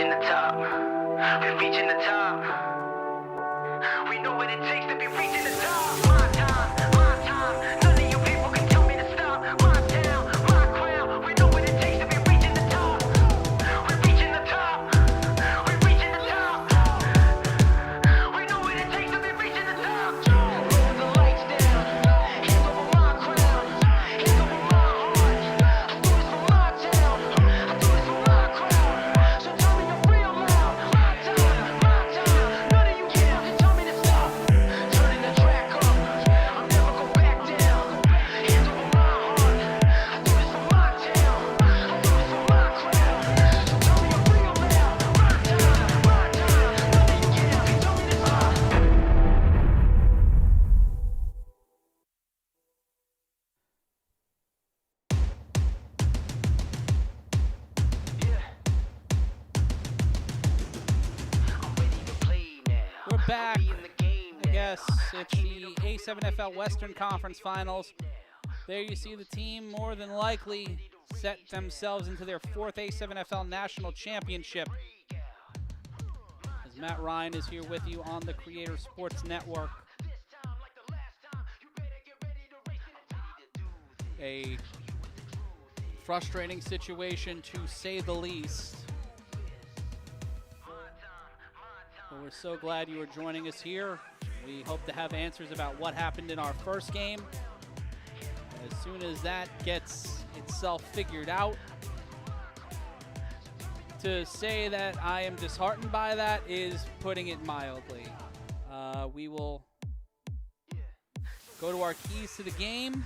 reaching the top. We're reaching the top. We know what it takes to be reaching the top. My time, my time. None of you people can tell me to stop. My town, my crown. We know what it takes to be reaching the top. We're reaching the top. We're reaching the top. We know what it takes to be reaching the top. Roll the lights down. Hands over my crown. Hands over my heart. I do this for my town. I do this for my crowd. So tell me you're real loud. My time, my time. None of you people can tell me to stop. Turning the track up. I'll never go back down. Hands over my heart. I do this for my town. I do this for my crowd. So tell me you're real loud. My time, my time. None of you people can tell me to stop. I'm ready to play now. We're back. We in the game I now. guess it's the A7FL Western Conference Finals. There you see the team more than likely set themselves into their fourth A7FL National Championship. As Matt Ryan is here with you on the Creator Sports Network. A frustrating situation to say the least. But we're so glad you are joining us here. We hope to have answers about what happened in our first game. As soon as that gets itself figured out, to say that I am disheartened by that is putting it mildly. We will go to our keys to the game.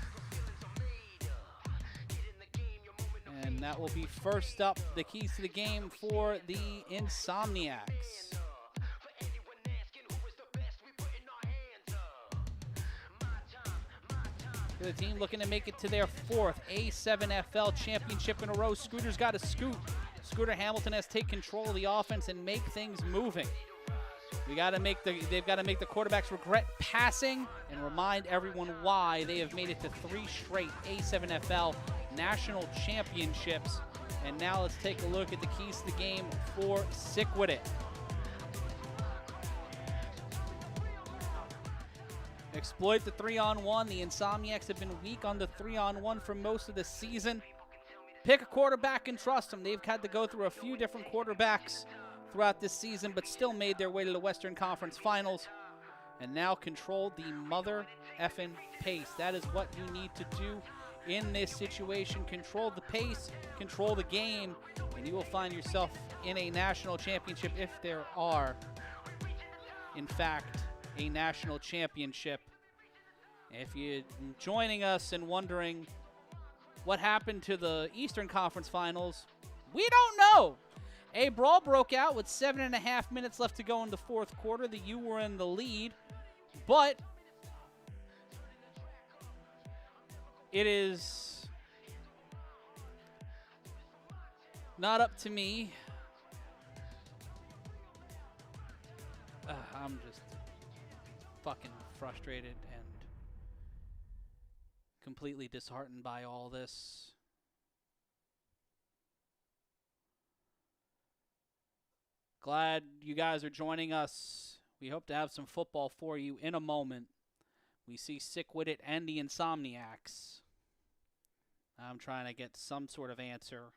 And that will be first up, the keys to the game for the Insomniacs. For the team looking to make it to their fourth A7FL championship in a row. Scooter's got a scoot. Scooter Hamilton has to take control of the offense and make things moving. They've got to make the quarterbacks regret passing and remind everyone why they have made it to 3 straight A7FL national championships. And now let's take a look at the keys to the game for SickWidIt. Exploit the 3-on-1. The Insomniacs have been weak on the 3-on-1 for most of the season. Pick a quarterback and trust them. They've had to go through a few different quarterbacks throughout this season, but still made their way to the Western Conference Finals. And now control the mother effing pace. That is what you need to do in this situation. Control the pace, control the game, and you will find yourself in a national championship if there are, in fact, a national championship. If you're joining us and wondering what happened to the Eastern Conference Finals, we don't know. A brawl broke out with 7.5 minutes left to go in the fourth quarter. The U were in the lead, but it is not up to me. I'm just fucking frustrated and completely disheartened by all this. Glad you guys are joining us. We hope to have some football for you in a moment. We see SickWidIt and the Insomniacs. I'm trying to get some sort of answer.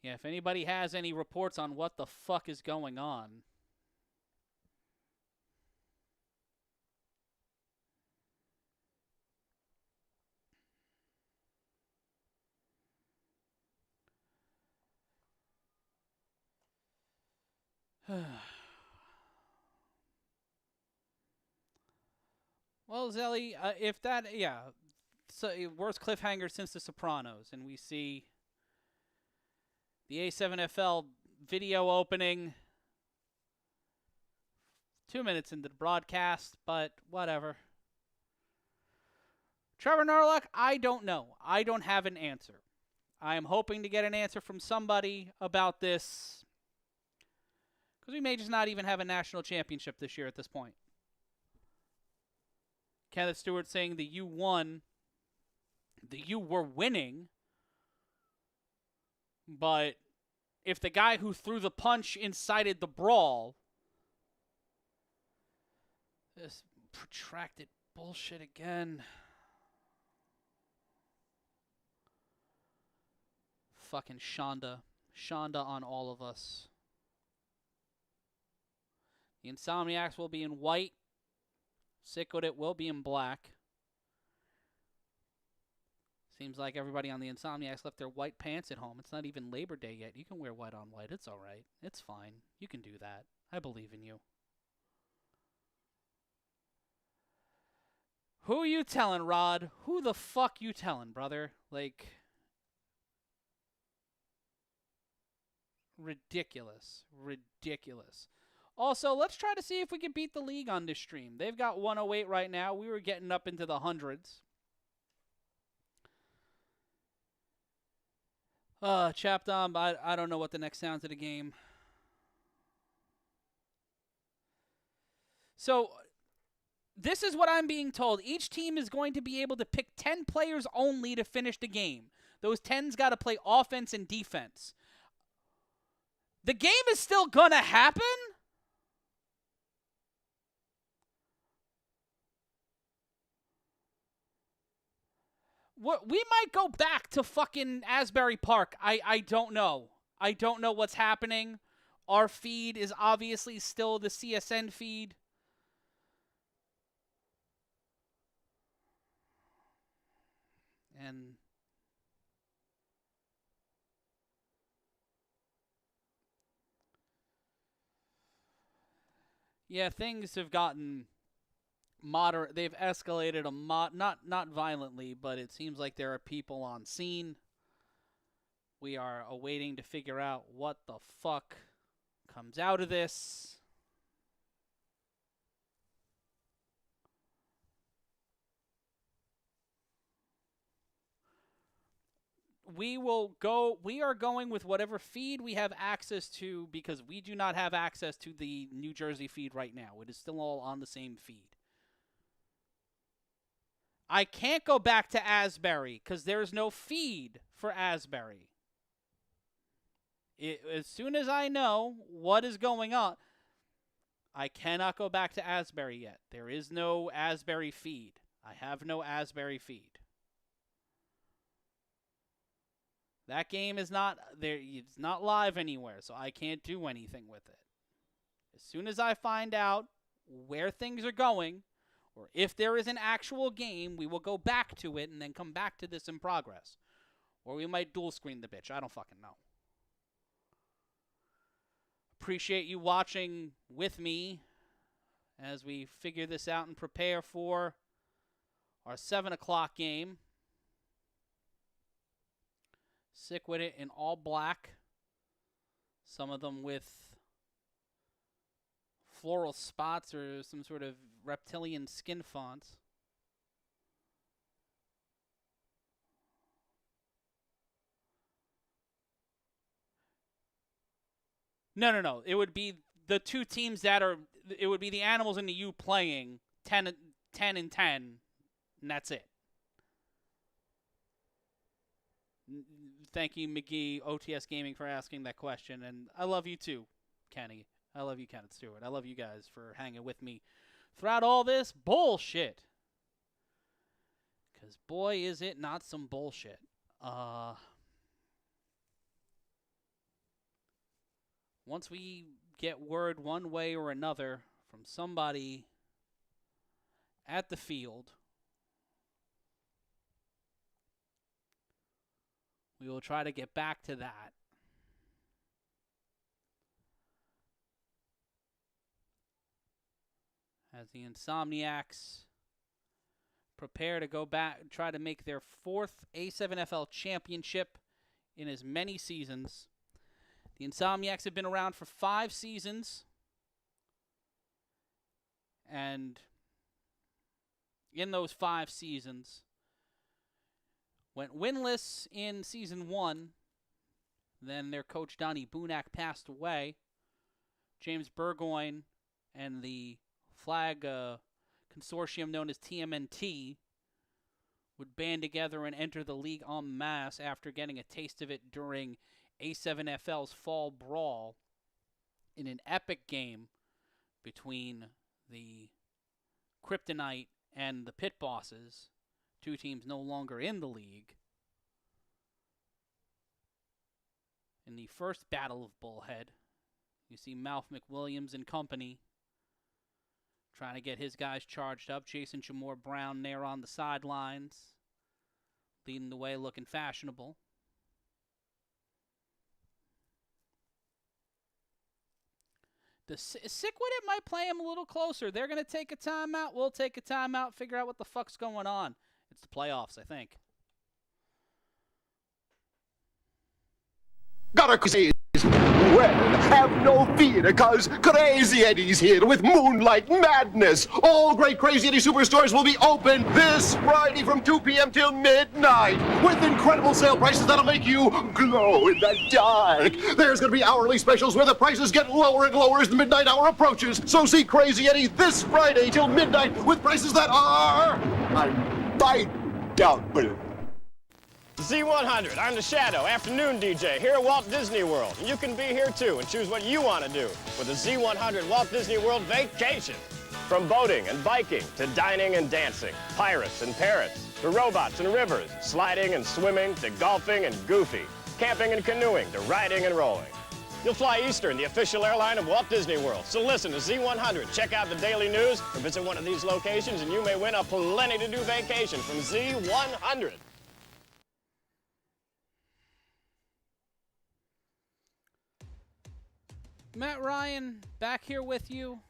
Yeah, if anybody has any reports on what the fuck is going on. Well, Zelly, if that, yeah, so worst cliffhanger since The Sopranos, and we see the A7FL video opening 2 minutes into the broadcast, but whatever. Trevor Norlock, I don't know. I don't have an answer. I am hoping to get an answer from somebody about this, because we may just not even have a national championship this year at this point. Kenneth Stewart saying that you won, that you were winning, but if the guy who threw the punch incited the brawl, this protracted bullshit again. Fucking Shonda. Shonda on all of us. The Insomniacs will be in white. SickWidIt will be in black. Seems like everybody on the Insomniacs left their white pants at home. It's not even Labor Day yet. You can wear white on white. It's all right. It's fine. You can do that. I believe in you. Who you telling, Rod? Who the fuck you telling, brother? Like, ridiculous. Ridiculous. Also, let's try to see if we can beat the league on this stream. They've got 108 right now. We were getting up into the hundreds. Chapdom, I don't know what the next sounds of the game. So, this is what I'm being told. Each team is going to be able to pick 10 players only to finish the game. Those 10's got to play offense and defense. The game is still going to happen? We might go back to fucking Asbury Park. I don't know. I don't know what's happening. Our feed is obviously still the CSN feed. And yeah, things have gotten moderate. They've escalated not violently, but it seems like there are people on scene. We are awaiting to figure out what the fuck comes out of this. We are going with whatever feed we have access to, because we do not have access to the New Jersey feed right now. It is still all on the same feed. I can't go back to Asbury because there's no feed for Asbury. As soon as I know what is going on, I cannot go back to Asbury yet. There is no Asbury feed. I have no Asbury feed. That game is not there. It's not live anywhere, so I can't do anything with it. As soon as I find out where things are going, or if there is an actual game, we will go back to it and then come back to this in progress. Or we might dual screen the bitch. I don't fucking know. Appreciate you watching with me as we figure this out and prepare for our 7 o'clock game. SickWidIt in all black. Some of them with floral spots or some sort of reptilian skin fonts. No. It would be the two teams that are... It would be the Animals and the U playing 10 and 10, and that's it. Thank you, McGee, OTS Gaming, for asking that question. And I love you too, Kenny. I love you, Kenneth Stewart. I love you guys for hanging with me throughout all this bullshit. Because boy, is it not some bullshit. Once we get word one way or another from somebody at the field, we will try to get back to that. As the Insomniacs prepare to go back, try to make their 4th A7FL championship in as many seasons. The Insomniacs have been around for 5 seasons. And in those 5 seasons, went winless in season 1. Then their coach, Donnie Bunak, passed away. James Burgoyne and the flag consortium known as TMNT would band together and enter the league en masse after getting a taste of it during A7FL's Fall Brawl in an epic game between the Kryptonite and the Pit Bosses, two teams no longer in the league. In the first Battle of Bullhead, you see Malf McWilliams and company trying to get his guys charged up. Jason Chamor Brown there on the sidelines, leading the way, looking fashionable. The SickWidIt might play him a little closer. They're going to take a timeout. We'll take a timeout, figure out what the fuck's going on. It's the playoffs, I think. Gotta say, well, have no fear, because Crazy Eddie's here with Moonlight Madness. All great Crazy Eddie superstores will be open this Friday from 2 p.m. till midnight with incredible sale prices that'll make you glow in the dark. There's gonna be hourly specials where the prices get lower and lower as the midnight hour approaches. So see Crazy Eddie this Friday till midnight with prices that are unbeatable. Z100, I'm the Shadow, afternoon DJ, here at Walt Disney World. And you can be here too and choose what you want to do with the Z100 Walt Disney World Vacation. From boating and biking to dining and dancing, pirates and parrots, to robots and rivers, sliding and swimming, to golfing and goofy, camping and canoeing, to riding and rolling. You'll fly Eastern, the official airline of Walt Disney World. So listen to Z100, check out the daily news, or visit one of these locations and you may win a plenty-to-do vacation from Z100. Matt Ryan, back here with you.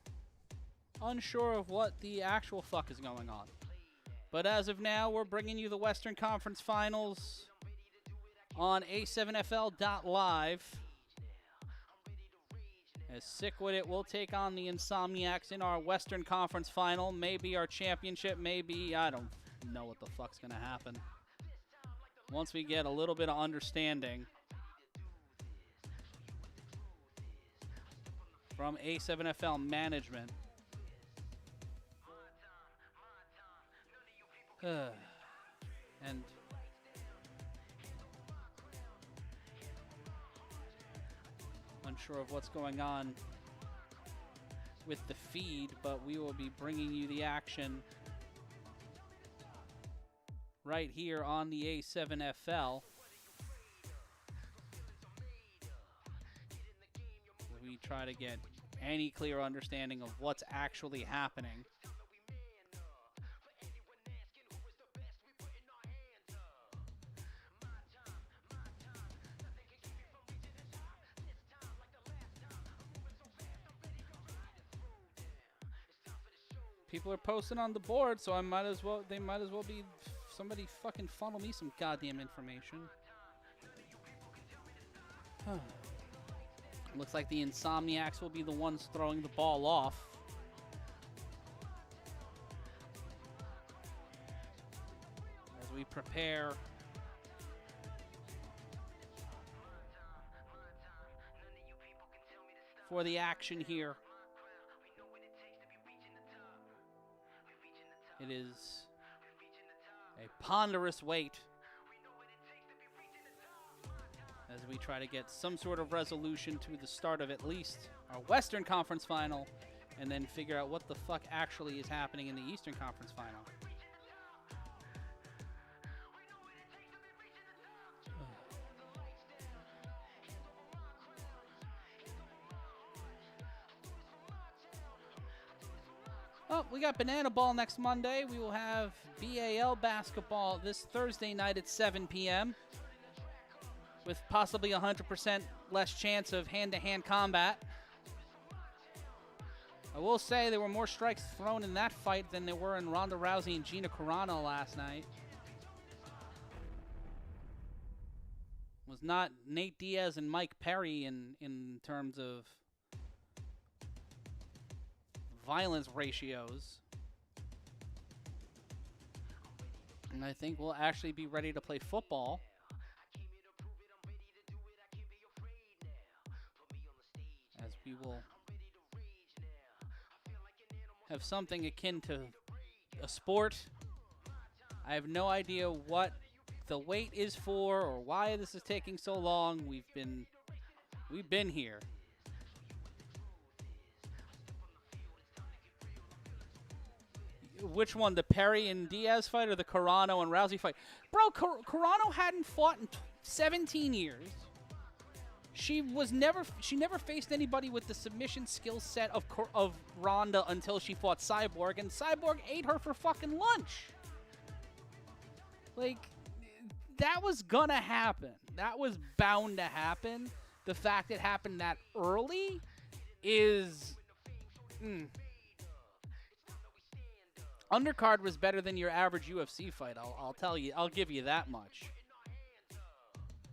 Unsure of what the actual fuck is going on. But as of now, we're bringing you the Western Conference Finals on A7FL.live. As SickWidIt will take on the Insomniacs in our Western Conference Final. Maybe our championship, maybe, I don't know what the fuck's going to happen. Once we get a little bit of understanding from A7FL management. And unsure of what's going on with the feed, but we will be bringing you the action right here on the A7FL. We try to get any clear understanding of what's actually happening. People are posting on the board, so they might as well be, somebody fucking funnel me some goddamn information. Looks like the Insomniacs will be the ones throwing the ball off. As we prepare for the action here. It is a ponderous weight as we try to get some sort of resolution to the start of at least our Western Conference Final, and then figure out what the fuck actually is happening in the Eastern Conference Final. Oh, we got Banana Ball next Monday. We will have BAL basketball this Thursday night at 7 p.m. with possibly 100% less chance of hand-to-hand combat. I will say there were more strikes thrown in that fight than there were in Ronda Rousey and Gina Carano last night. It was not Nate Diaz and Mike Perry in terms of violence ratios. And I think we'll actually be ready to play football. As we will have something akin to a sport. I have no idea what the wait is for or why this is taking so long. We've been here. Which one, the Perry and Diaz fight or the Carano and Rousey fight? Bro, Carano hadn't fought in 17 years. She never faced anybody with the submission skill set of Ronda until she fought Cyborg, and Cyborg ate her for fucking lunch. Like, that was gonna happen. That was bound to happen. The fact it happened that early is... Undercard was better than your average UFC fight, I'll tell you. I'll give you that much.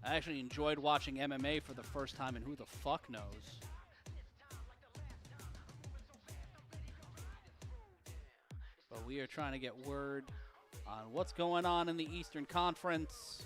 I actually enjoyed watching MMA for the first time, and who the fuck knows? But we are trying to get word on what's going on in the Eastern Conference.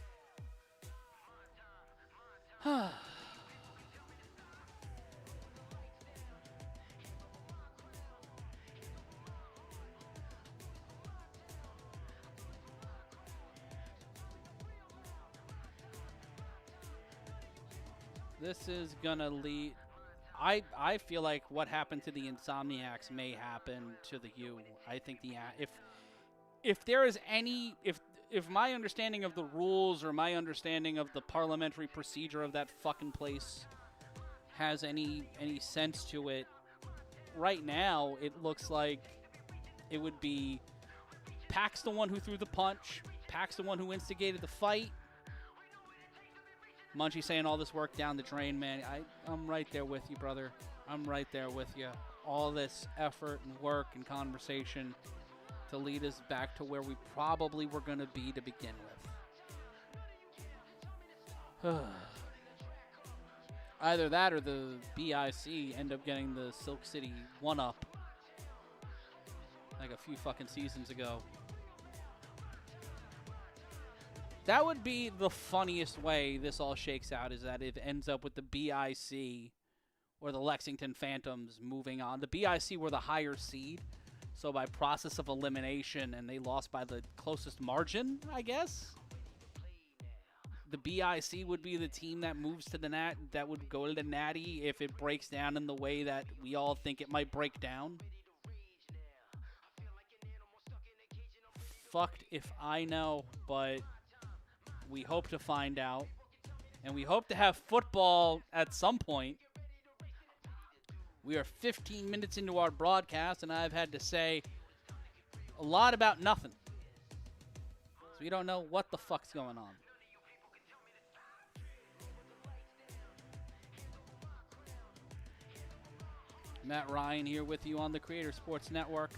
This is gonna lead. I feel like what happened to the Insomniacs may happen to the U. I think if there is any if my understanding of the rules or my understanding of the parliamentary procedure of that fucking place has any sense to it, right now it looks like it would be Pac's the one who threw the punch, Pac's the one who instigated the fight. Munchie saying all this work down the drain, man. I'm right there with you, brother. I'm right there with you. All this effort and work and conversation to lead us back to where we probably were going to be to begin with. Either that or the BIC end up getting the Silk City 1-up like a few fucking seasons ago. That would be the funniest way this all shakes out, is that it ends up with the BIC or the Lexington Phantoms moving on. The BIC were the higher seed, so by process of elimination, and they lost by the closest margin, I guess. The BIC would be the team that moves to the Nat, that would go to the Natty if it breaks down in the way that we all think it might break down. Fucked if I know, but we hope to find out, and we hope to have football at some point. We are 15 minutes into our broadcast, and I've had to say a lot about nothing. So we don't know what the fuck's going on. Matt Ryan here with you on the Creator Sports Network.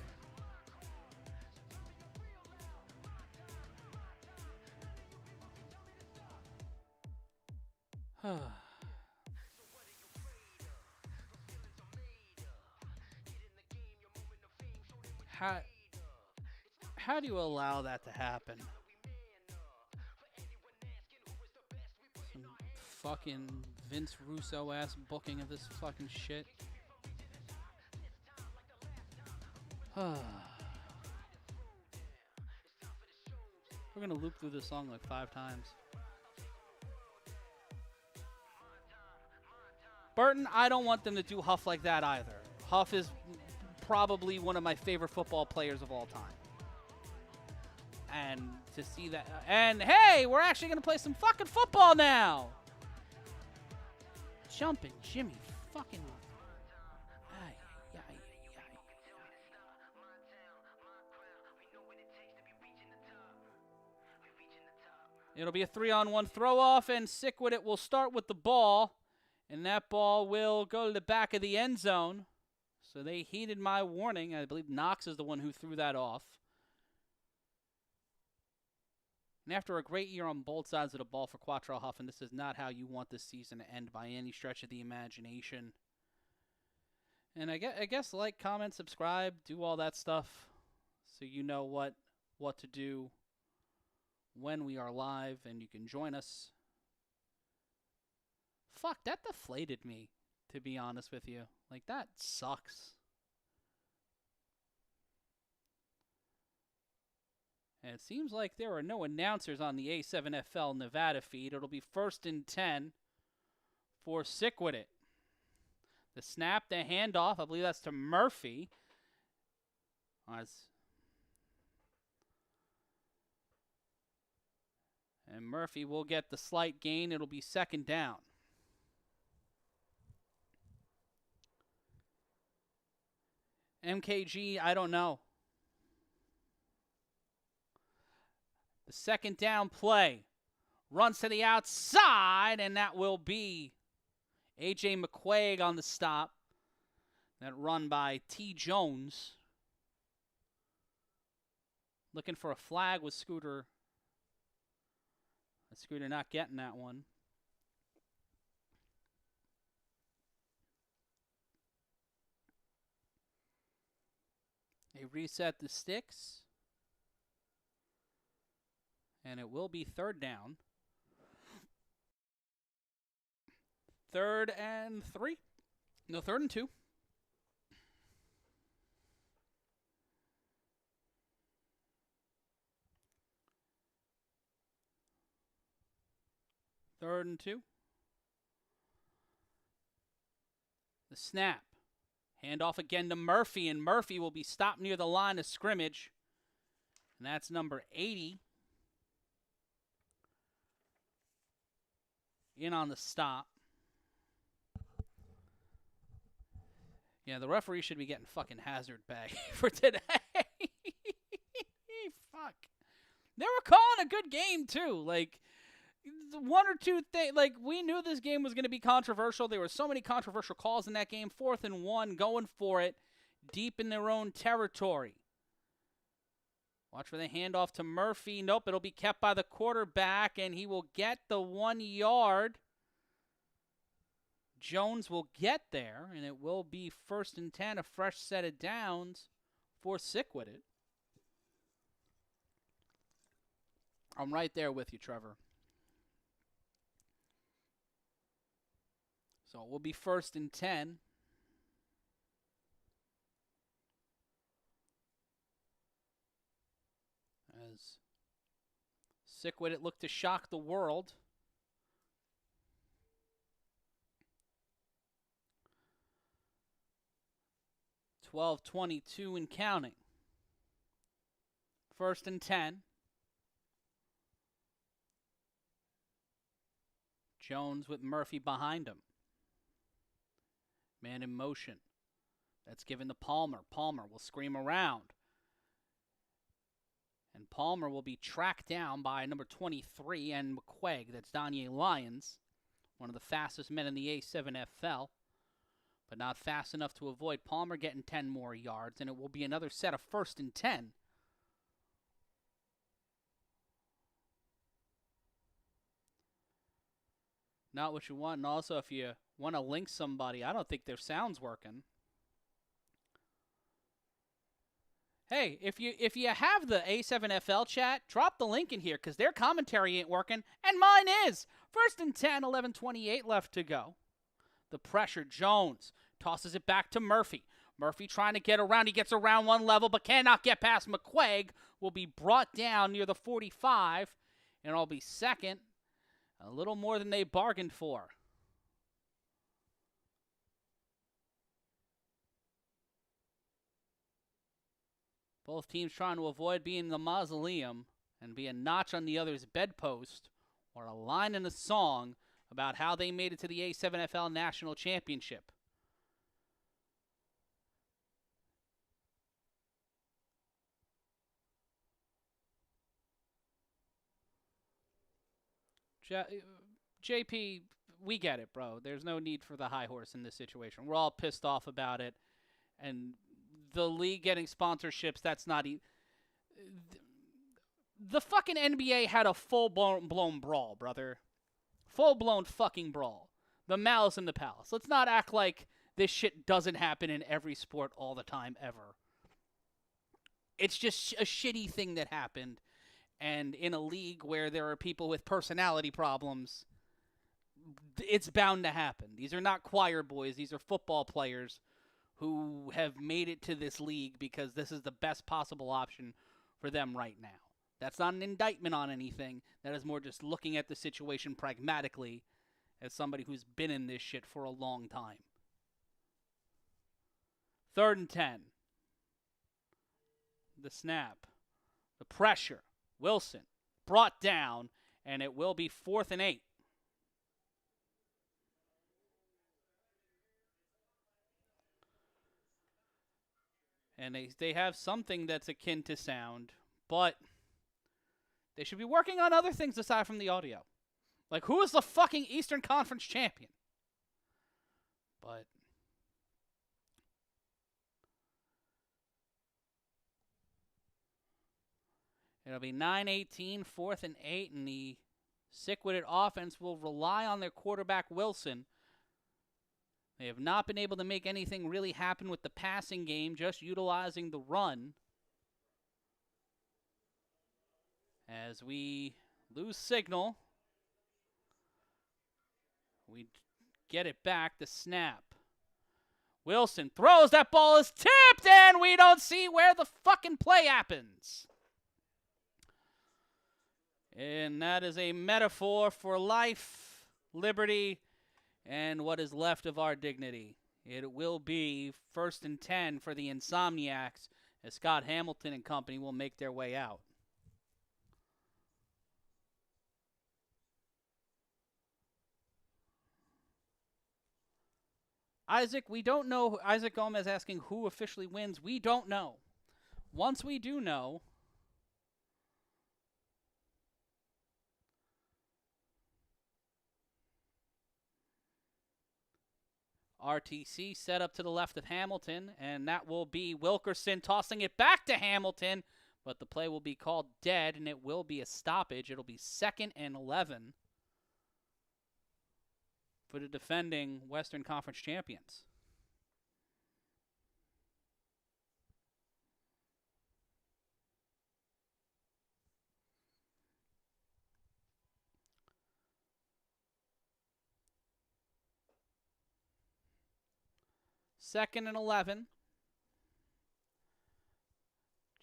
How do you allow that to happen? Some fucking Vince Russo-ass booking of this fucking shit. We're gonna loop through this song like 5 times. Burton, I don't want them to do Huff like that either. Huff is probably one of my favorite football players of all time. And to see that... And, hey, we're actually going to play some fucking football now! Jumping Jimmy fucking... It'll be a 3-on-1 throw-off, and SickWidIt will start with the ball. And that ball will go to the back of the end zone. So they heeded my warning. I believe Knox is the one who threw that off. And after a great year on both sides of the ball for Quattro Huffin, this is not how you want this season to end by any stretch of the imagination. And I guess like, comment, subscribe, do all that stuff so you know what to do when we are live and you can join us. Fuck, that deflated me, to be honest with you. Like, that sucks. And it seems like there are no announcers on the A7FL Nevada feed. It'll be 1st and 10 for SickWidIt. The snap, the handoff, I believe that's to Murphy. And Murphy will get the slight gain. It'll be 2nd down. MKG, I don't know. The 2nd down play. Runs to the outside, and that will be A.J. McQuaig on the stop. That run by T. Jones. Looking for a flag with Scooter. Scooter not getting that one. They reset the sticks. And it will be 3rd down. 3rd and 3. No, 3rd and 2. Third and 2. The snap. Handoff again to Murphy, and Murphy will be stopped near the line of scrimmage. And that's number 80. In on the stop. Yeah, the referee should be getting fucking hazard bag for today. Fuck. They were calling a good game, too. Like, one or two things. Like, we knew this game was going to be controversial. There were so many controversial calls in that game. 4th and 1, going for it, deep in their own territory. Watch for the handoff to Murphy. Nope, it'll be kept by the quarterback, and he will get the 1 yard. Jones will get there, and it will be 1st and 10, a fresh set of downs for SickWidIt. I'm right there with you, Trevor. So it will be 1st and 10. As SickWidIt looked to shock the world. .22 and counting. 1st and 10. Jones with Murphy behind him. Man in motion. That's given to Palmer. Palmer will scream around. And Palmer will be tracked down by number 23 and McQuaig. That's Danye Lyons, one of the fastest men in the A7FL. But not fast enough to avoid Palmer getting 10 more yards. And it will be another set of 1st and 10. Not what you want. And also, if you want to link somebody, I don't think their sound's working. Hey, if you have the A7FL chat, drop the link in here because their commentary ain't working, and mine is. 1st and 10, 11:28 left to go. The pressure, Jones tosses it back to Murphy. Murphy trying to get around. He gets around one level but cannot get past McQuaig. Will be brought down near the 45, and it'll be 2nd. A little more than they bargained for. Both teams trying to avoid being in the mausoleum and be a notch on the other's bedpost or a line in a song about how they made it to the A7FL National Championship. JP, we get it, bro. There's no need for the high horse in this situation. We're all pissed off about it. And the league getting sponsorships, that's not... The fucking NBA had a full-blown brawl, brother. Full-blown fucking brawl. The Malice in the Palace. Let's not act like this shit doesn't happen in every sport all the time, ever. It's just a shitty thing that happened. And in a league where there are people with personality problems, it's bound to happen. These are not choir boys. These are football players who have made it to this league because this is the best possible option for them right now. That's not an indictment on anything. That is more just looking at the situation pragmatically as somebody who's been in this shit for a long time. 3rd and 10. The snap. The pressure. Wilson brought down, and it will be 4th and 8. And they have something that's akin to sound, but they should be working on other things aside from the audio. Like, who is the fucking Eastern Conference champion? But it'll be 9-18, 4th and 8, and the SickWidIt offense will rely on their quarterback, Wilson. They have not been able to make anything really happen with the passing game, just utilizing the run. As we lose signal, we get it back. The snap. Wilson throws. That ball is tipped, and we don't see where the fucking play happens. And that is a metaphor for life, liberty, and what is left of our dignity. It will be 1st and 10 for the Insomniacs as Scott Hamilton and company will make their way out. Isaac, we don't know. Isaac Gomez asking who officially wins. We don't know. Once we do know, RTC set up to the left of Hamilton, and that will be Wilkerson tossing it back to Hamilton, but the play will be called dead, and it will be a stoppage. It'll be 2nd and 11 for the defending Western Conference champions. Second and 11.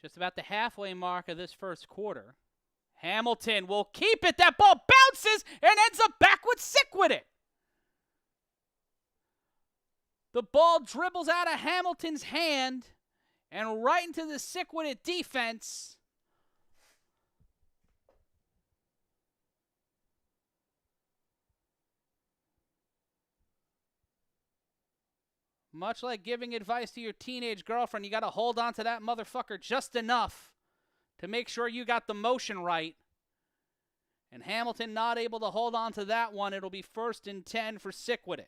Just about the halfway mark of this first quarter. Hamilton will keep it. That ball bounces and ends up back with SickWidIt. The ball dribbles out of Hamilton's hand and right into the SickWidIt defense. Much like giving advice to your teenage girlfriend, you got to hold on to that motherfucker just enough to make sure you got the motion right. And Hamilton not able to hold on to that one. It'll be 1st and 10 for SickWidIt.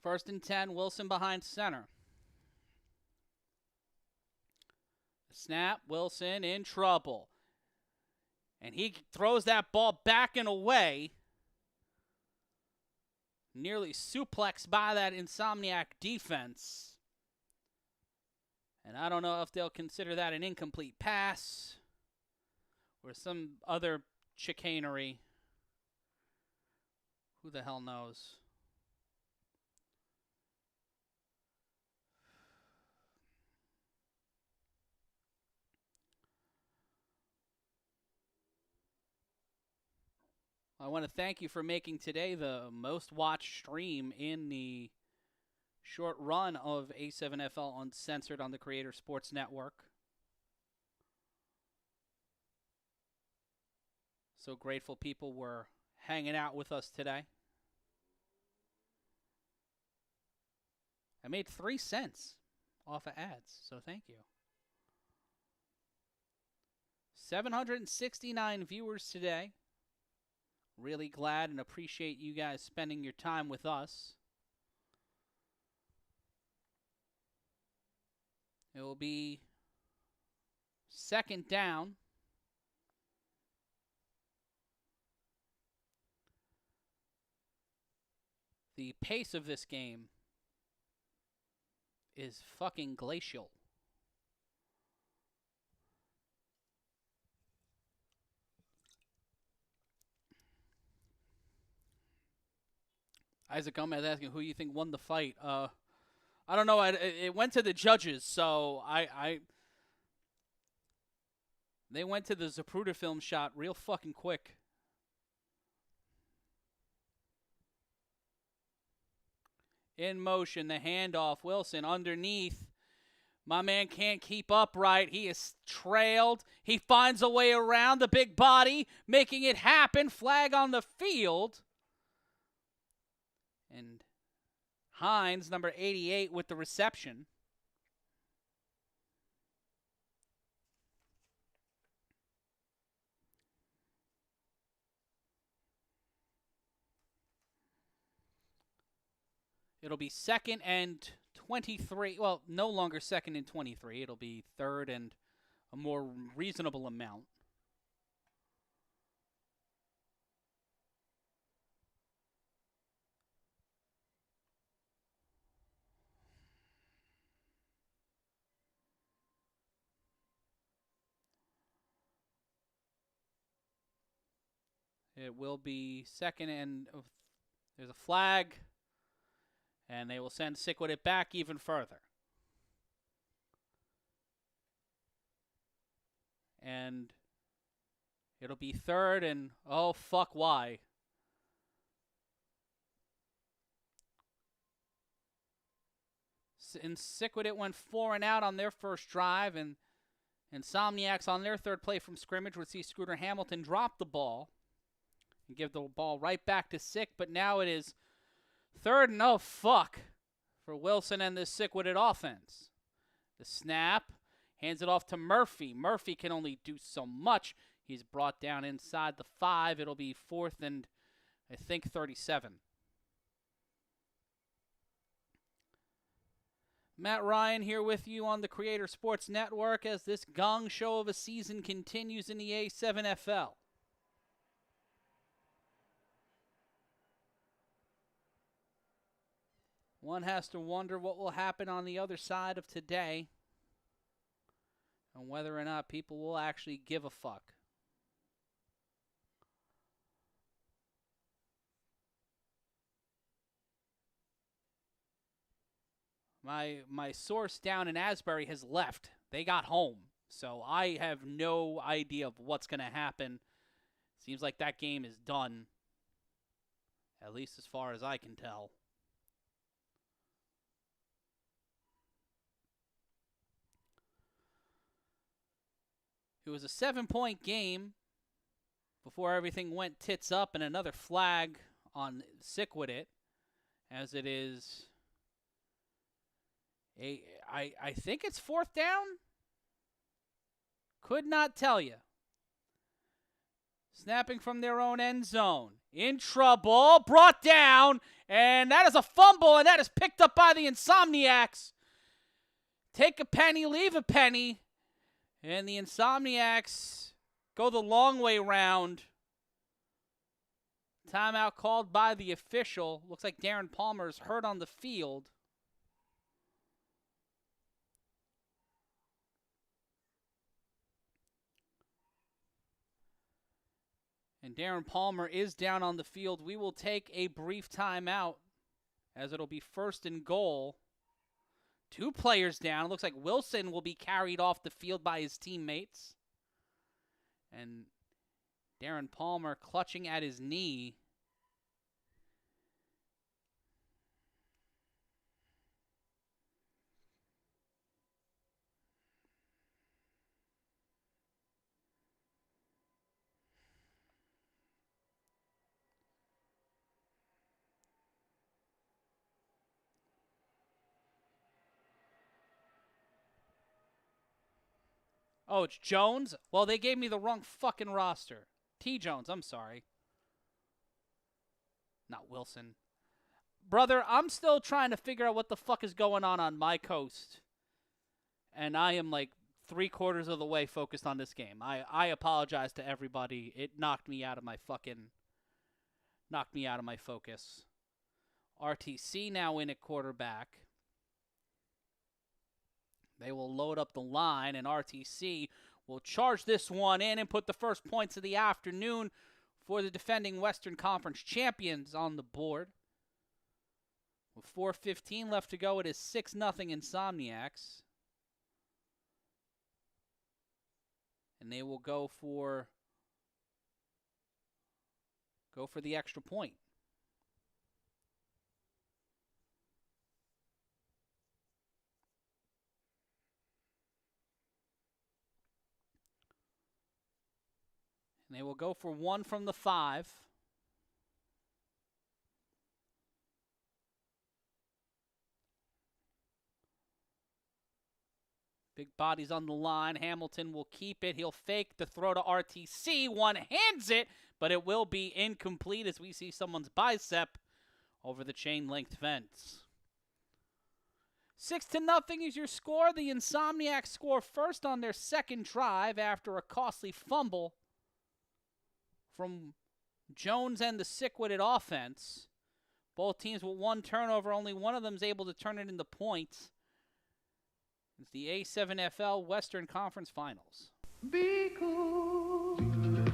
First and 10, Wilson behind center. Snap, Wilson in trouble. And he throws that ball back and away. Nearly suplexed by that Insomniac defense. And I don't know if they'll consider that an incomplete pass or some other chicanery. Who the hell knows? I want to thank you for making today the most watched stream in the short run of A7FL Uncensored on the Creator Sports Network. So grateful people were hanging out with us today. I made 3 cents off of ads, so thank you. 769 viewers today. Really glad and appreciate you guys spending your time with us. It will be 2nd down. The pace of this game is fucking glacial. Isaac Gomez asking who you think won the fight. I don't know. It went to the judges, so they went to the Zapruder film shot real fucking quick. In motion, the handoff. Wilson underneath. My man can't keep upright. He is trailed. He finds a way around the big body, making it happen. Flag on the field. And Hines, number 88, with the reception. It'll be 2nd and 23. Well, no longer 2nd and 23. It'll be 3rd and a more reasonable amount. It will be 2nd and there's a flag. And they will send SickWidIt back even further. And it'll be 3rd and, oh, fuck, why? And SickWidIt went 4 and out on their first drive, and Insomniacs on their 3rd play from scrimmage would see Scooter Hamilton drop the ball and give the ball right back to Sick, but now it is 3rd and oh fuck for Wilson and this SickWidIt offense. The snap, hands it off to Murphy. Murphy can only do so much. He's brought down inside the 5. It'll be 4th and I think 37. Matt Ryan here with you on the Creator Sports Network as this gong show of a season continues in the A7FL. One has to wonder what will happen on the other side of today and whether or not people will actually give a fuck. My source down in Asbury has left. They got home. So I have no idea of what's going to happen. Seems like that game is done, at least as far as I can tell. It was a 7-point game before everything went tits up and another flag on SickWidIt, as it is I think it's 4th down? Could not tell you. Snapping from their own end zone. In trouble, brought down, and that is a fumble, and that is picked up by the Insomniacs. Take a penny, leave a penny. And the Insomniacs go the long way round. Timeout called by the official. Looks like Darren Palmer is hurt on the field. And Darren Palmer is down on the field. We will take a brief timeout as it'll be 1st and goal. 2 players down. It looks like Wilson will be carried off the field by his teammates. And Darren Palmer clutching at his knee. Oh, it's Jones? Well, they gave me the wrong fucking roster. T. Jones, I'm sorry. Not Wilson. Brother, I'm still trying to figure out what the fuck is going on my coast. And I am like 3/4 of the way focused on this game. I apologize to everybody. It knocked me out of my focus. RTC now in at quarterback. They will load up the line, and RTC will charge this one in and put the first points of the afternoon for the defending Western Conference champions on the board. With 4:15 left to go, it is 6-0 Insomniacs. And they will go for the extra point. And they will go for one from the 5. Big bodies on the line. Hamilton will keep it. He'll fake the throw to RTC. One hands it, but it will be incomplete as we see someone's bicep over the chain link fence. 6-0 is your score. The Insomniacs score first on their second drive after a costly fumble from Jones and the SickWidIt offense. Both teams with one turnover. Only one of them is able to turn it into points. It's the A7FL Western Conference Finals. Be cool. Cool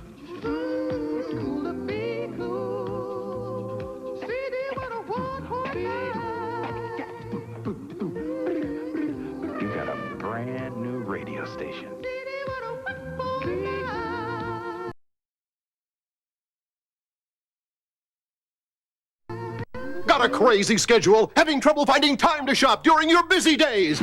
to be cool. CD 101.9. You got a brand new radio station. CD 101.9. Got a crazy schedule? Having trouble finding time to shop during your busy days?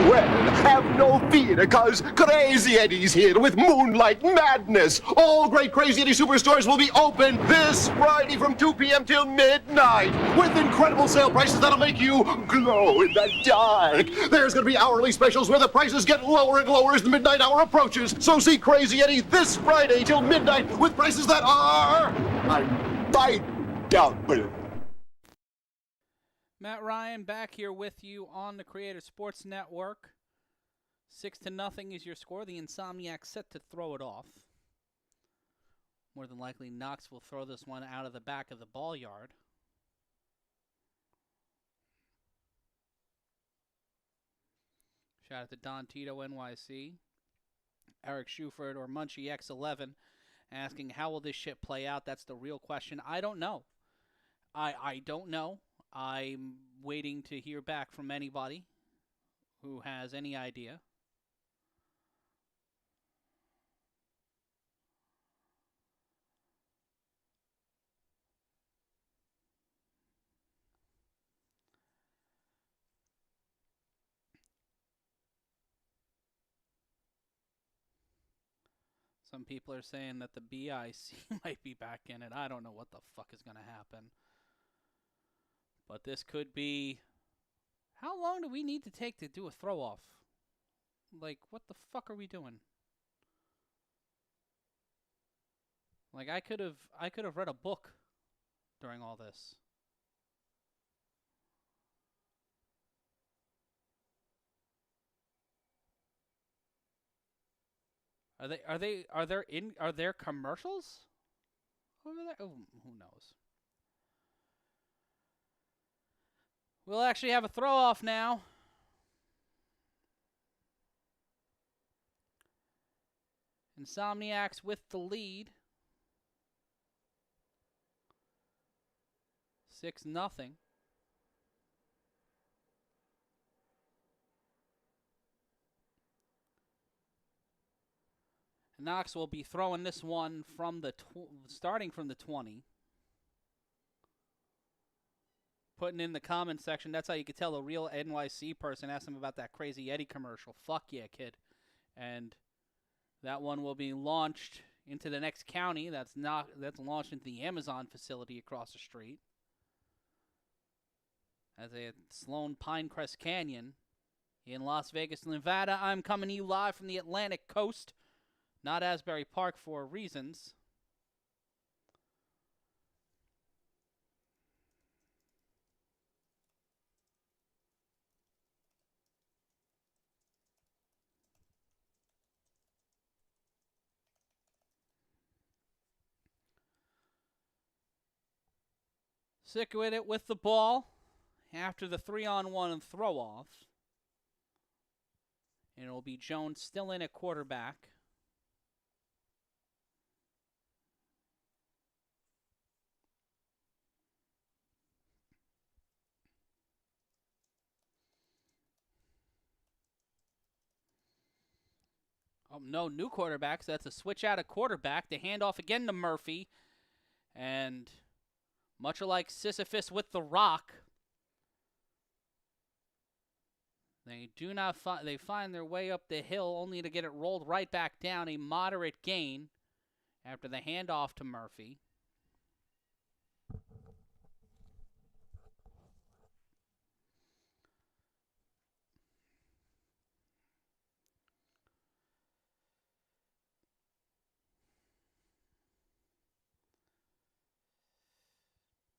Well, have no fear, because Crazy Eddie's here with Moonlight Madness. All great Crazy Eddie superstores will be open this Friday from 2 p.m. till midnight with incredible sale prices that'll make you glow in the dark. There's going to be hourly specials where the prices get lower and lower as the midnight hour approaches. So see Crazy Eddie this Friday till midnight with prices that are unbeatable. Matt Ryan back here with you on the Creator Sports Network. 6-0 is your score. The Insomniacs set to throw it off. More than likely, Knox will throw this one out of the back of the ball yard. Shout out to Don Tito, NYC. Eric Schuford or Munchie X11 asking, how will this shit play out? That's the real question. I don't know. I don't know. I'm waiting to hear back from anybody who has any idea. Some people are saying that the BIC might be back in it. I don't know what the fuck is going to happen. But this could be... How long do we need to take to do a throw-off? Like, what the fuck are we doing? Like, I could have read a book during all this. Are there commercials over there? Oh, who knows? We'll actually have a throw-off now. Insomniacs with the lead. 6-0. Knox will be throwing this one from the starting from the 20. Putting in the comment section, that's how you could tell a real NYC person. Ask them about that Crazy Eddie commercial. Fuck yeah, kid. And that one will be launched into the next county. That's launched into the Amazon facility across the street. As a Sloan Pinecrest Canyon in Las Vegas, Nevada. I'm coming to you live from the Atlantic coast. Not Asbury Park for reasons. SickWidIt with the ball after the 3-on-1 throw-off. And it will be Jones still in at quarterback. Oh, no, new quarterback. So that's a switch out of quarterback. The handoff again to Murphy. And much like Sisyphus with the rock, they do not they find their way up the hill only to get it rolled right back down. A moderate gain after the handoff to Murphy.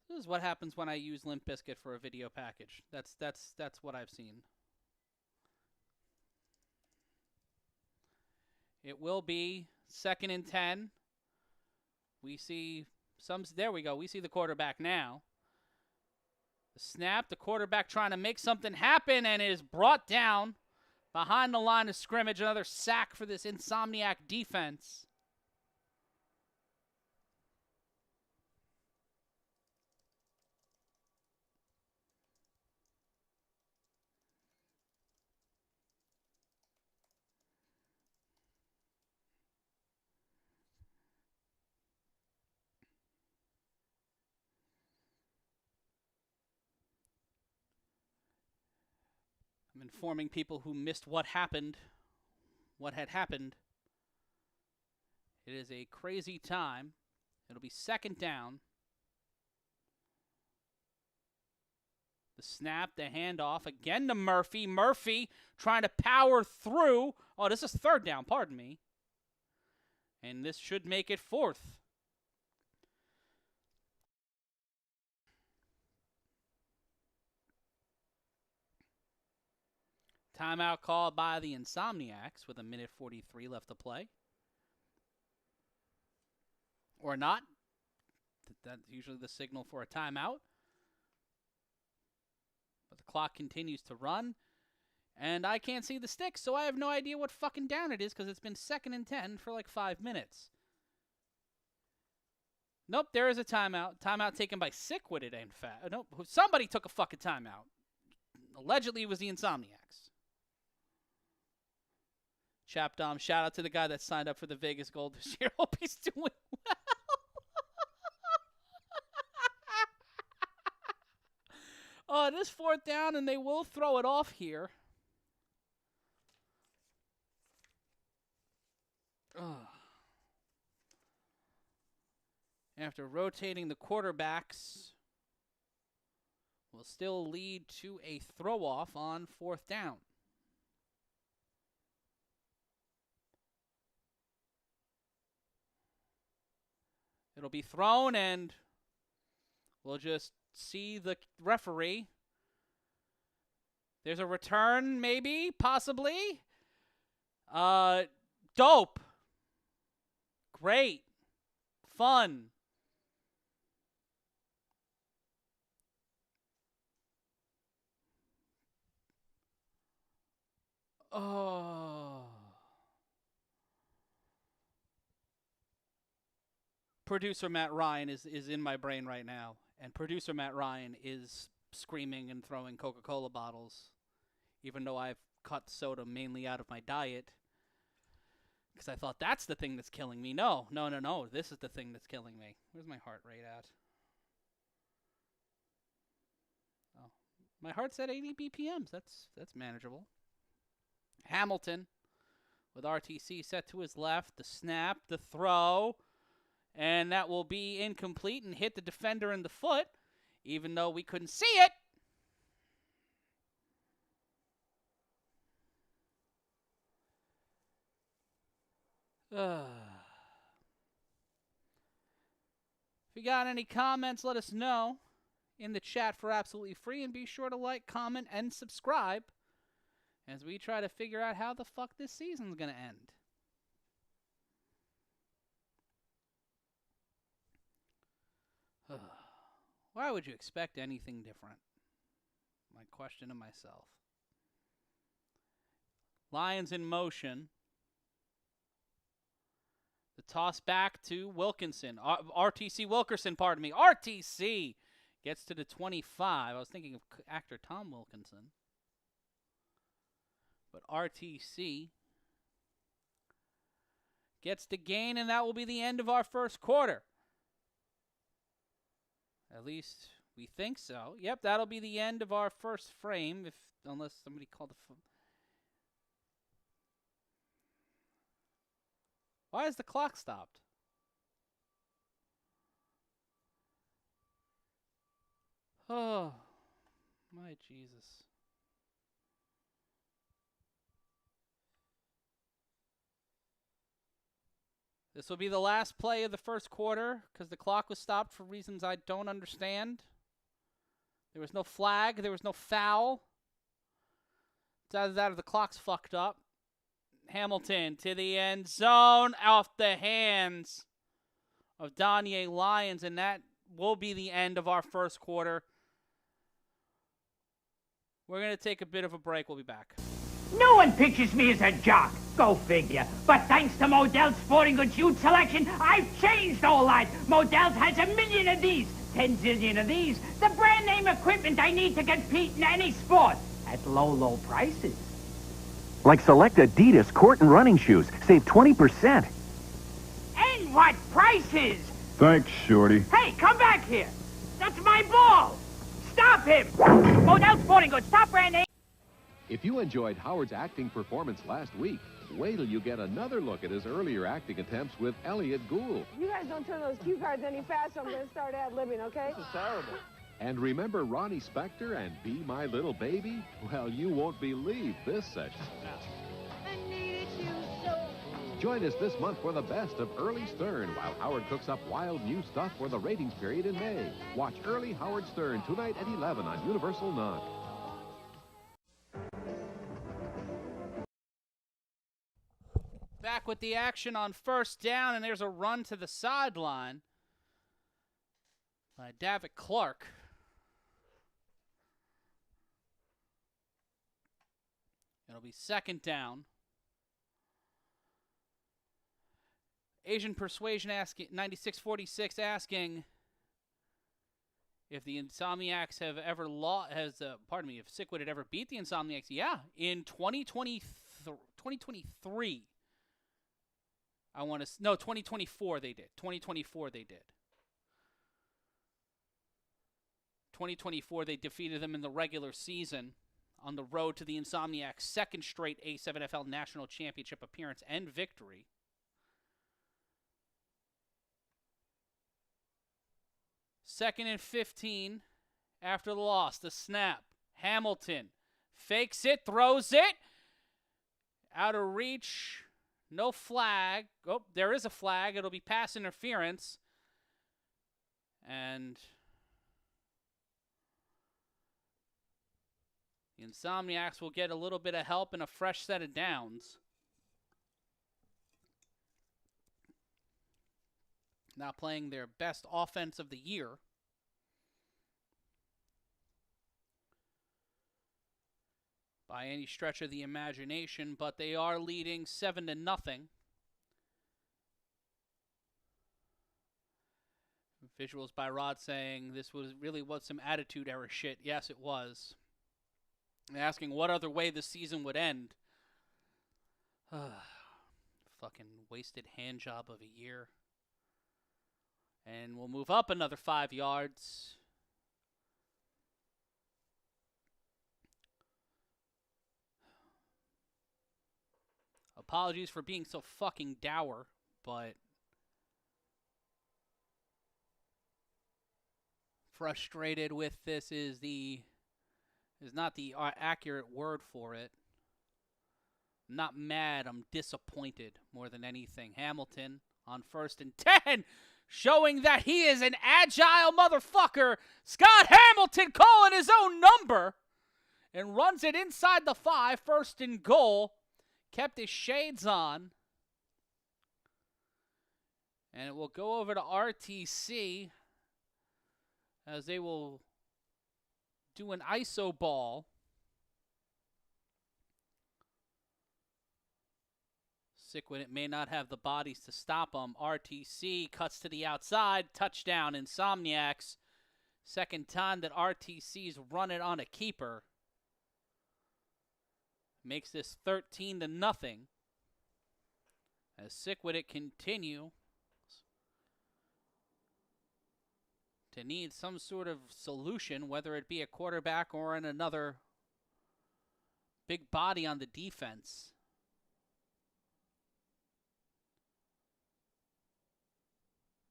This is what happens when I use Limp Bizkit for a video package. That's what I've seen. It will be 2nd and 10. We see there we go. We see the quarterback now. The snap, the quarterback trying to make something happen and is brought down behind the line of scrimmage. Another sack for this Insomniac defense. I'm informing people who missed what had happened. It is a crazy time. It'll be 2nd down. The snap, the handoff, again to Murphy. Murphy trying to power through. Oh, this is 3rd down, pardon me. And this should make it 4th. Timeout called by the Insomniacs with 1:43 left to play. Or not. That's usually the signal for a timeout. But the clock continues to run. And I can't see the sticks, so I have no idea what fucking down it is because it's been 2nd and 10 for like 5 minutes. Nope, there is a timeout. Timeout taken by SickWidIt, in fact. Nope, somebody took a fucking timeout. Allegedly, it was the Insomniacs. Chapdom, shout out to the guy that signed up for the Vegas Gold this year. Hope he's doing well. Oh, it is 4th down, and they will throw it off here. Ugh. After rotating the quarterbacks, will still lead to a throw-off on 4th down. It'll be thrown, and we'll just see the referee. There's a return, maybe, possibly. Dope. Great. Fun. Oh. Producer Matt Ryan is in my brain right now, and producer Matt Ryan is screaming and throwing Coca-Cola bottles, even though I've cut soda mainly out of my diet, because I thought that's the thing that's killing me. No, this is the thing that's killing me. Where's my heart rate at? Oh, my heart's at 80 BPMs. That's manageable. Hamilton with RTC set to his left. The snap, the throw. And that will be incomplete and hit the defender in the foot, even though we couldn't see it. If you got any comments, let us know in the chat for absolutely free. And be sure to like, comment, and subscribe as we try to figure out how the fuck this season's going to end. Why would you expect anything different? My question to myself. Lions in motion. The toss back to Wilkinson. RTC Wilkerson, pardon me. RTC gets to the 25. I was thinking of actor Tom Wilkinson. But RTC gets the gain, and that will be the end of our first quarter. At least we think so. Yep, that'll be the end of our first frame, unless somebody called the phone. Why is the clock stopped? Oh, my Jesus. This will be the last play of the first quarter because the clock was stopped for reasons I don't understand. There was no flag. There was no foul. It's either that or the clock's fucked up. Hamilton to the end zone off the hands of Danye Lyons, and that will be the end of our first quarter. We're going to take a bit of a break. We'll be back. No one pictures me as a jock. Go figure. But thanks to Modell's sporting goods youth selection, I've changed all that. Modell's has 1 million of these, 10 zillion of these. The brand name equipment I need to compete in any sport at low, low prices. Like select Adidas court and running shoes. Save 20%. And what prices? Thanks, Shorty. Hey, come back here. That's my ball. Stop him. Modell sporting goods, top brand name. If you enjoyed Howard's acting performance last week, wait till you get another look at his earlier acting attempts with Elliot Gould. You guys don't turn those cue cards any faster, I'm going to start ad-libbing, okay? This is terrible. And remember Ronnie Spector and Be My Little Baby? Well, you won't believe this session. I needed you so. Join us this month for the best of Early Stern while Howard cooks up wild new stuff for the ratings period in May. Watch Early Howard Stern tonight at 11 on Universal Knock. Back with the action on first down, and there's a run to the sideline by Davitt Clark. It'll be second down. Asian Persuasion asking 9646 asking if the Insomniacs have ever if SickWidIt ever beat the Insomniacs. Yeah, in 2023. 2024 they did. 2024 they did. 2024 they defeated them in the regular season on the road to the Insomniacs' second straight A7FL National Championship appearance and victory. Second and 15 after the loss. The snap. Hamilton fakes it, throws it. Out of reach. No flag. Oh, there is a flag. It'll be pass interference. And the Insomniacs will get a little bit of help and a fresh set of downs. Not playing their best offense of the year. By any stretch of the imagination, but they are leading 7-0. Visuals by Rod saying this was some attitude error shit. Yes, it was. And asking what other way the season would end. Fucking wasted hand job of a year. And we'll move up another 5 yards. Apologies for being so fucking dour, but frustrated with this is not the accurate word for it. I'm not mad, I'm disappointed more than anything. Hamilton on 1st and 10, showing that he is an agile motherfucker. Scott Hamilton calling his own number and runs it inside the 5, 1st and goal. Kept his shades on. And it will go over to RTC as they will do an ISO ball. SickWidIt may not have the bodies to stop him. RTC cuts to the outside. Touchdown, Insomniacs. Second time that RTC's run it on a keeper. Makes this 13-0. as SickWidIt continue to need some sort of solution, whether it be a quarterback or in another big body on the defense.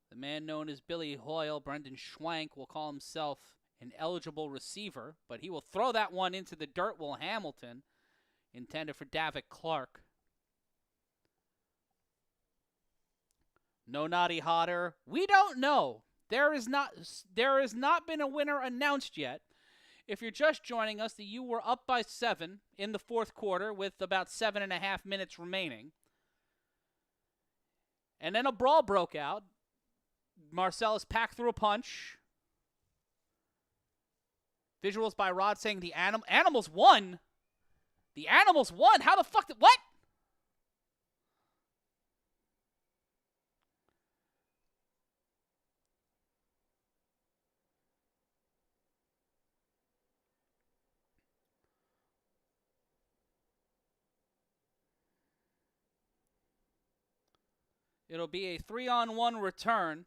The man known as Billy Hoyle, Brendan Schwank, will call himself an eligible receiver, but he will throw that one into the dirt. Will Hamilton, intended for Davitt Clark. No Naughty Hodder. We don't know. There has not been a winner announced yet. If you're just joining us, the U were up by 7 in the fourth quarter with about 7.5 minutes remaining. And then a brawl broke out. Marcellus packed through a punch. Visuals by Rod saying the Animals won. The Animals won? How the fuck did... What? It'll be a 3-on-1 return.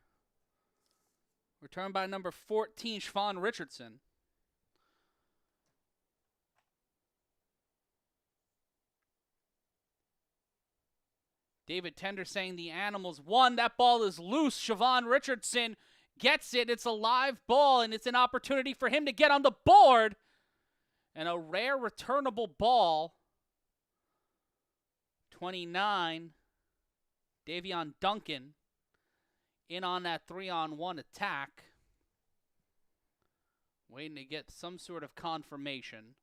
Return by number 14, Siobhan Richardson. David Tender saying the Animals won. That ball is loose. Siobhan Richardson gets it. It's a live ball, and it's an opportunity for him to get on the board. And a rare returnable ball. 29. Davion Duncan in on that 3-on-1 attack. Waiting to get some sort of confirmation.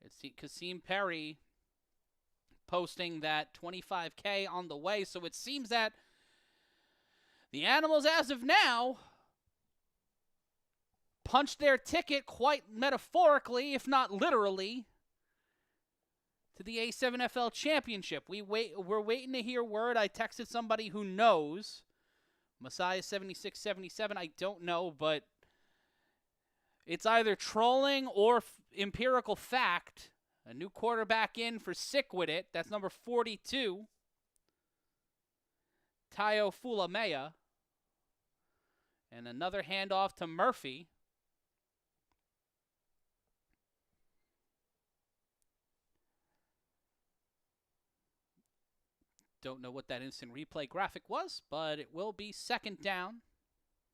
It's Kasim Perry posting that 25K on the way. So it seems that the Animals, as of now, punched their ticket quite metaphorically, if not literally, to the A7FL Championship. We're waiting to hear word. I texted somebody who knows. Messiah 7677, I don't know, but it's either trolling or empirical fact. A new quarterback in for SickWidIt. That's number 42. Tayo Fulamea. And another handoff to Murphy. Don't know what that instant replay graphic was, but it will be second down.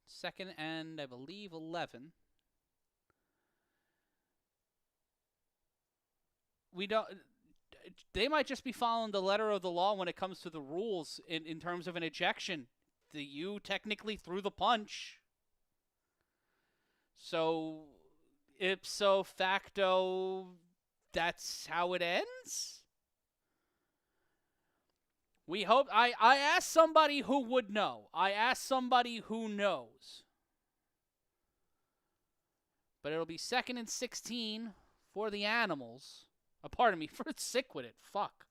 Second and, I believe, 11. They might just be following the letter of the law when it comes to the rules in terms of an ejection. The U technically threw the punch. So, ipso facto, that's how it ends? We hope... I asked somebody who would know. I asked somebody who knows. But it'll be 2nd and 16 for the Animals. Pardon me, for SickWidIt. Fuck.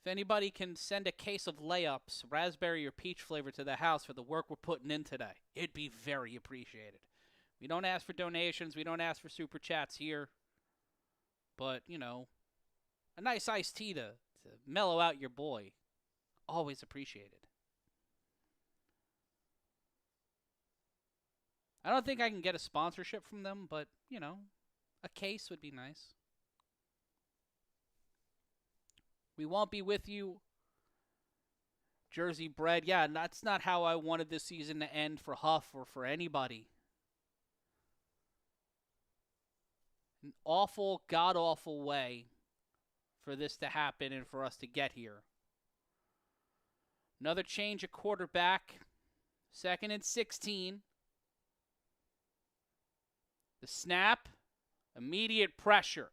If anybody can send a case of layups, raspberry or peach flavor, to the house for the work we're putting in today, it'd be very appreciated. We don't ask for donations. We don't ask for super chats here. But, you know, a nice iced tea to mellow out your boy. Always appreciated. I don't think I can get a sponsorship from them, but, you know, a case would be nice. We won't be with you, Jersey Bread. Yeah, that's not how I wanted this season to end for Huff or for anybody. An awful, god-awful way for this to happen and for us to get here. Another change at quarterback. 2nd and 16. The snap. Immediate pressure.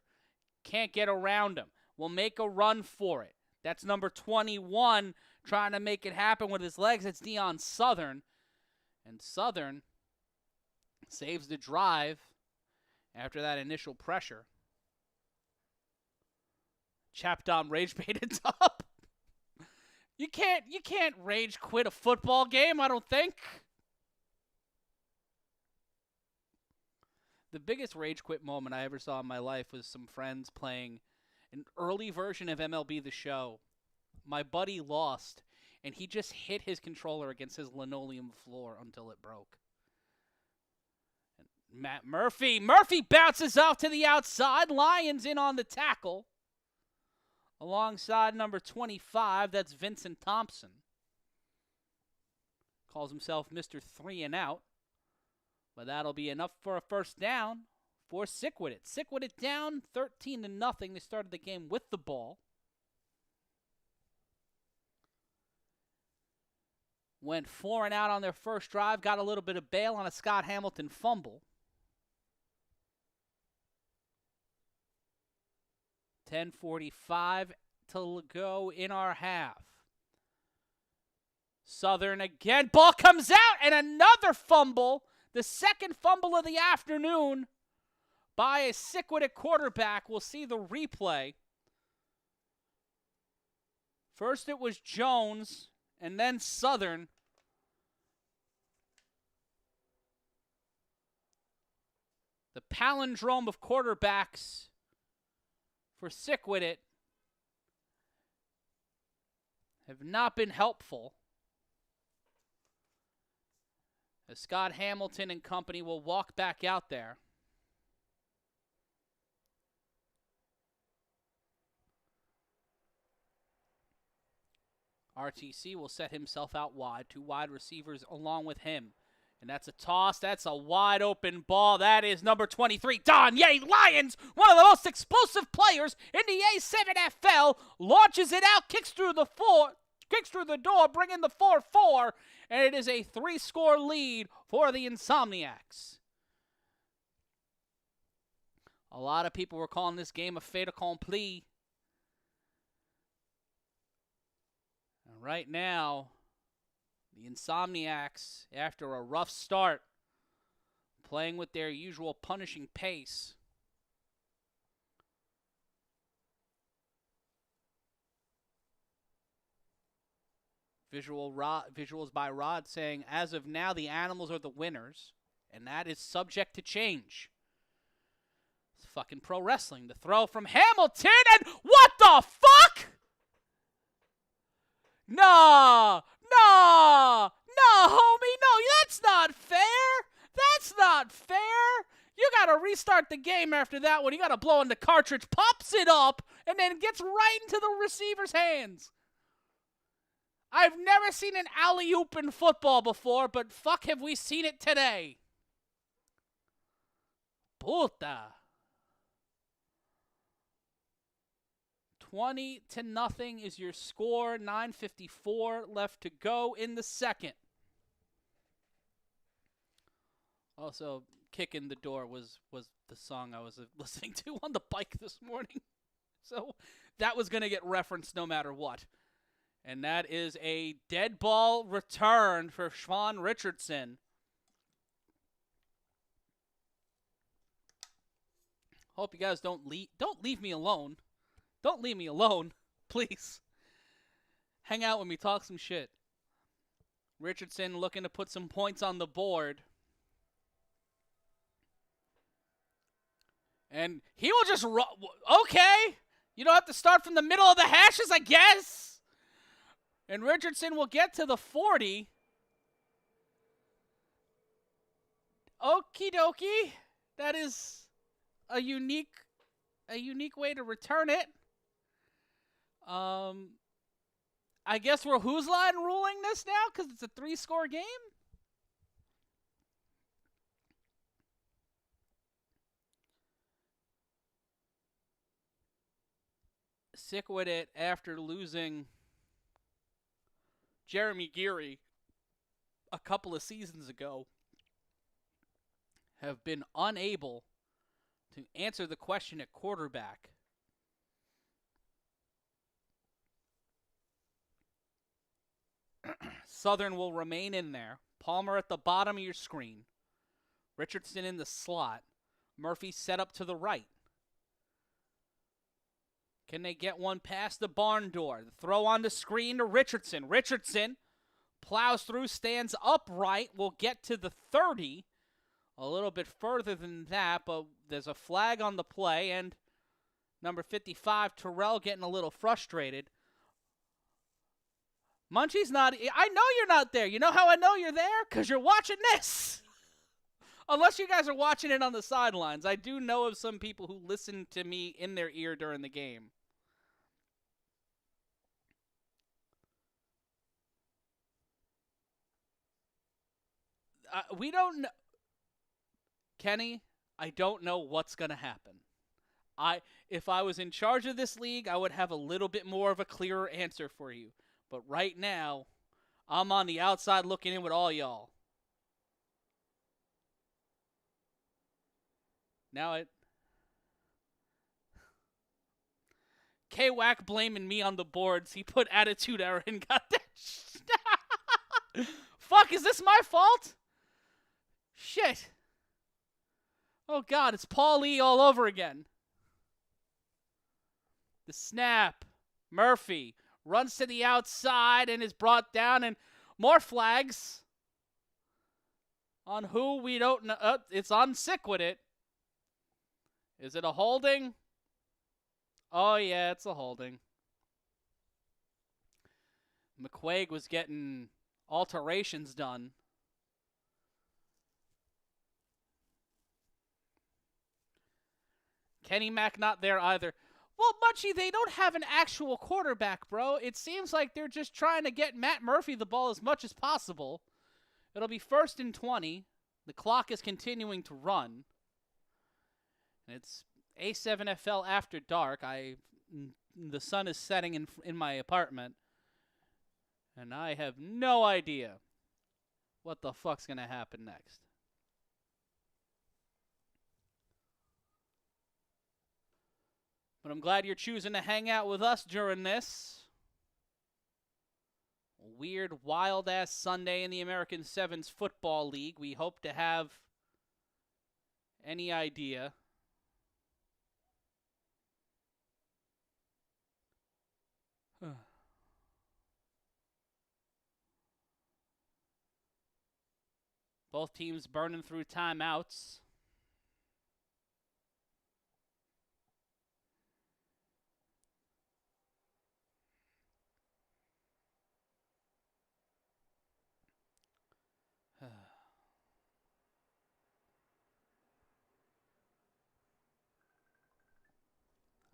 Can't get around him. Will make a run for it. That's number 21 trying to make it happen with his legs. It's Deion Southern. And Southern saves the drive after that initial pressure. Chap Dom rage baited up. You can't rage quit a football game, I don't think. The biggest rage quit moment I ever saw in my life was some friends playing an early version of MLB The Show. My buddy lost, and he just hit his controller against his linoleum floor until it broke. And Matt Murphy bounces off to the outside. Lions in on the tackle. Alongside number 25, that's Vincent Thompson. Calls himself Mr. 3 and Out. But that'll be enough for a first down for SickWidIt. SickWidIt down 13-0. They started the game with the ball. Went 4 and out on their first drive. Got a little bit of bail on a Scott Hamilton fumble. 10:45 to go in our half. Southern again. Ball comes out and another fumble. The second fumble of the afternoon by a SickWidIt quarterback. We'll see the replay. First it was Jones and then Southern. The palindrome of quarterbacks for SickWidIt have not been helpful. As Scott Hamilton and company will walk back out there. RTC will set himself out wide. 2 wide receivers along with him. And that's a toss. That's a wide open ball. That is number 23, Don Ye. Lions, one of the most explosive players in the A7FL, launches it out, kicks through the door, bringing the 4-4, and it is a 3-score lead for the Insomniacs. A lot of people were calling this game a fait accompli. And right now, the Insomniacs, after a rough start, playing with their usual punishing pace. Visuals by Rod saying, as of now, the Animals are the winners, and that is subject to change. It's fucking pro wrestling. The throw from Hamilton, and what the fuck? Nah, homie, no, that's not fair. That's not fair. You gotta restart the game after that one. You gotta blow in the cartridge, pops it up, and then gets right into the receiver's hands. I've never seen an alley-oop in football before, but fuck have we seen it today. Puta. 20-0 is your score. 9:54 left to go in the second. Also, Kick in the Door was the song I was listening to on the bike this morning. So that was going to get referenced no matter what. And that is a dead ball return for Schwan Richardson. Hope you guys don't leave me alone. Don't leave me alone, please. Hang out with me, talk some shit. Richardson looking to put some points on the board. And he will just okay. You don't have to start from the middle of the hashes, I guess. And Richardson will get to the 40. Okie dokie. That is a unique way to return it. I guess we're whose line ruling this now because it's a 3-score game? SickWidIt, after losing Jeremy Geary a couple of seasons ago, have been unable to answer the question at quarterback. Southern will remain in there. Palmer at the bottom of your screen. Richardson in the slot. Murphy set up to the right. Can they get one past the barn door? The throw on the screen to Richardson. Richardson plows through, stands upright, will get to the 30. A little bit further than that, but there's a flag on the play, and number 55, Terrell, getting a little frustrated. Munchie's not. I know you're not there. You know how I know you're there? Because you're watching this. Unless you guys are watching it on the sidelines. I do know of some people who listen to me in their ear during the game. We don't know. Kenny, I don't know what's going to happen. If I was in charge of this league, I would have a little bit more of a clearer answer for you. But right now, I'm on the outside looking in with all y'all. Now K-Wack blaming me on the boards. He put attitude error and got that. Fuck, is this my fault? Shit. Oh, God, it's Paul Lee all over again. The snap. Murphy runs to the outside and is brought down, and more flags. On who we don't know. It's on SickWidIt. Is it a holding? Oh, yeah, it's a holding. McQuaig was getting alterations done. Kenny Mack not there either. Well, Munchie, they don't have an actual quarterback, bro. It seems like they're just trying to get Matt Murphy the ball as much as possible. It'll be 1st and 20. The clock is continuing to run. And it's A7FL after dark. The sun is setting in my apartment. And I have no idea what the fuck's going to happen next. But I'm glad you're choosing to hang out with us during this weird, wild-ass Sunday in the American Sevens Football League. We hope to have any idea. Both teams burning through timeouts.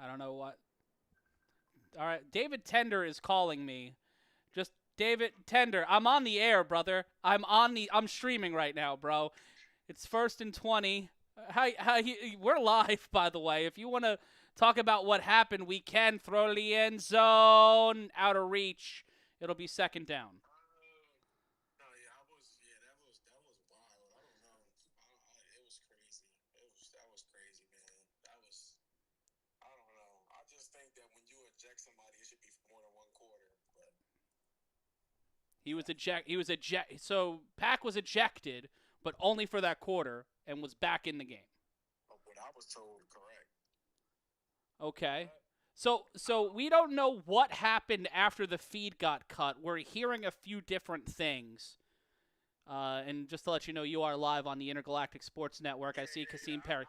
I don't know what. All right, David Tender is calling me. Just David Tender, I'm on the air, brother. I'm streaming right now, bro. It's 1st and 20. We're live, by the way. If you want to talk about what happened, we can throw to the end zone, out of reach. It'll be 2nd down. He was ejected. So Pack was ejected, but only for that quarter, and was back in the game. What I was told, correct. Okay. So we don't know what happened after the feed got cut. We're hearing a few different things. And just to let you know, you are live on the Intergalactic Sports Network. I see Kasim Perry.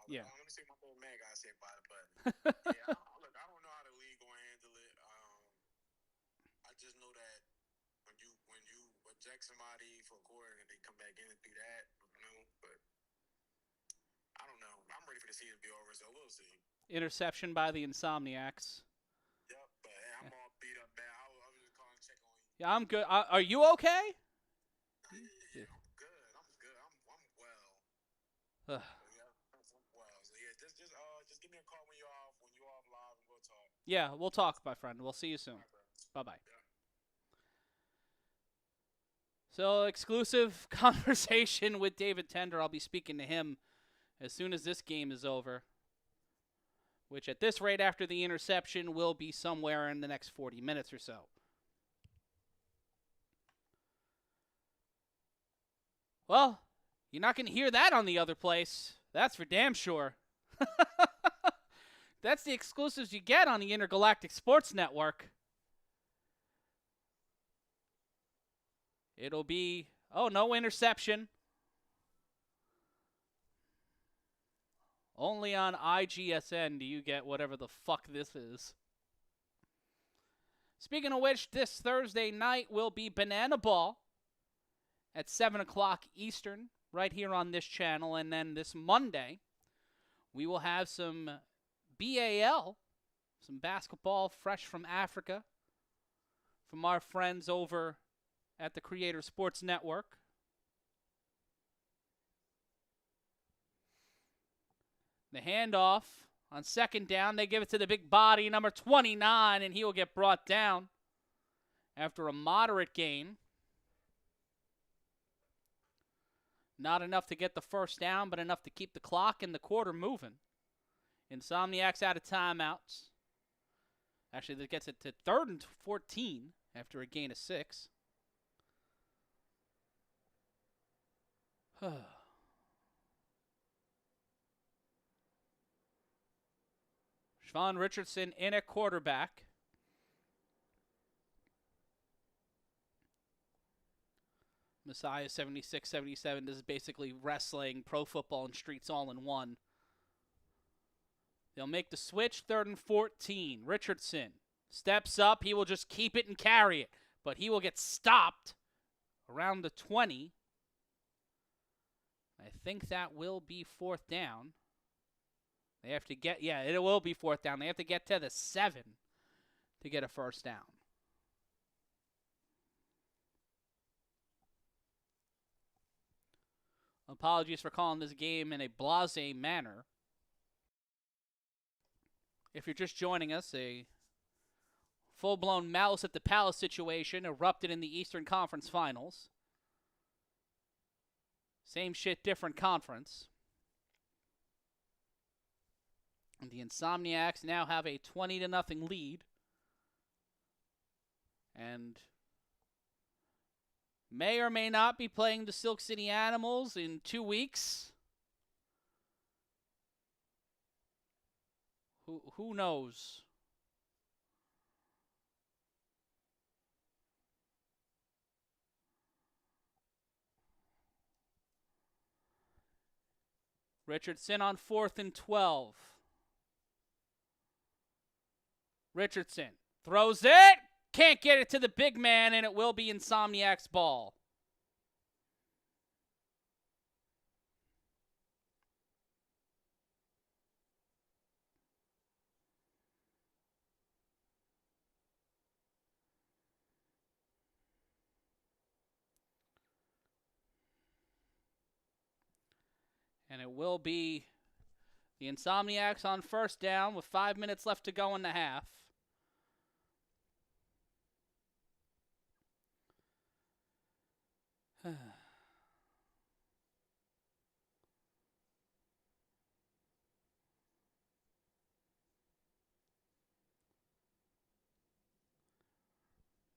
Yeah. Let me see what my old man got to say about it, but yeah, look, I don't know how the league gonna handle it. I just know that when you eject somebody for a quarter and they come back in and do that, but I don't know. I'm ready for the season to be over, so we'll see. Interception by the Insomniacs. Yep, but hey, I'm all beat up, man. I was just calling to check on you. Yeah, I'm good. Are you okay? Yeah, I'm good. I'm well. Ugh. Just give me a call when you're off live, and we'll talk. Yeah, we'll talk, my friend. We'll see you soon. Bye-bye. Yeah. So, exclusive conversation with David Tender. I'll be speaking to him as soon as this game is over, which at this rate, after the interception, will be somewhere in the next 40 minutes or so. Well, you're not going to hear that on the other place. That's for damn sure. That's the exclusives you get on the Intergalactic Sports Network. It'll be, no interception. Only on IGSN do you get whatever the fuck this is. Speaking of which, this Thursday night will be Banana Ball at 7 o'clock Eastern, right here on this channel. And then this Monday, we will have some BAL, some basketball fresh from Africa, from our friends over at the Creator Sports Network. The handoff on second down, they give it to the big body, number 29, and he will get brought down after a moderate gain. Not enough to get the first down, but enough to keep the clock and the quarter moving. Insomniacs out of timeouts. Actually, that gets it to 3rd and 14 after a gain of 6. Siobhan Richardson in at quarterback. Messiah 76-77. This is basically wrestling, pro football, and streets all in one. They'll make the switch, 3rd and 14. Richardson steps up. He will just keep it and carry it, but he will get stopped around the 20. I think that will be 4th down. They have to get, it will be 4th down. They have to get to the 7 to get a first down. Apologies for calling this game in a blasé manner. If you're just joining us, a full-blown Malice at the Palace situation erupted in the Eastern Conference Finals. Same shit, different conference. And the Insomniacs now have a 20-0 lead. And may or may not be playing the Silk City Animals in 2 weeks. Who knows? Richardson on 4th and 12. Richardson throws it. Can't get it to the big man, and it will be Insomniac's ball. And it will be the Insomniacs on first down with 5 minutes left to go in the half.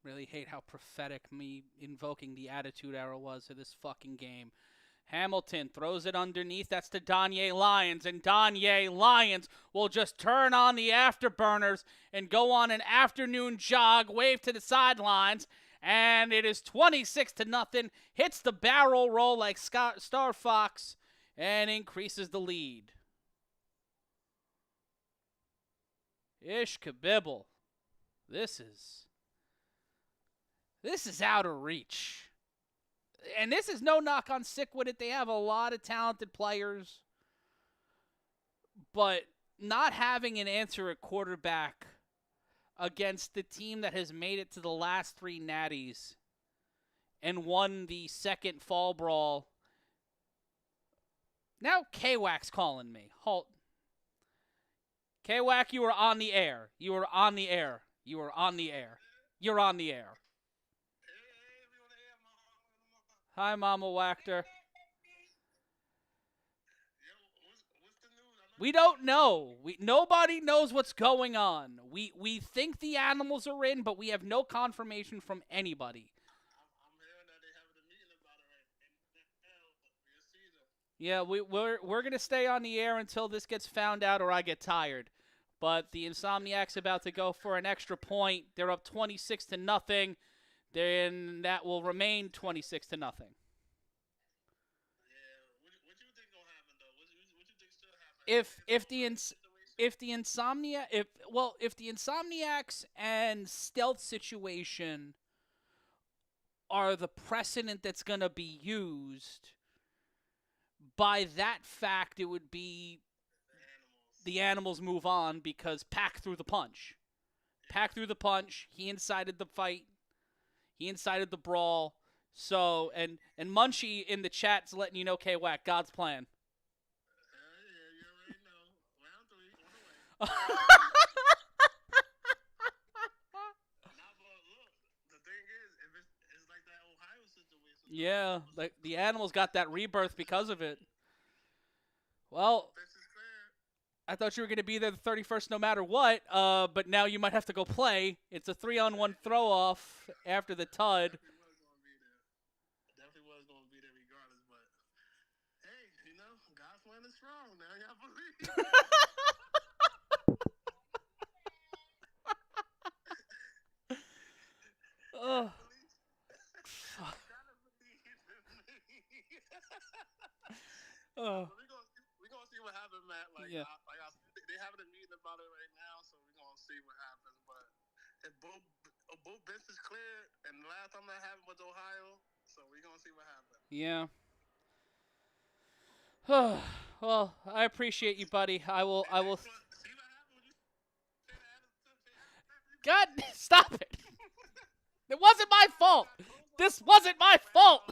Really hate how prophetic me invoking the Attitude Era was to this fucking game. Hamilton throws it underneath. That's to Danye Lyons. And Danye Lyons will just turn on the afterburners and go on an afternoon jog, wave to the sidelines. And it is 26-0. Hits the barrel roll like Star Fox and increases the lead. Ish kabibble. This is out of reach. And this is no knock on SickWidIt. They have a lot of talented players. But not having an answer at quarterback against the team that has made it to the last 3 natties and won the second fall brawl. Now K-Wack's calling me. Halt. K-Wack, you are on the air. You are on the air. You are on the air. You're on the air. Hi, Mama Wachter. We don't know. Nobody knows what's going on. We think the animals are in, but we have no confirmation from anybody. Yeah, we're gonna stay on the air until this gets found out or I get tired. But the Insomniacs about to go for an extra point. They're up 26-0. Then that will remain 26-0. Yeah. What you think gonna happen though? What you think should happen? If the Insomniacs and stealth situation are the precedent that's gonna be used, by that fact it would be the animals move on because Pac threw the punch. Pac threw the punch. He incited the fight. He incited the brawl. So, and Munchie in the chat's letting you know, K-Wack, God's plan. Yeah, you already know. Round 3, on the way. Nah, but look, the thing is, if it's like that Ohio situation. Yeah, like the animals got that rebirth because of it. Well, This is clear. I thought you were going to be there the 31st no matter what, but now you might have to go play. It's a 3-on-1 throw-off after the TUD. Definitely was going to be there regardless, but hey, you know, God's plan is strong. Now y'all believe. Oh. Oh. We're gonna see what happens, Matt. Like, Yeah. They're having a meeting about it right now, so we're gonna see what happens. But if both bench is cleared, and the last time that happened was Ohio, so we're gonna see what happens. Yeah. Well, I appreciate you, buddy. I will. See what happened when you say that. God, stop it! It wasn't my fault. This wasn't my fault.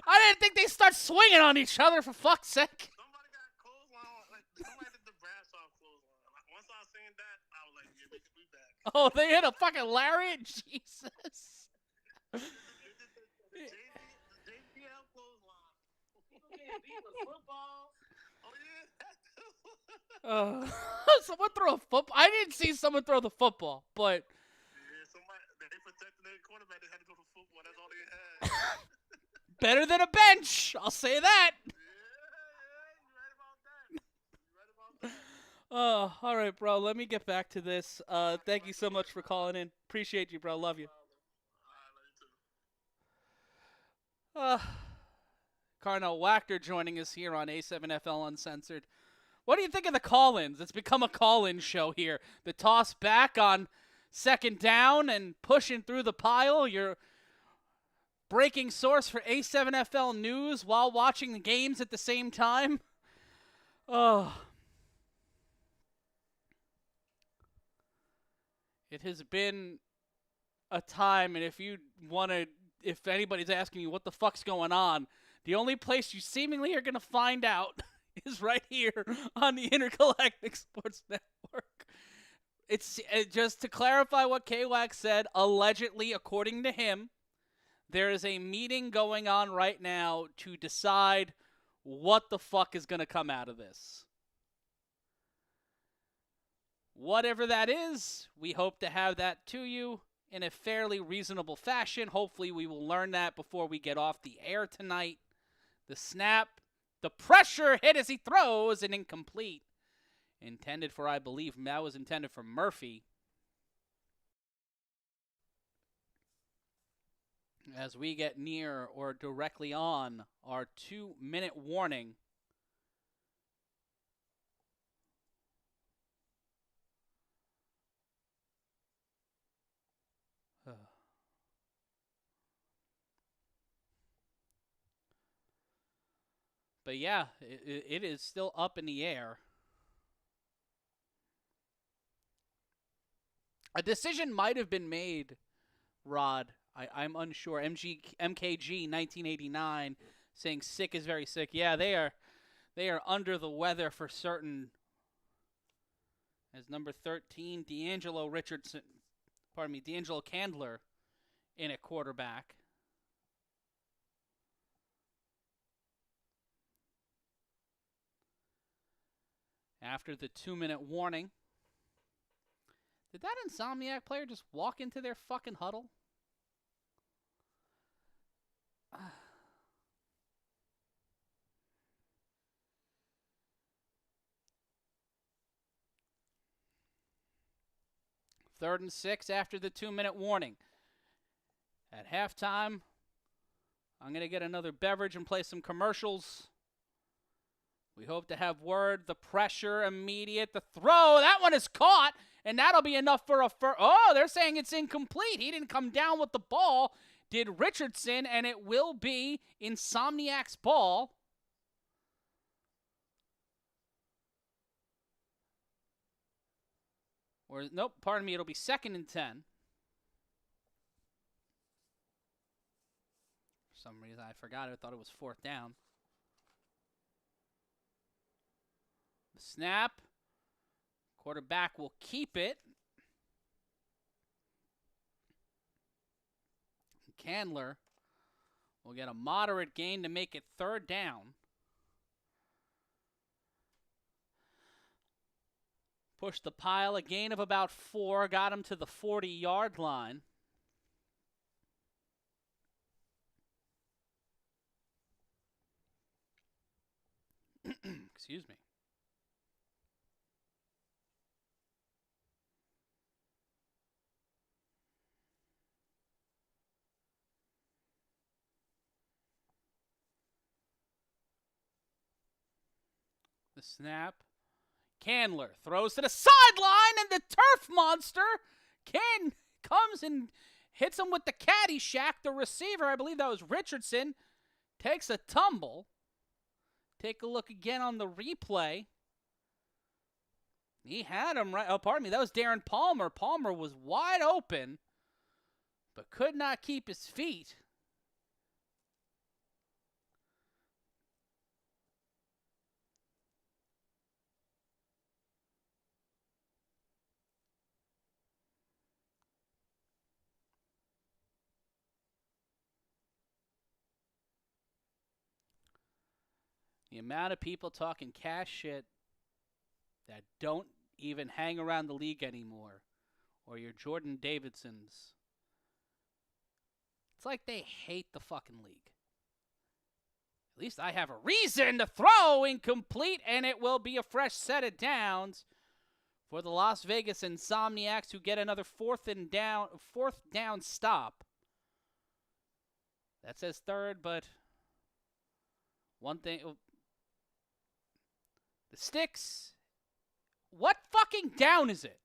I didn't think they'd start swinging on each other, for fuck's sake. Somebody got clothesline, like somebody did the brass off clothesline. Like, once I seen that, I was like, yeah, we could be back. Oh, they hit a fucking lariat? Jesus. The JBL clothesline. People getting beat with football. Oh yeah. Someone throw a football. I didn't see someone throw the football, but Yeah, somebody they protected their quarterback. They had to throw the football. That's all they had. better than a bench. I'll say that. Yeah, you're right about that. You're right about that. Oh, all right, bro. Let me get back to this. Thank you so much for calling in. Appreciate you, bro. Love you. Carnell Wachter joining us here on A7FL Uncensored. What do you think of the call-ins? It's become a call-in show here. The toss back on second down and pushing through the pile. Your breaking source for A7FL News while watching the games at the same time. Oh. It has been a time, and if anybody's asking you what the fuck's going on, the only place you seemingly are going to find out is right here on the Intergalactic Sports Network. It's just to clarify what K-Wax said, allegedly, according to him, there is a meeting going on right now to decide what the fuck is going to come out of this. Whatever that is, we hope to have that to you in a fairly reasonable fashion. Hopefully we will learn that before we get off the air tonight. The snap, the pressure hit as he throws, and incomplete. Intended for, I believe, that was intended for Murphy. As we get near or directly on our 2-minute warning. But yeah, it is still up in the air. A decision might have been made, Rod. I'm unsure. MKG 1989 saying sick is very sick. Yeah, they are under the weather for certain. As number 13, D'Angelo Candler in at quarterback. After the 2-minute warning. Did that Insomniac player just walk into their fucking huddle? 3rd and 6 after the 2-minute warning. At halftime, I'm going to get another beverage and play some commercials. We hope to have word. The pressure, immediate. The throw, that one is caught, and that'll be enough for a first. Oh, they're saying it's incomplete. He didn't come down with the ball. Did Richardson, and it will be Insomniacs' ball. Or, nope, pardon me, it'll be 2nd and 10. For some reason, I forgot. I thought it was 4th down. The snap. Quarterback will keep it. Candler will get a moderate gain to make it 3rd down. Push the pile, a gain of about 4, got him to the 40-yard line. Excuse me. The snap. Candler throws to the sideline, and the turf monster comes and hits him with the Caddyshack. The receiver, I believe that was Richardson, takes a tumble. Take a look again on the replay. He had him right. Oh, pardon me. That was Darren Palmer. Palmer was wide open, but could not keep his feet. The amount of people talking cash shit that don't even hang around the league anymore, or your Jordan Davidsons. It's like they hate the fucking league. At least I have a reason to throw incomplete, and it will be a fresh set of downs for the Las Vegas Insomniacs, who get another fourth down stop. That says 3rd, but one thing. The sticks. What fucking down is it?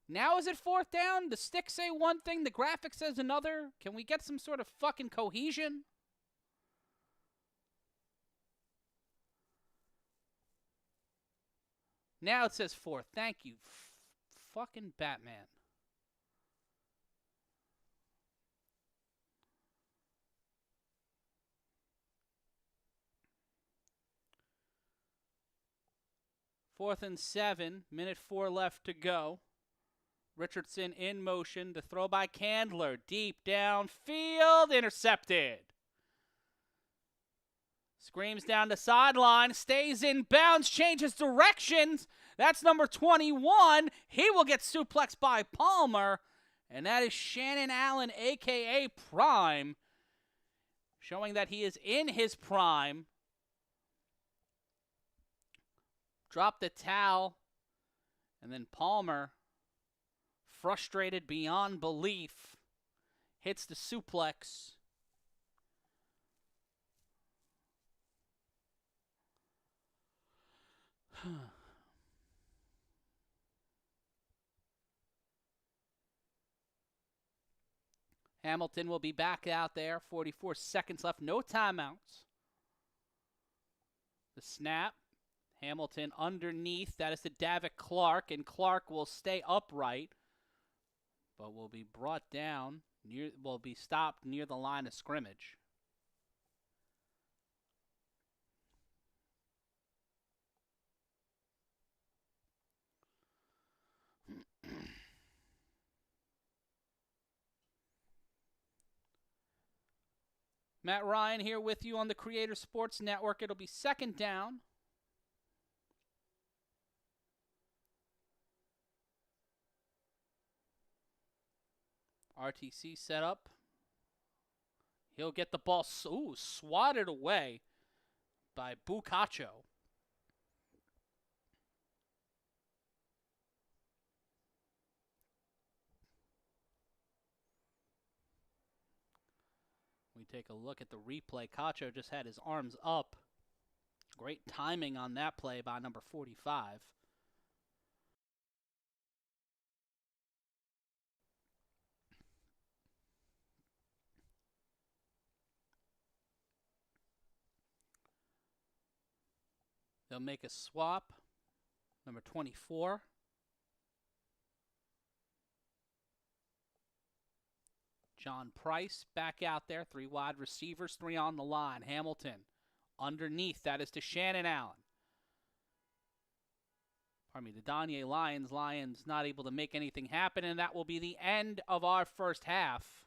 Now is it 4th down? The sticks say one thing, the graphic says another. Can we get some sort of fucking cohesion? Now it says 4th. Thank you, fucking Batman. Fourth and 7, minute 4 left to go. Richardson in motion. The throw by Candler. Deep downfield. Intercepted. Screams down the sideline. Stays in bounds. Changes directions. That's number 21. He will get suplexed by Palmer. And that is Shannon Allen, a.k.a. Prime. Showing that he is in his prime. Drop the towel. And then Palmer, frustrated beyond belief, hits the suplex. Hamilton will be back out there. 44 seconds left. No timeouts. The snap. Hamilton underneath. That is to Davick Clark, and Clark will stay upright, but will be brought down. Will be stopped near the line of scrimmage. Matt Ryan here with you on the Creator Sports Network. It'll be 2nd down. RTC set up. He'll get the ball swatted away by Bucacho. take a look at the replay. Cacho just had his arms up. Great timing on that play by number 45. They'll make a swap. Number 24. John Price back out there. 3 wide receivers, 3 on the line. Hamilton underneath. That is to Shannon Allen. Pardon me, the Danye Lions. Lions not able to make anything happen, and that will be the end of our first half.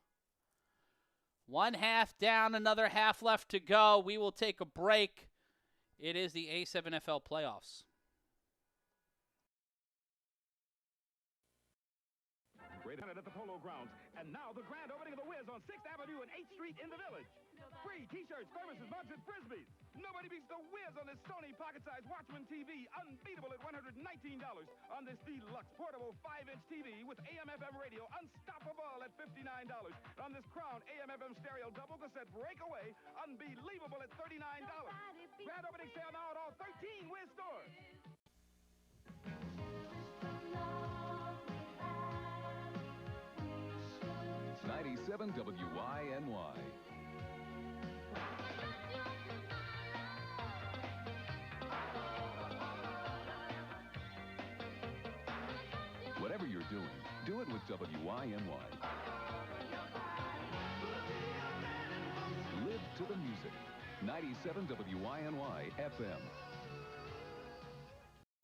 1 half down, another half left to go. We will take a break. It is the A7FL playoffs. Great event at the Polo Grounds. And now the grand opening of the Wiz on 6th Avenue and 8th Street in the Village. Free t-shirts, thermoses, mugs, and frisbees. Nobody beats the Wiz on this Sony pocket-sized Watchman TV, unbeatable at $119. On this deluxe portable 5-inch TV with AM/FM radio, unstoppable at $59. On this Crown AM/FM stereo double cassette breakaway, unbelievable at $39. Grand opening sale now at all 13 Wiz stores. 97 WYNY. Whatever you're doing, do it with WYNY. Live to the music. 97 WYNY FM.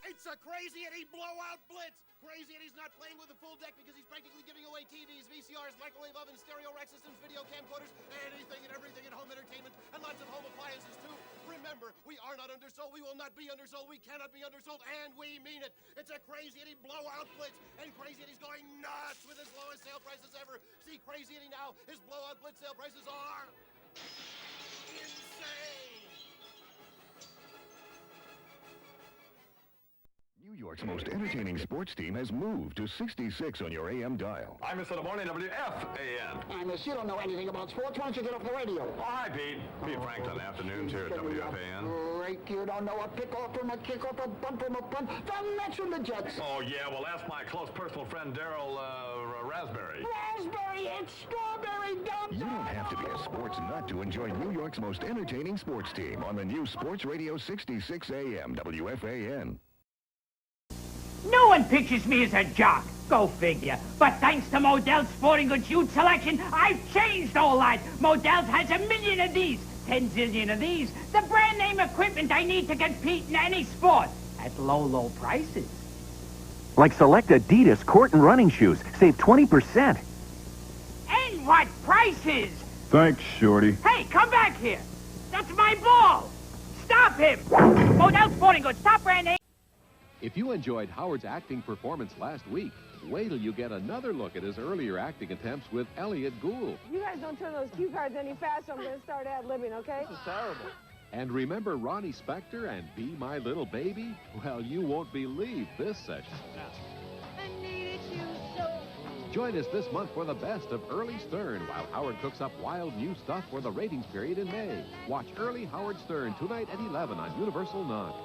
It's a Crazy Eddie blowout blitz. Crazy Eddie's not playing with a full deck because he's practically giving away TVs, VCRs, microwave ovens, stereo rack systems, video camcorders, anything and everything in home entertainment, and lots of home appliances too. Remember, we are not undersold, we will not be undersold, we cannot be undersold, and we mean it. It's a Crazy Eddie blowout blitz, and Crazy Eddie's going nuts with his lowest sale prices ever. See Crazy Eddie now, his blowout blitz sale prices are insane. New York's most entertaining sports team has moved to 66 on your AM dial. I'm Mr. Morning WFAN. Hey, miss, you don't know anything about sports. Why don't you get off the radio? Oh, hi, Pete. Pete Franklin, afternoons here at WFAN. Great, you don't know a pick-off from a kick-off, a bunt from a punt. The Mets and the Jets. Oh, yeah, well, that's my close personal friend, Daryl Raspberry. Raspberry, it's strawberry dumb. You don't have to be a sports nut to enjoy New York's most entertaining sports team on the new Sports Radio 66 AM WFAN. No one pictures me as a jock. Go figure. But thanks to Modell's sporting goods youth selection, I've changed all that. Modell's has a million of these, 10 zillion of these. The brand name equipment I need to compete in any sport at low, low prices. Like select Adidas court and running shoes. Save 20%. And what prices? Thanks, Shorty. Hey, come back here. That's my ball. Stop him. Modell's sporting goods, top brand name. If you enjoyed Howard's acting performance last week, wait till you get another look at his earlier acting attempts with Elliot Gould. You guys don't turn those cue cards any faster, I'm going to start ad-libbing, okay? This is terrible. And remember Ronnie Spector and Be My Little Baby? Well, you won't believe this session. I needed you so. Join us this month for the best of Early Stern while Howard cooks up wild new stuff for the ratings period in May. Watch Early Howard Stern tonight at 11 on Universal Knock.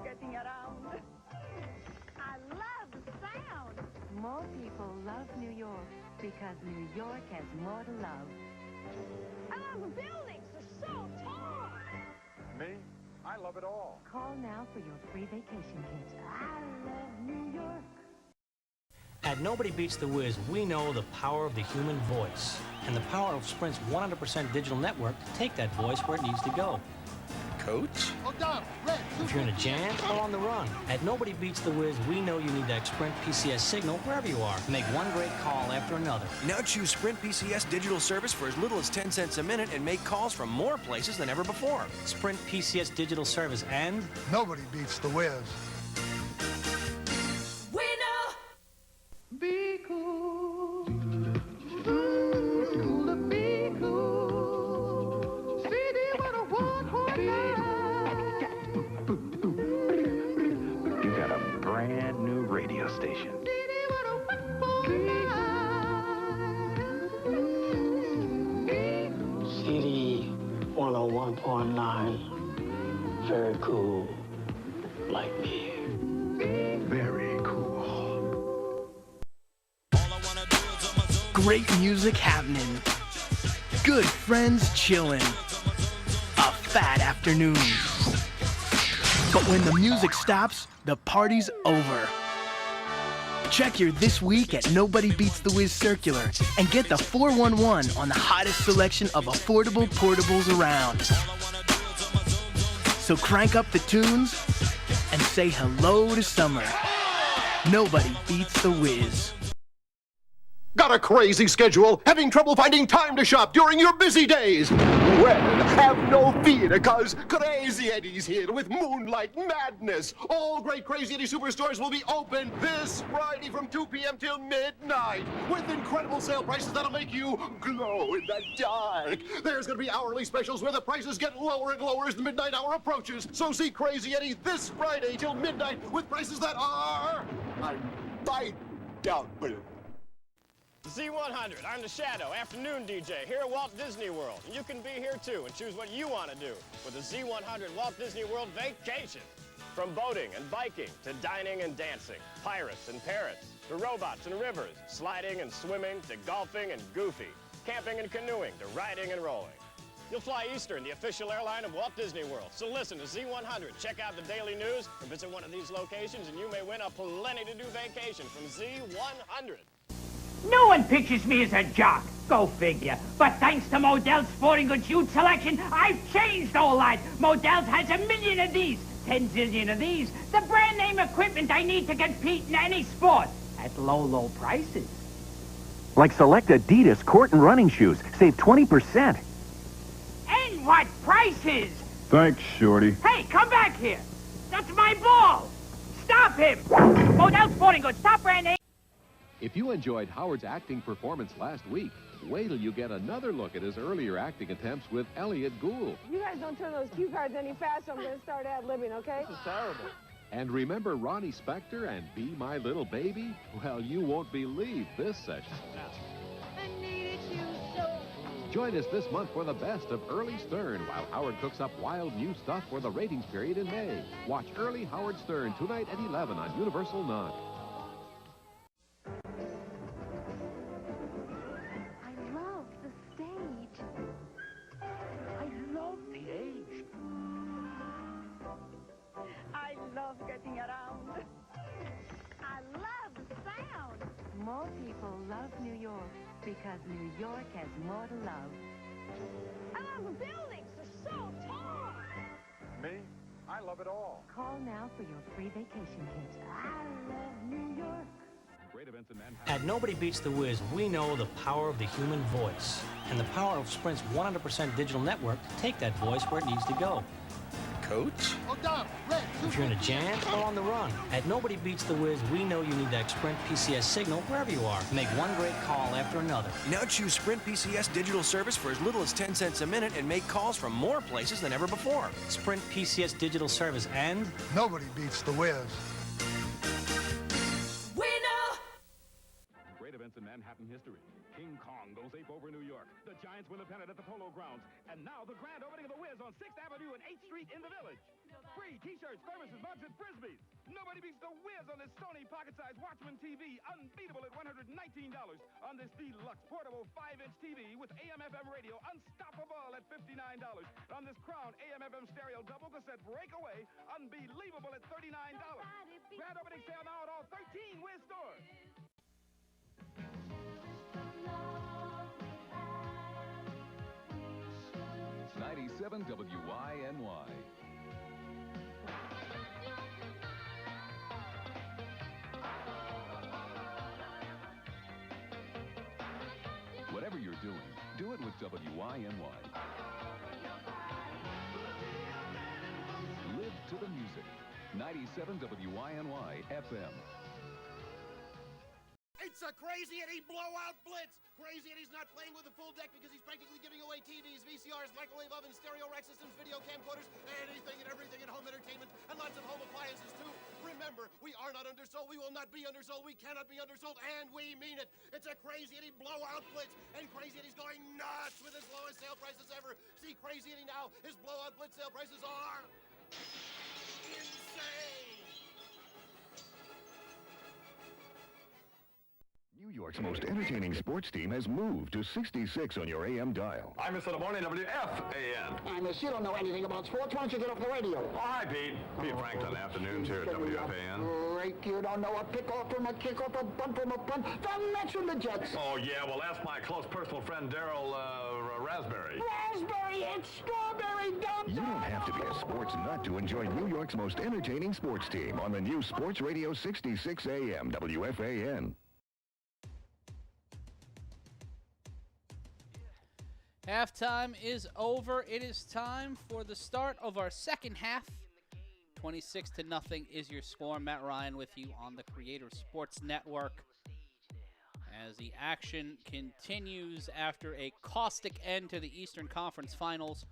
Getting around. I love the sound. More people love New York because New York has more to love. I love the buildings. They're so tall. Me? I love it all. Call now for your free vacation kit. I love New York. At Nobody Beats the Wiz, we know the power of the human voice and the power of Sprint's 100% digital network to take that voice where it needs to go. Coach? Oh, Dom, red. If you're in a jam or on the run, at Nobody Beats the Wiz, we know you need that Sprint PCS signal wherever you are to make one great call after another. Now choose Sprint PCS digital service for as little as 10 cents a minute and make calls from more places than ever before. Sprint PCS digital service and... Nobody beats the Wiz. We know. Be cool. Cool to be cool. CD 101 horn. online. Very cool. Like me. Very cool. Great music happening. Good friends chilling. A fat afternoon. But when the music stops, the party's over. Check your This Week at Nobody Beats the Wiz Circular and get the 411 on the hottest selection of affordable portables around. So crank up the tunes and say hello to summer. Nobody beats the Wiz. Got a crazy schedule? Having trouble finding time to shop during your busy days? Well, have no fear, cause Crazy Eddie's here with Moonlight Madness. All great Crazy Eddie superstores will be open this Friday from 2 p.m. till midnight with incredible sale prices that'll make you glow in the dark. There's gonna be hourly specials where the prices get lower and lower as the midnight hour approaches. So see Crazy Eddie this Friday till midnight with prices that are... I doubt it. Z100, I'm the Shadow, afternoon DJ, here at Walt Disney World. And you can be here too and choose what you want to do with the Z100 Walt Disney World Vacation. From boating and biking to dining and dancing, pirates and parrots, to robots and rivers, sliding and swimming, to golfing and goofy, camping and canoeing, to riding and rolling. You'll fly Eastern, the official airline of Walt Disney World. So listen to Z100, check out the daily news, or visit one of these locations and you may win a plenty-to-do vacation from Z100. No one pictures me as a jock. Go figure. But thanks to Modell's sporting goods youth selection, I've changed all that. Modell's has 1 million of these, 10 zillion of these. The brand name equipment I need to compete in any sport at low, low prices. Like select Adidas court and running shoes. Save 20%. And what prices? Thanks, Shorty. Hey, come back here. That's my ball. Stop him. Modell's sporting goods, top brand name. If you enjoyed Howard's acting performance last week, wait till you get another look at his earlier acting attempts with Elliot Gould. You guys don't turn those cue cards any faster, I'm going to start ad-libbing, okay? This is terrible. And remember Ronnie Spector and Be My Little Baby? Well, you won't believe this session. I needed you so. Join us this month for the best of Early Stern while Howard cooks up wild new stuff for the ratings period in May. Watch Early Howard Stern tonight at 11 on Universal Knock. I love the stage. I love the age. I love getting around. I love the sound. More people love New York because New York has more to love. I love the buildings, they're so tall. Me? I love it all. Call now for your free vacation kit. I love New York. Great events in Manhattan. At Nobody Beats the Wiz, we know the power of the human voice and the power of Sprint's 100% digital network to take that voice where it needs to go. Coach? If you're in a jam or on the run, at Nobody Beats the Wiz, we know you need that Sprint PCS signal wherever you are. Make one great call after another. Now choose Sprint PCS digital service for as little as 10 cents a minute and make calls from more places than ever before. Sprint PCS digital service and... Nobody beats the Wiz. Great events in Manhattan history. King Kong goes ape over New York. The Giants win the pennant at the Polo Grounds. And now the grand opening of the Wiz on 6th Avenue and 8th Street in the Village. Free T-shirts, thermoses, mugs, and Frisbees. Nobody beats the Wiz on this Sony pocket-sized Watchman TV, unbeatable at $119. On this deluxe portable 5-inch TV with AM/FM radio, unstoppable at $59. On this Crown AM/FM stereo double cassette breakaway, unbelievable at $39. Grand opening sale now at all 13 Wiz stores. 97 WYNY. Whatever you're doing, do it with WYNY. Live to the music. 97 WYNY FM. It's a Crazy Eddie blowout blitz. Crazy Eddie's not playing with a full deck because he's practically giving away TVs, VCRs, microwave ovens, stereo rack systems, video camcorders, anything and everything in home entertainment, and lots of home appliances too. Remember, we are not not undersold. We will not be undersold. We cannot be undersold, and we mean it. It's a Crazy Eddie blowout blitz, and Crazy Eddie's going nuts with his lowest sale prices ever. See Crazy Eddie now. His blowout blitz sale prices are insane. New York's most entertaining sports team has moved to 66 on your AM dial. I'm Mr. Morning WFAN. Hey, miss, you don't know anything about sports. Why don't you get off the radio? Oh, hi, Pete. Pete Franklin, afternoons here at WFAN. Great, you don't know a pick-off from a kickoff, a bunt from a punt. The Mets and the Jets. Oh, yeah, well, ask my close personal friend, Daryl Raspberry. Raspberry, it's strawberry dumb. You don't have to be a sports nut to enjoy New York's most entertaining sports team on the new Sports Radio 66 AM WFAN. Halftime is over. It is time for the start of our second half. 26-0 is your score. Matt Ryan with you on the Creator Sports Network as the action continues after a caustic end to the Eastern Conference Finals.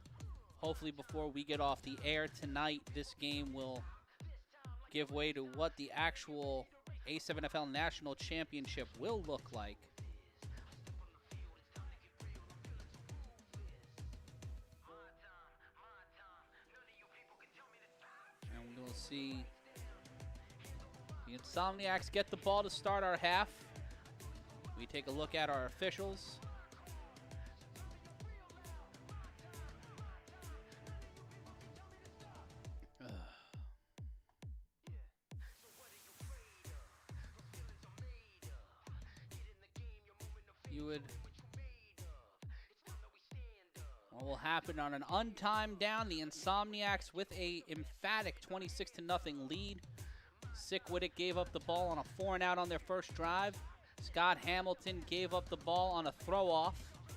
Hopefully before we get off the air tonight, this game will give way to what the actual A7FL National Championship will look like. We'll see the Insomniacs get the ball to start our half. We take a look at our officials. What will happen on an untimed down? The Insomniacs with a emphatic 26-0 lead. SickWidIt gave up the ball on a 4-and-out on their first drive. Scott Hamilton gave up the ball on a throw-off,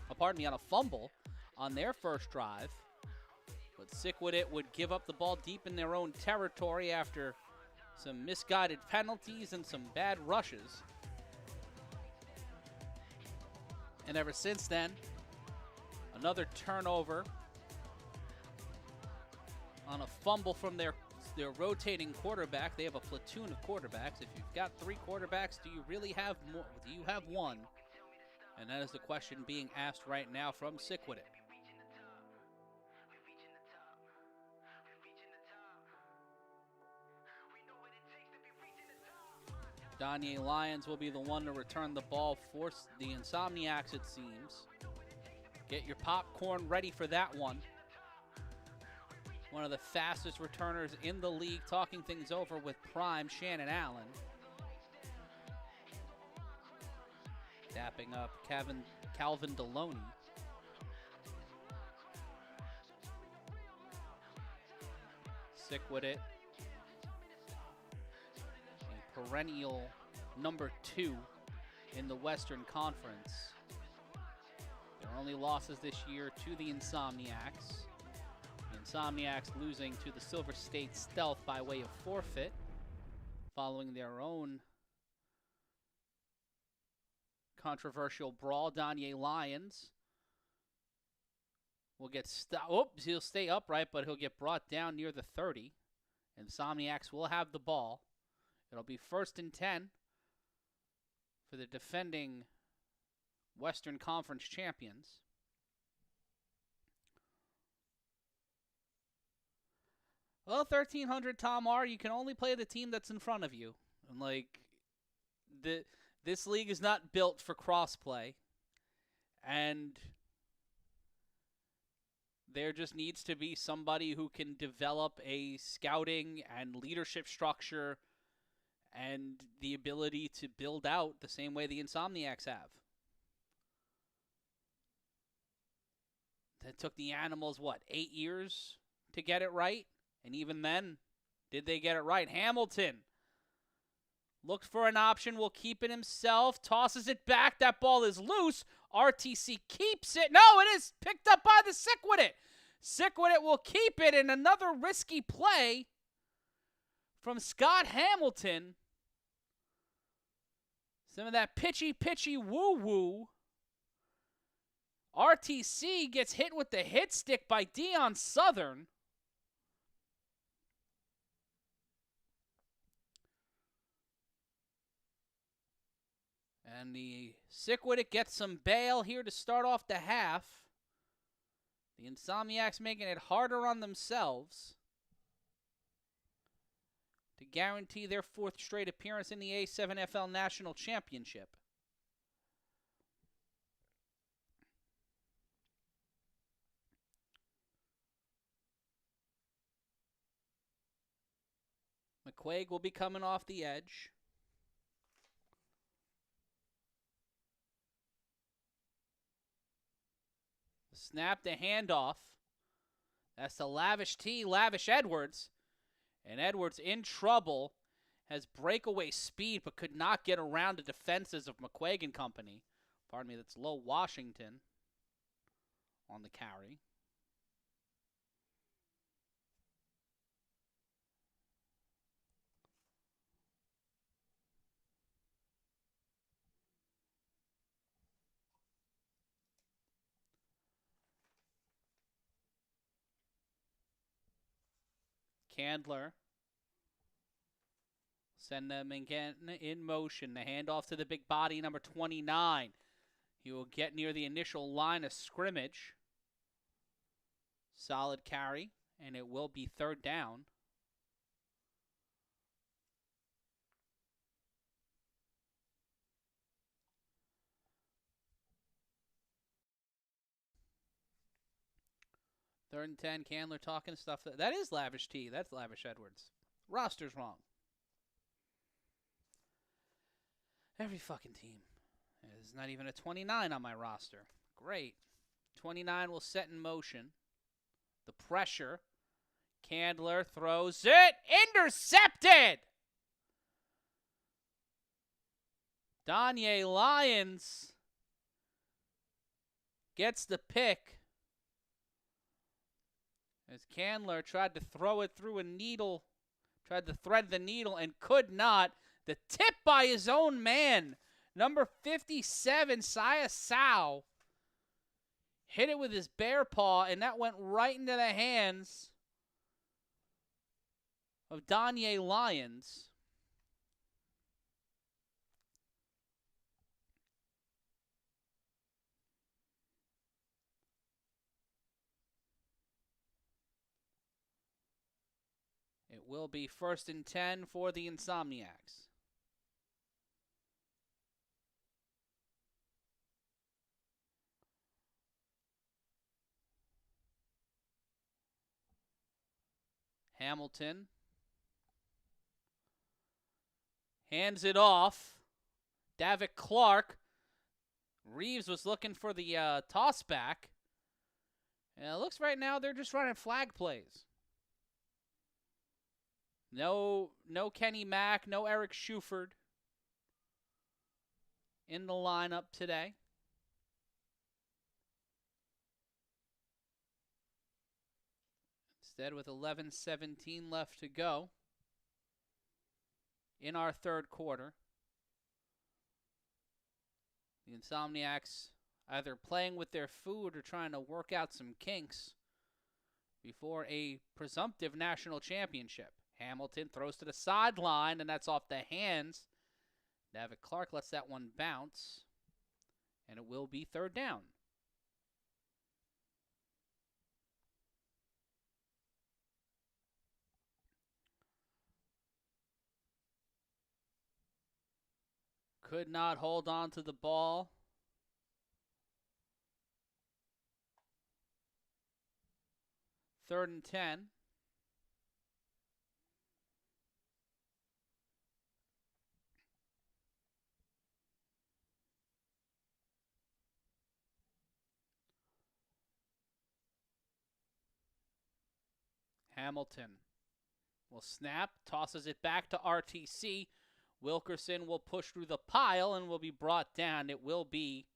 on a fumble on their first drive. But SickWidIt would give up the ball deep in their own territory after some misguided penalties and some bad rushes. And ever since then, another turnover on a fumble from their rotating quarterback. They have a platoon of quarterbacks. If you've got 3 quarterbacks, do you really have more? Do you have one? And that is the question being asked right now from SickWidIt. Danye Lyons will be the one to return the ball for the Insomniacs, it seems. Get your popcorn ready for that one. One of the fastest returners in the league, talking things over with prime Shannon Allen. Dapping up Calvin Deloney. SickWidIt, a perennial number 2 in the Western Conference. Their only losses this year to the Insomniacs. The Insomniacs losing to the Silver State Stealth by way of forfeit, following their own controversial brawl. Danye Lyons will get he'll stay upright, but he'll get brought down near the 30. Insomniacs will have the ball. It'll be 1st and 10 for the defending Western Conference champions. Well, 1300 Tom R, you can only play the team that's in front of you. And this league is not built for crossplay. And there just needs to be somebody who can develop a scouting and leadership structure and the ability to build out the same way the Insomniacs have. That took the Animals, 8 years to get it right? And even then, did they get it right? Hamilton looked for an option, will keep it himself, tosses it back. That ball is loose. RTC keeps it. No, it is picked up by the SickWidIt. SickWidIt will keep it in another risky play from Scott Hamilton. Some of that pitchy woo-woo. RTC gets hit with the hit stick by Deion Southern. And the SickWidIt gets some bail here to start off the half. The Insomniacs making it harder on themselves to guarantee their 4th straight appearance in the A7FL National Championship. McQuaig will be coming off the edge. The snap, the handoff. That's the lavish T, lavish Edwards. And Edwards in trouble. Has breakaway speed, but could not get around the defenses of McQuaig and company. Pardon me, that's Low Washington on the carry. Candler. Send them again in motion. The handoff to the big body, number 29. He will get near the initial line of scrimmage. Solid carry, and it will be 3rd down. Third and 10, Candler talking stuff. That is lavish T. That's lavish Edwards. Roster's wrong. Every fucking team. There's not even a 29 on my roster. Great. 29 will set in motion. The pressure. Candler throws it. Intercepted! Danye Lyons gets the pick. As Candler tried to throw it through a needle. Tried to thread the needle and could not. The tip by his own man. Number 57, Sia Sow. Hit it with his bare paw, and that went right into the hands of Danye Lyons. It will be 1st and 10 for the Insomniacs. Hamilton hands it off. Davitt Clark. Reeves was looking for the toss back. And it looks right now they're just running flag plays. No Kenny Mack, no Eric Shuford in the lineup today. Instead, with 11:17 left to go in our 3rd quarter, the Insomniacs either playing with their food or trying to work out some kinks before a presumptive national championship. Hamilton throws to the sideline, and that's off the hands. Davitt Clark lets that one bounce, and it will be 3rd down. Could not hold on to the ball. Third and 10. Hamilton will snap, tosses it back to RTC. Wilkerson will push through the pile and will be brought down. It will be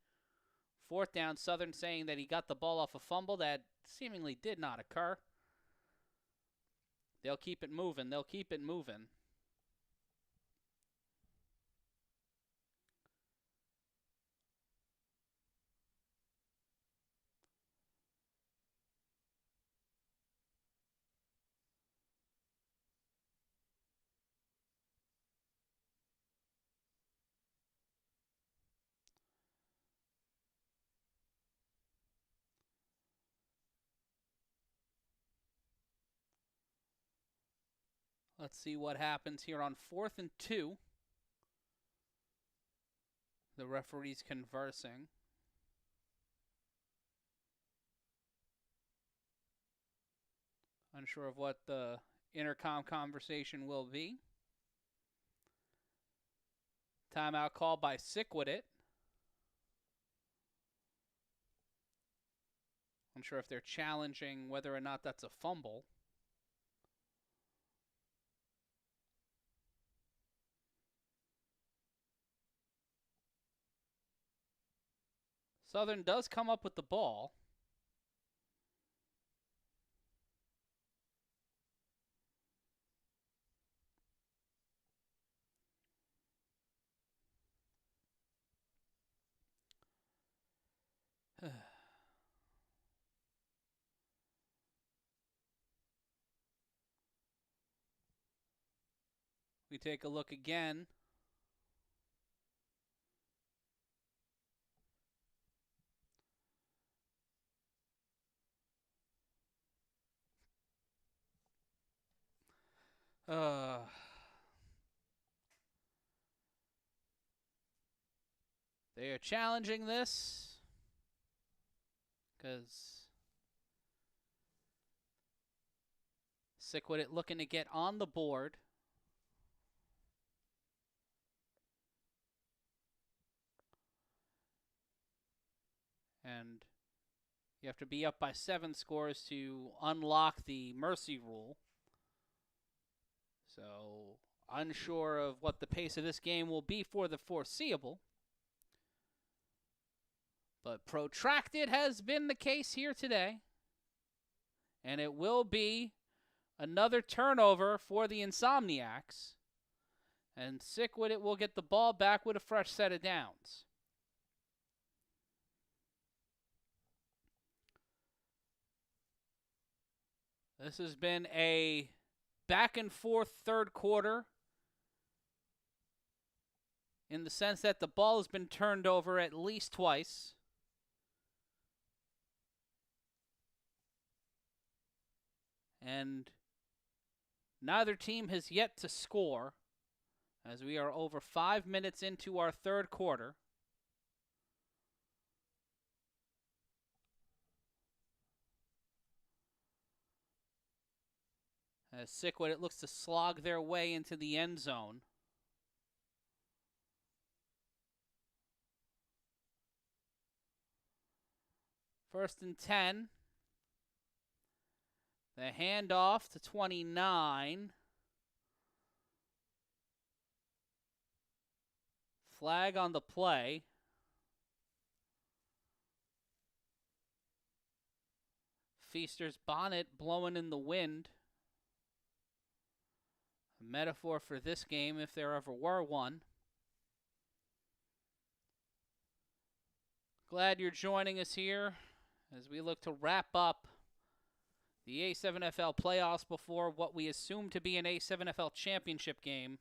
4th down. Southern saying that he got the ball off a fumble. That seemingly did not occur. They'll keep it moving. They'll keep it moving. Let's see what happens here on 4th and 2. The referee's conversing. Unsure of what the intercom conversation will be. Timeout called by SickWidIt. Unsure if they're challenging whether or not that's a fumble. Southern does come up with the ball. We take a look again. They are challenging this because SickWidIt looking to get on the board. And you have to be up by 7 scores to unlock the mercy rule. So, unsure of what the pace of this game will be for the foreseeable. But protracted has been the case here today. And it will be another turnover for the Insomniacs. And SickWidIt will get the ball back with a fresh set of downs. This has been a back and forth third quarter in the sense that the ball has been turned over at least twice. And neither team has yet to score as we are over 5 minutes into our third quarter. As SickWidIt looks to slog their way into the end zone. First and 10. The handoff to 29. Flag on the play. Feaster's bonnet blowing in the wind. A metaphor for this game if there ever were one. Glad you're joining us here as we look to wrap up the A7FL playoffs before what we assume to be an A7FL championship game.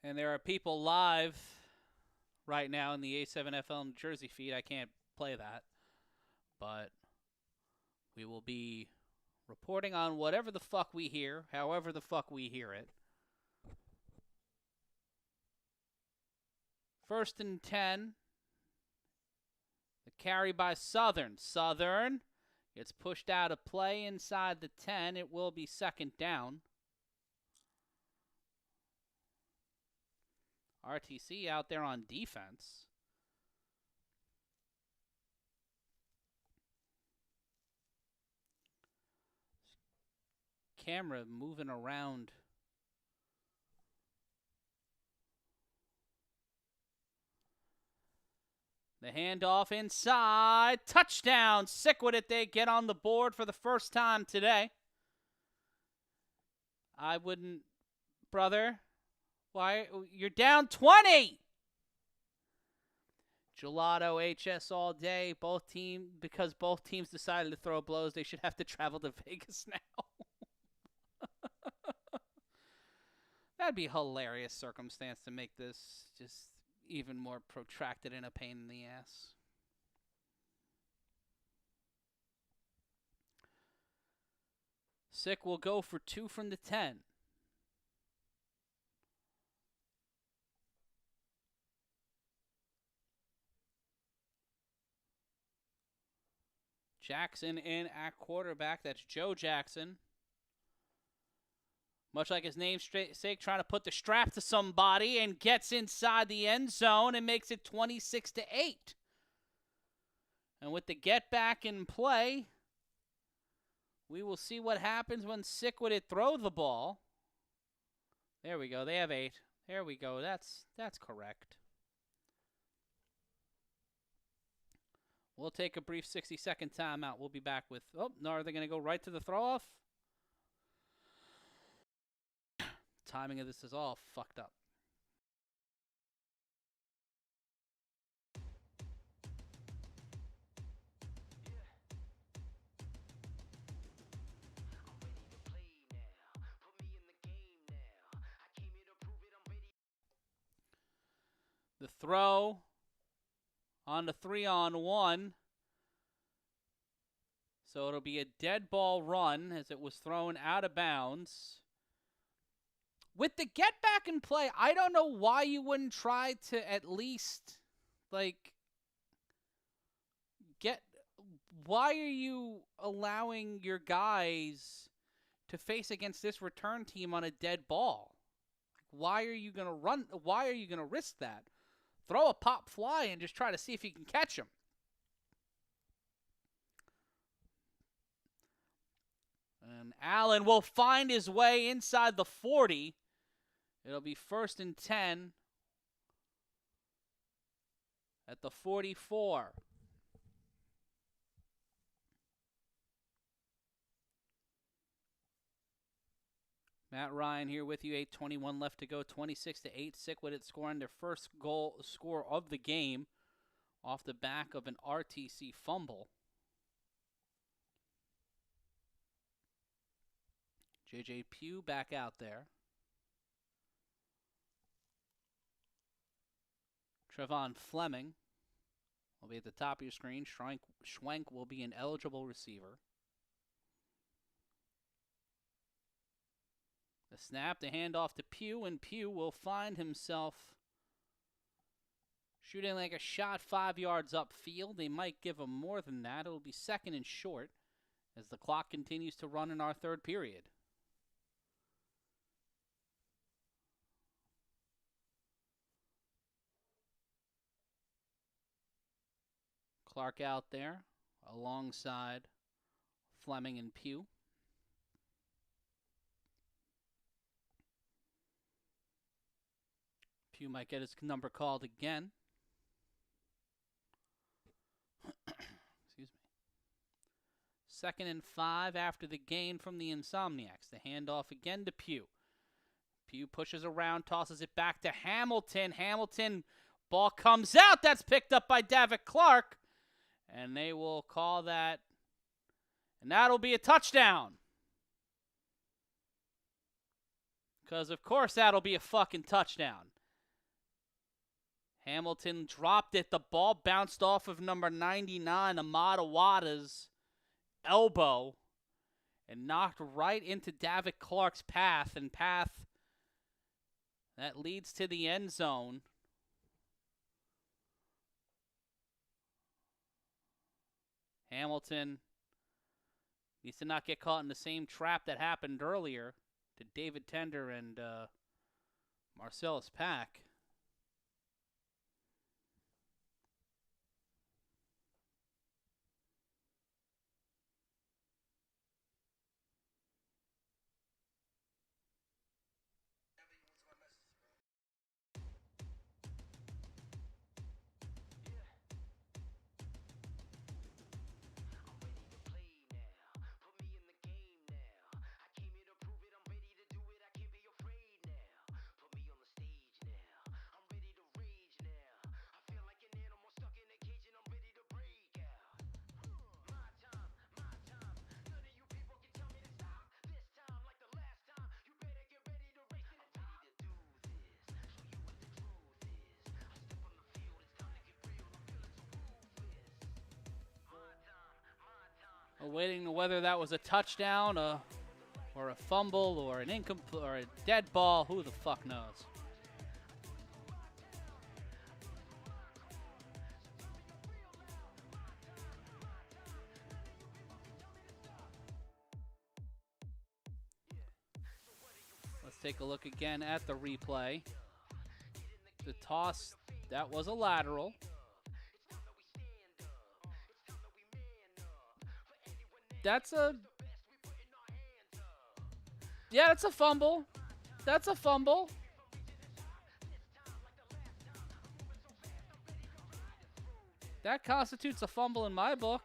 And there are people live right now in the A7FL New Jersey feed. I can't play that, but we will be reporting on whatever the fuck we hear, however the fuck we hear it. First and 10. The carry by Southern. Southern gets pushed out of play inside the 10. It will be second down. RTC out there on defense. Camera moving around. The handoff inside. Touchdown. SickWidIt. They get on the board for the first time today. I wouldn't, brother. Why? You're down 20. Gelato HS all day. Because both teams decided to throw blows, they should have to travel to Vegas now. That'd be a hilarious circumstance to make this just even more protracted and a pain in the ass. Sick will go for 2 from the 10. Jackson in at quarterback. That's Joe Jackson. Much like his name's sake, trying to put the strap to somebody and gets inside the end zone and makes it 26-8. And with the get back in play, we will see what happens when SickWidIt throw the ball. There we go. They have 8. There we go. That's correct. We'll take a brief 60-second timeout. We'll be back with... Oh, no, are they going to go right to the throw-off? Timing of this is all fucked up. The throw on the 3-on-1. So it'll be a dead ball run as it was thrown out of bounds. With the get back in play, I don't know why you wouldn't try to at least, like, why are you allowing your guys to face against this return team on a dead ball? Why are you going to run? Why are you going to risk that? Throw a pop fly and just try to see if you can catch him. And Allen will find his way inside the 40. It'll be 1st and 10 at the 44. Matt Ryan here with you. 8:21 left to go. 26-8. SickWidIt scoring their first goal score of the game off the back of an RTC fumble. J.J. Pugh back out there. Trevon Fleming will be at the top of your screen. Schwenk will be an eligible receiver. The snap, the handoff to Pugh, and Pugh will find himself shooting like a shot 5 yards upfield. They might give him more than that. It'll be 2nd and short as the clock continues to run in our 3rd period. Clark out there alongside Fleming and Pugh. Pugh might get his number called again. Excuse me. 2nd and 5 after the gain from the Insomniacs. The handoff again to Pugh. Pugh pushes around, tosses it back to Hamilton. Hamilton, ball comes out. That's picked up by Davitt Clark. And they will call that, and that'll be a touchdown. Because, of course, that'll be a fucking touchdown. Hamilton dropped it. The ball bounced off of number 99, Ahmad Awada's elbow, and knocked right into Davitt Clark's path, and path that leads to the end zone. Hamilton needs to not get caught in the same trap that happened earlier to David Tender and Marcellus Pack. We're waiting to whether that was a touchdown, or a fumble, or an incomplete, or a dead ball. Who the fuck knows? Let's take a look again at the replay. The toss, that was a lateral. That's a... Yeah, it's a fumble. That's a fumble. That constitutes a fumble in my book.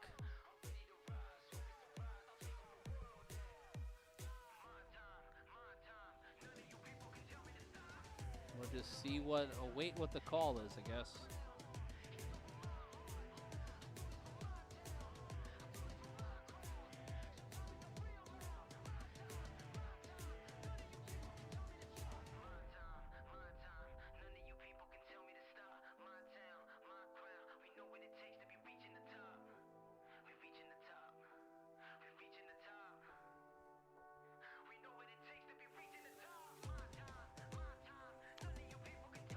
We'll just see await what the call is, I guess.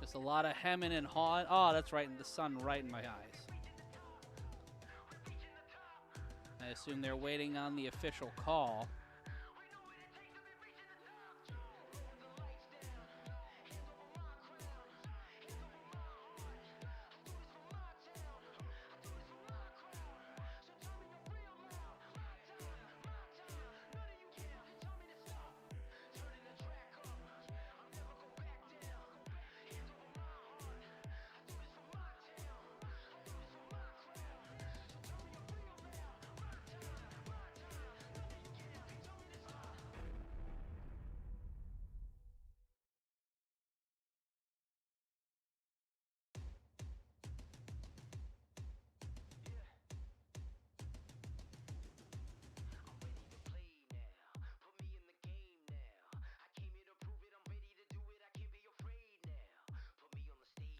Just a lot of hemming and hawing. Oh, that's right, in the sun right in my eyes. I assume they're waiting on the official call.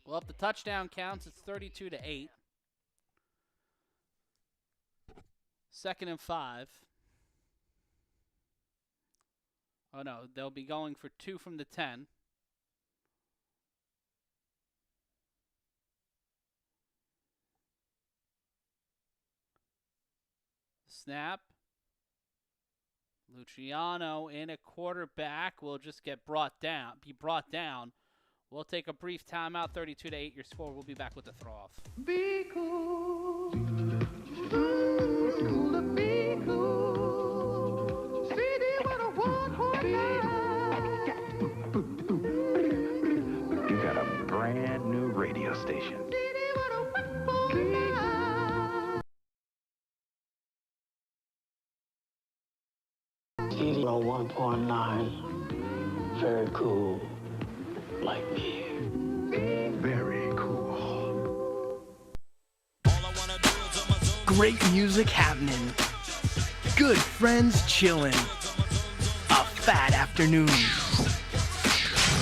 Well, if the touchdown counts, it's 32-8. 2nd and 5. Oh, no, they'll be going for 2 from the 10. Snap. Luciano in a quarterback will just be brought down. We'll take a brief timeout. 32-8, your score. We'll be back with the throw-off. Be cool. Cool to be cool. CD 101.9. You got a brand new radio station. CD 101.9. CD 101.9. Very cool. Like me. Very cool. Great music happening. Good friends chilling. A fat afternoon.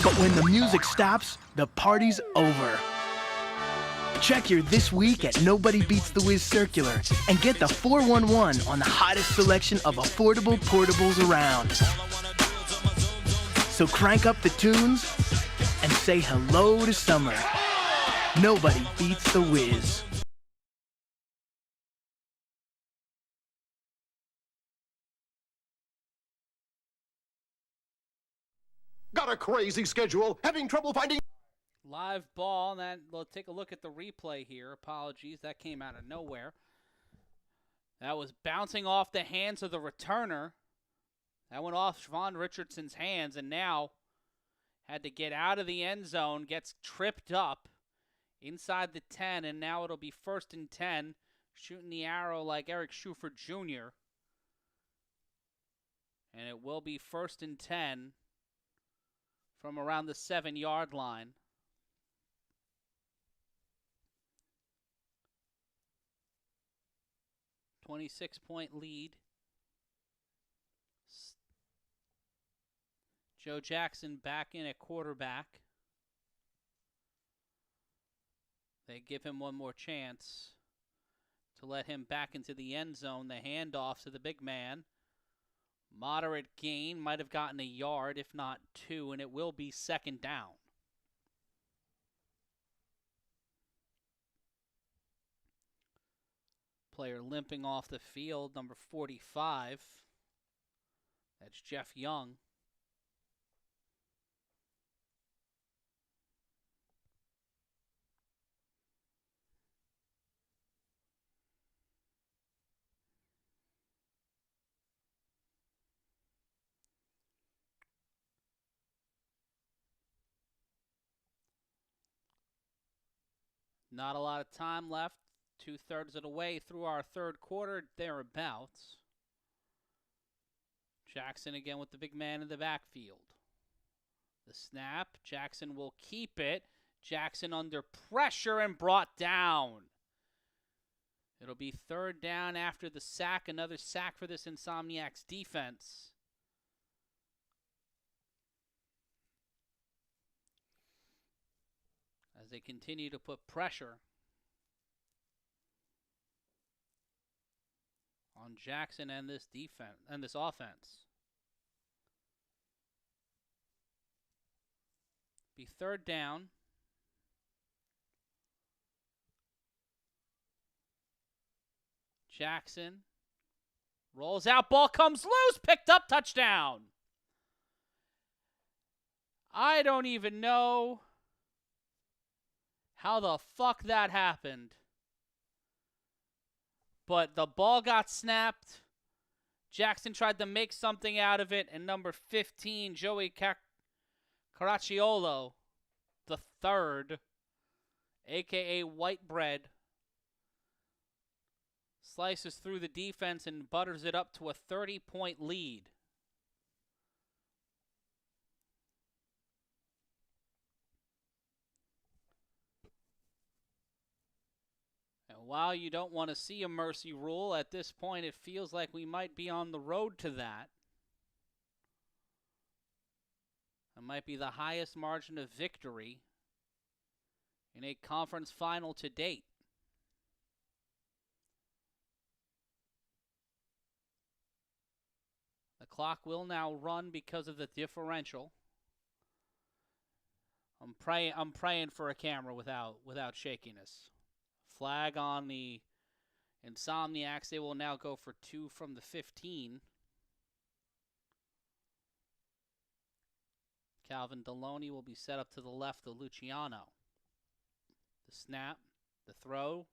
But when the music stops, the party's over. Check your This Week at Nobody Beats the Wiz Circular and get the 411 on the hottest selection of affordable portables around. So crank up the tunes and say hello to summer. Nobody beats the Wiz. Got a crazy schedule, having trouble finding... Live ball, and then we'll take a look at the replay here. Apologies, that came out of nowhere. That was bouncing off the hands of the returner. That went off Siobhan Richardson's hands, and now had to get out of the end zone, gets tripped up inside the 10, and now it'll be 1st and 10, shooting the arrow like Eric Schufer Jr. And it will be 1st and 10 from around the 7-yard line. 26-point lead. Joe Jackson back in at quarterback. They give him one more chance to let him back into the end zone. The handoff to the big man. Moderate gain, might have gotten a yard, if not 2, and it will be second down. Player limping off the field, number 45. That's Jeff Young. Not a lot of time left. 2/3 of the way through our third quarter, thereabouts. Jackson again with the big man in the backfield. The snap. Jackson will keep it. Jackson under pressure and brought down. It'll be third down after the sack. Another sack for this Insomniacs defense. As they continue to put pressure on Jackson and this defense and this offense. Be third down. Jackson rolls out, ball comes loose, picked up, touchdown. I don't even know how the fuck that happened. But the ball got snapped. Jackson tried to make something out of it, and number 15, Joey Caracciolo, the third, a.k.a. White Bread, slices through the defense and butters it up to a 30-point lead. And while you don't want to see a mercy rule, at this point it feels like we might be on the road to that. It might be the highest margin of victory in a conference final to date. The clock will now run because of the differential. I'm praying for a camera without shakiness. Flag on the Insomniacs. They will now go for 2 from the 15. Calvin Deloney will be set up to the left of Luciano. The snap, the throw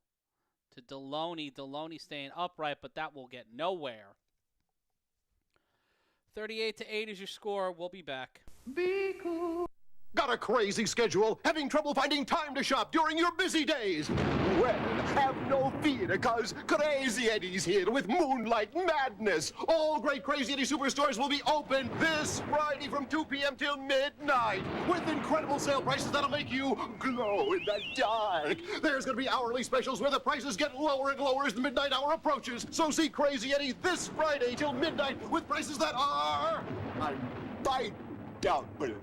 to Deloney. Deloney staying upright, but that will get nowhere. 38-8 is your score. We'll be back. Be cool. Got a crazy schedule? Having trouble finding time to shop during your busy days? Well, have no fear, because Crazy Eddie's here with Moonlight Madness. All great Crazy Eddie superstores will be open this Friday from 2 p.m. till midnight with incredible sale prices that'll make you glow in the dark. There's going to be hourly specials where the prices get lower and lower as the midnight hour approaches. So see Crazy Eddie this Friday till midnight with prices that are... I doubt it.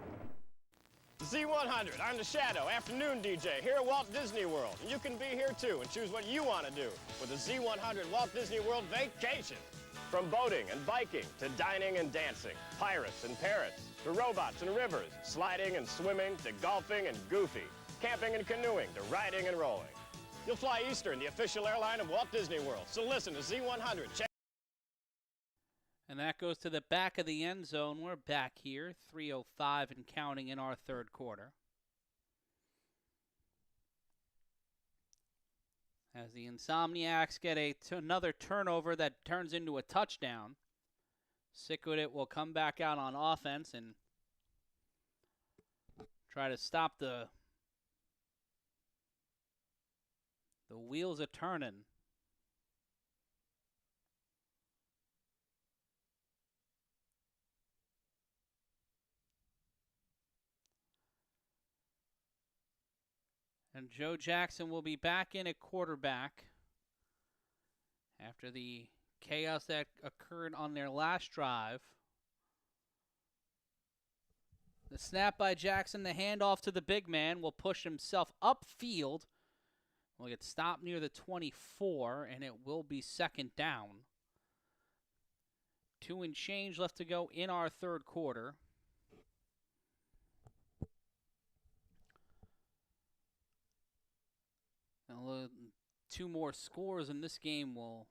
Z100, I'm the Shadow, afternoon DJ, here at Walt Disney World. And you can be here too and choose what you want to do with the Z100 Walt Disney World Vacation. From boating and biking to dining and dancing, pirates and parrots, to robots and rivers, sliding and swimming, to golfing and goofy, camping and canoeing, to riding and rolling. You'll fly Eastern, the official airline of Walt Disney World. So listen to Z100. Check. And that goes to the back of the end zone. We're back here, 3:05 and counting in our third quarter. As the Insomniacs get another turnover that turns into a touchdown, SickWidIt will come back out on offense and try to stop the wheels a turning. And Joe Jackson will be back in at quarterback after the chaos that occurred on their last drive. The snap by Jackson, the handoff to the big man, will push himself upfield. We'll get stopped near the 24, and it will be second down. 2 and change left to go in our third quarter. And 2 more scores, and this game will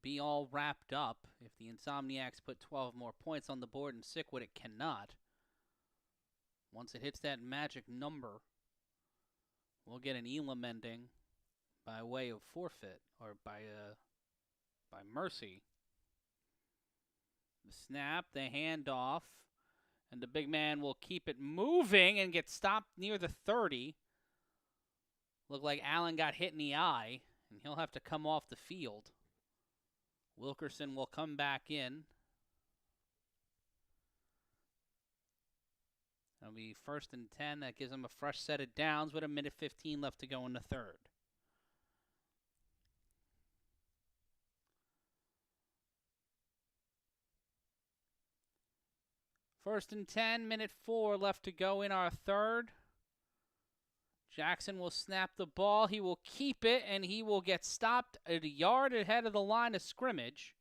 be all wrapped up if the Insomniacs put 12 more points on the board, and SickWidIt cannot. Once it hits that magic number, we'll get an Elam ending by way of forfeit, or by mercy. The snap, the handoff, and the big man will keep it moving and get stopped near the 30. Looked like Allen got hit in the eye, and he'll have to come off the field. Wilkerson will come back in. It'll be 1st and 10. That gives him a fresh set of downs with 1:15 left to go in the third. First and 10, 1:04 left to go in our third. Jackson will snap the ball. He will keep it, and he will get stopped at a yard ahead of the line of scrimmage.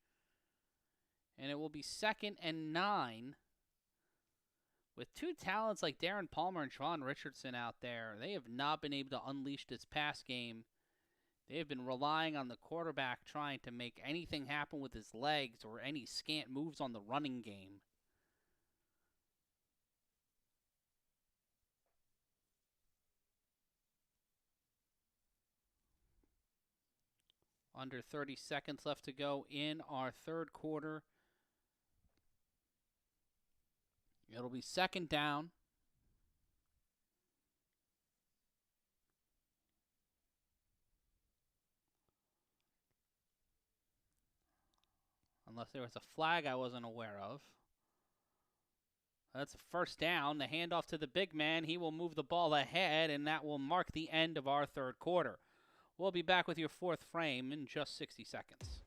And it will be 2nd and 9. With 2 talents like Darren Palmer and Tron Richardson out there, they have not been able to unleash this pass game. They have been relying on the quarterback trying to make anything happen with his legs or any scant moves on the running game. Under 30 seconds left to go in our third quarter. It'll be 2nd down. Unless there was a flag I wasn't aware of. That's a 1st down. The handoff to the big man. He will move the ball ahead, and that will mark the end of our third quarter. We'll be back with your 4th frame in just 60 seconds.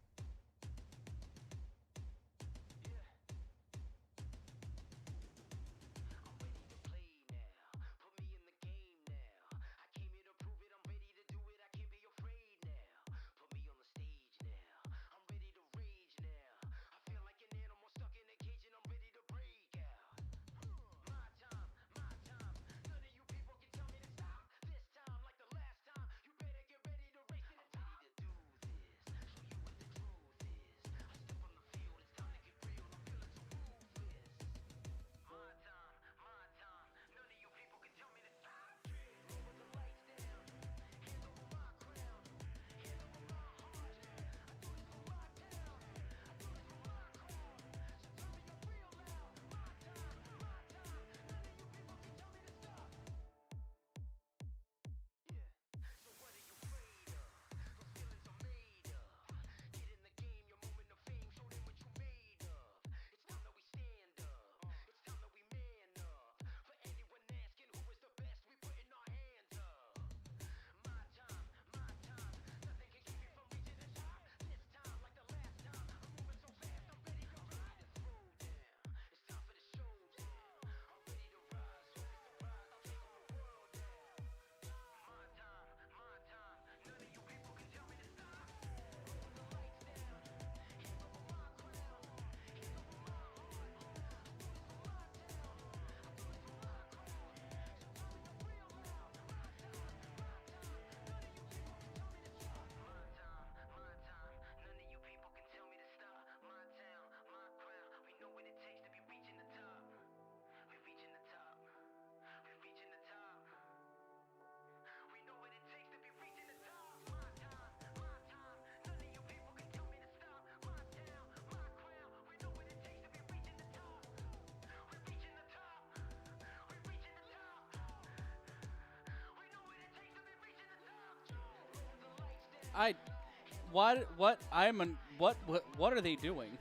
What are they doing?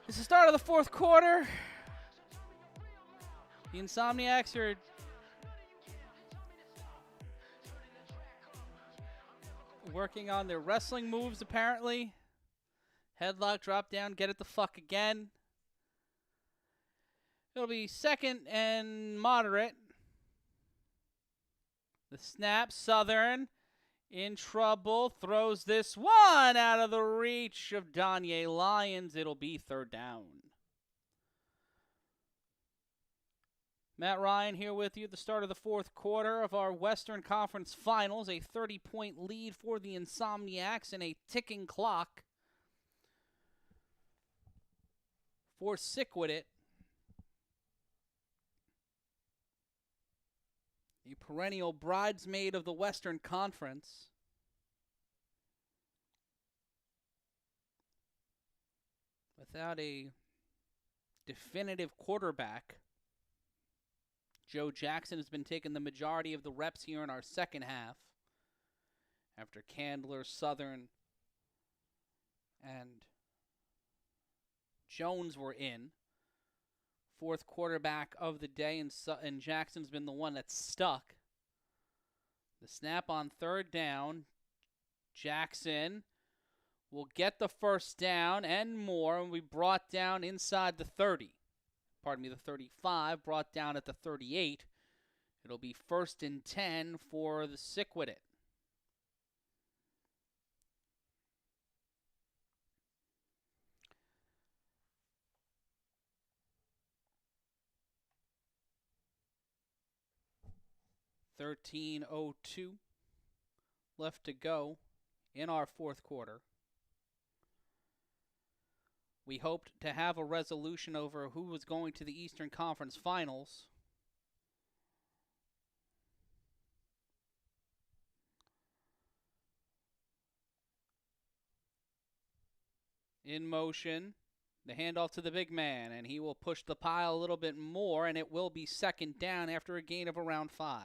It's the start of the fourth quarter. The Insomniacs are working on their wrestling moves, apparently. Headlock, drop down, get it the fuck again. It'll be 2nd and moderate. The The snap, Southern in trouble, throws this one out of the reach of Danye Lyons. It'll be third down. Matt Ryan here with you at the start of the fourth quarter of our Western Conference Finals. A 30-point lead for the Insomniacs and a ticking clock for SickWidIt. The perennial bridesmaid of the Western Conference. Without a definitive quarterback, Joe Jackson has been taking the majority of the reps here in our second half after Candler, Southern, and Jones were in. Fourth quarterback of the day, and Jackson's been the one that's stuck. The snap on third down. Jackson will get the first down and more, and we brought down inside the 30. Pardon me, the 35, brought down at the 38. It'll be 1st and 10 for the SickWidIt. .13:02 left to go in our fourth quarter. We hoped to have a resolution over who was going to the Eastern Conference Finals. In motion, the handoff to the big man, and he will push the pile a little bit more, and it will be second down after a gain of around 5.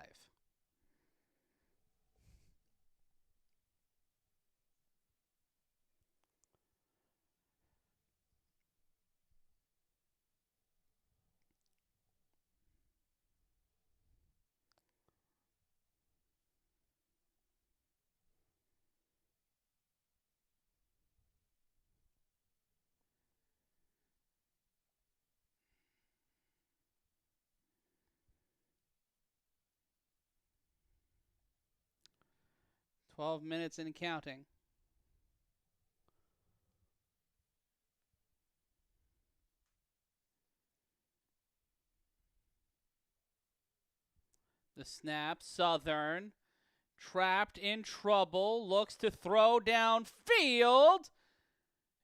.12 minutes and counting. The snap, Southern, trapped in trouble, looks to throw downfield,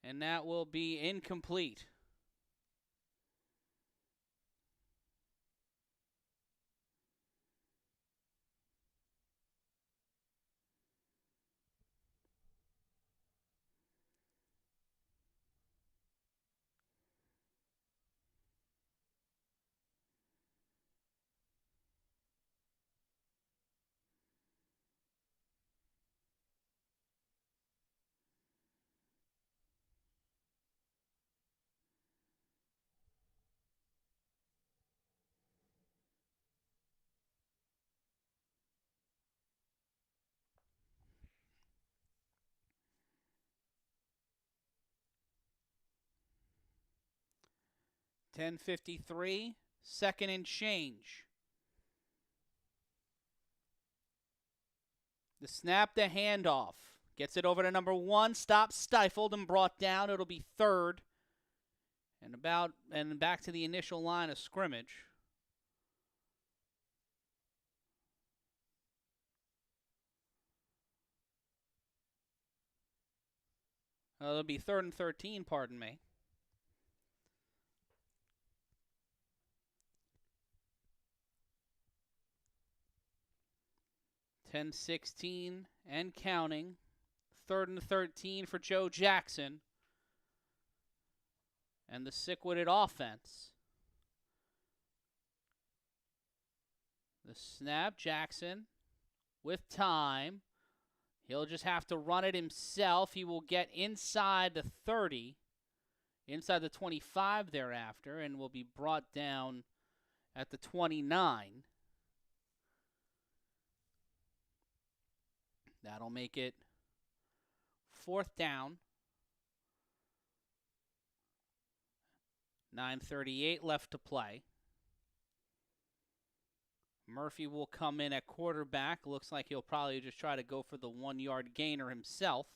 and that will be incomplete. .10:53, second and change. The snap, the handoff. Gets it over to number 1, stopped, stifled, and brought down. It'll be third. And back to the initial line of scrimmage. It'll be 3rd and 13, pardon me. .10:16 and counting. 3rd and 13 for Joe Jackson. And the SickWidIt offense. The snap, Jackson with time. He'll just have to run it himself. He will get inside the 30, inside the 25 thereafter, and will be brought down at the 29. That'll make it 4th down. 9:38 left to play. Murphy will come in at quarterback. Looks like he'll probably just try to go for the 1-yard gainer himself.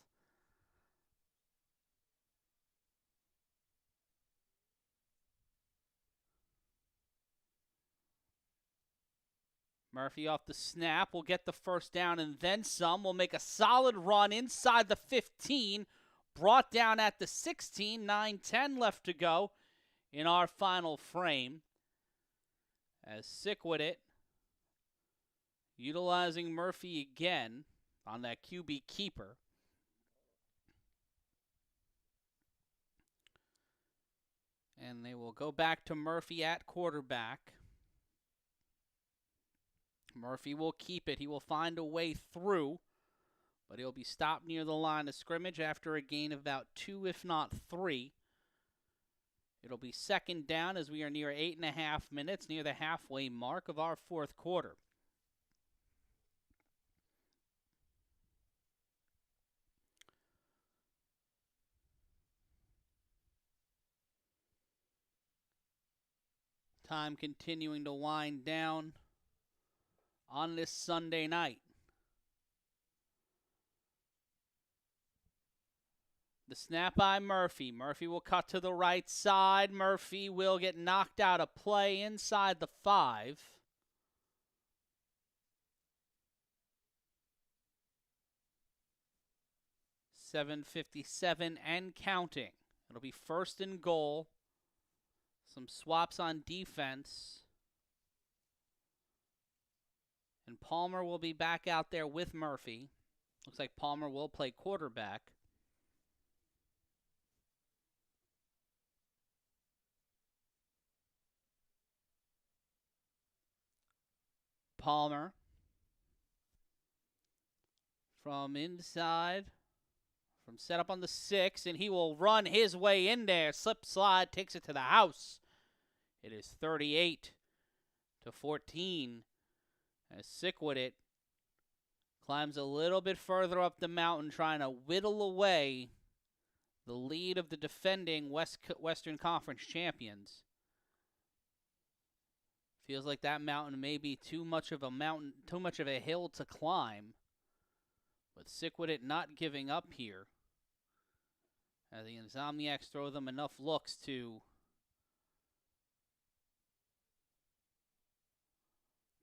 Murphy off the snap will get the first down and then some. Will make a solid run inside the 15. Brought down at the 16. 9-10 left to go in our final frame. As SickWidIt utilizing Murphy again on that QB keeper. And they will go back to Murphy at quarterback. Murphy will keep it. He will find a way through, but he'll be stopped near the line of scrimmage after a gain of about 2, if not 3. It'll be second down as we are near 8.5 minutes, near the halfway mark of our fourth quarter. Time continuing to wind down on this Sunday night. The snap by Murphy. Murphy will cut to the right side. Murphy will get knocked out of play inside the 5. .757 and counting. It'll be first and goal. Some swaps on defense. And Palmer will be back out there with Murphy. Looks like Palmer will play quarterback. Palmer from inside, from set up on the 6, and he will run his way in there. Slip slide, takes it to the house. It is 38-14 as SickWidIt climbs a little bit further up the mountain, trying to whittle away the lead of the defending Western Conference champions. Feels like that mountain may be too much of a hill to climb. But SickWidIt not giving up here, as the Insomniacs throw them enough looks to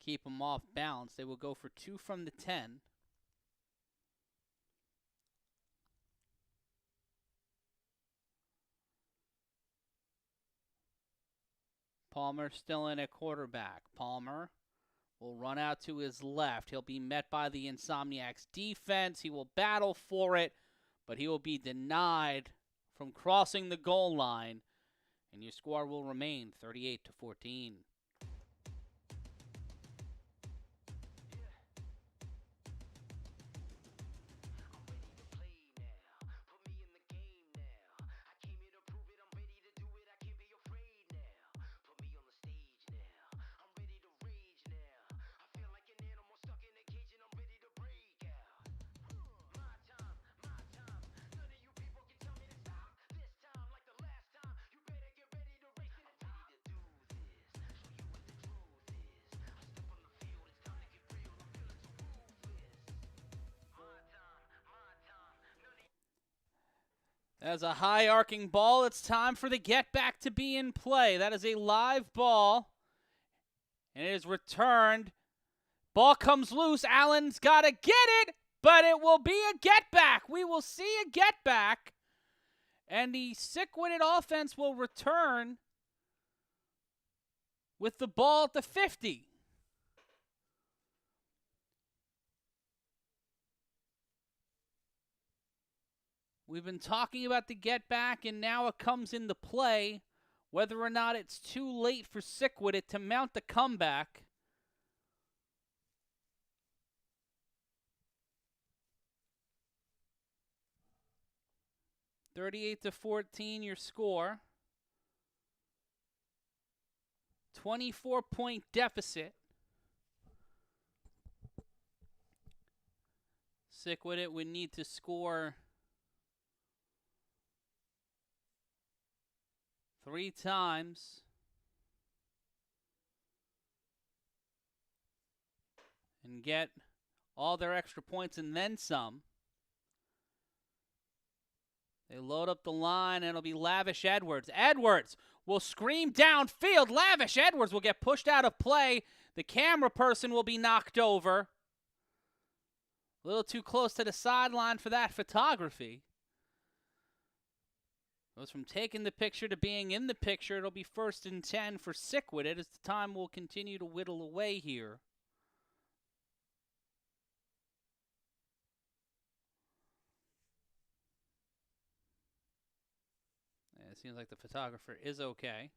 keep them off balance. They will go for 2 from the 10. Palmer still in at quarterback. Palmer will run out to his left. He'll be met by the Insomniacs defense. He will battle for it, but he will be denied from crossing the goal line. And your score will remain 38-14. As a high arcing ball, it's time for the get back to be in play. That is a live ball, and it is returned. Ball comes loose. Allen's got to get it, but it will be a get back. We will see a get back, and the SickWidIt offense will return with the ball at the 50. We've been talking about the get back, and now it comes into play, whether or not it's too late for SickWidIt to mount the comeback. (38-14) your score. 24-point deficit. SickWidIt would need to score 3 times and get all their extra points and then some. They load up the line, and it'll be Lavish Edwards. Edwards will scream downfield. Lavish Edwards will get pushed out of play. The camera person will be knocked over. A little too close to the sideline for that photography. Goes from taking the picture to being in the picture. It'll be 1st and 10 for SickWidIt as the time will continue to whittle away here. And it seems like the photographer is okay.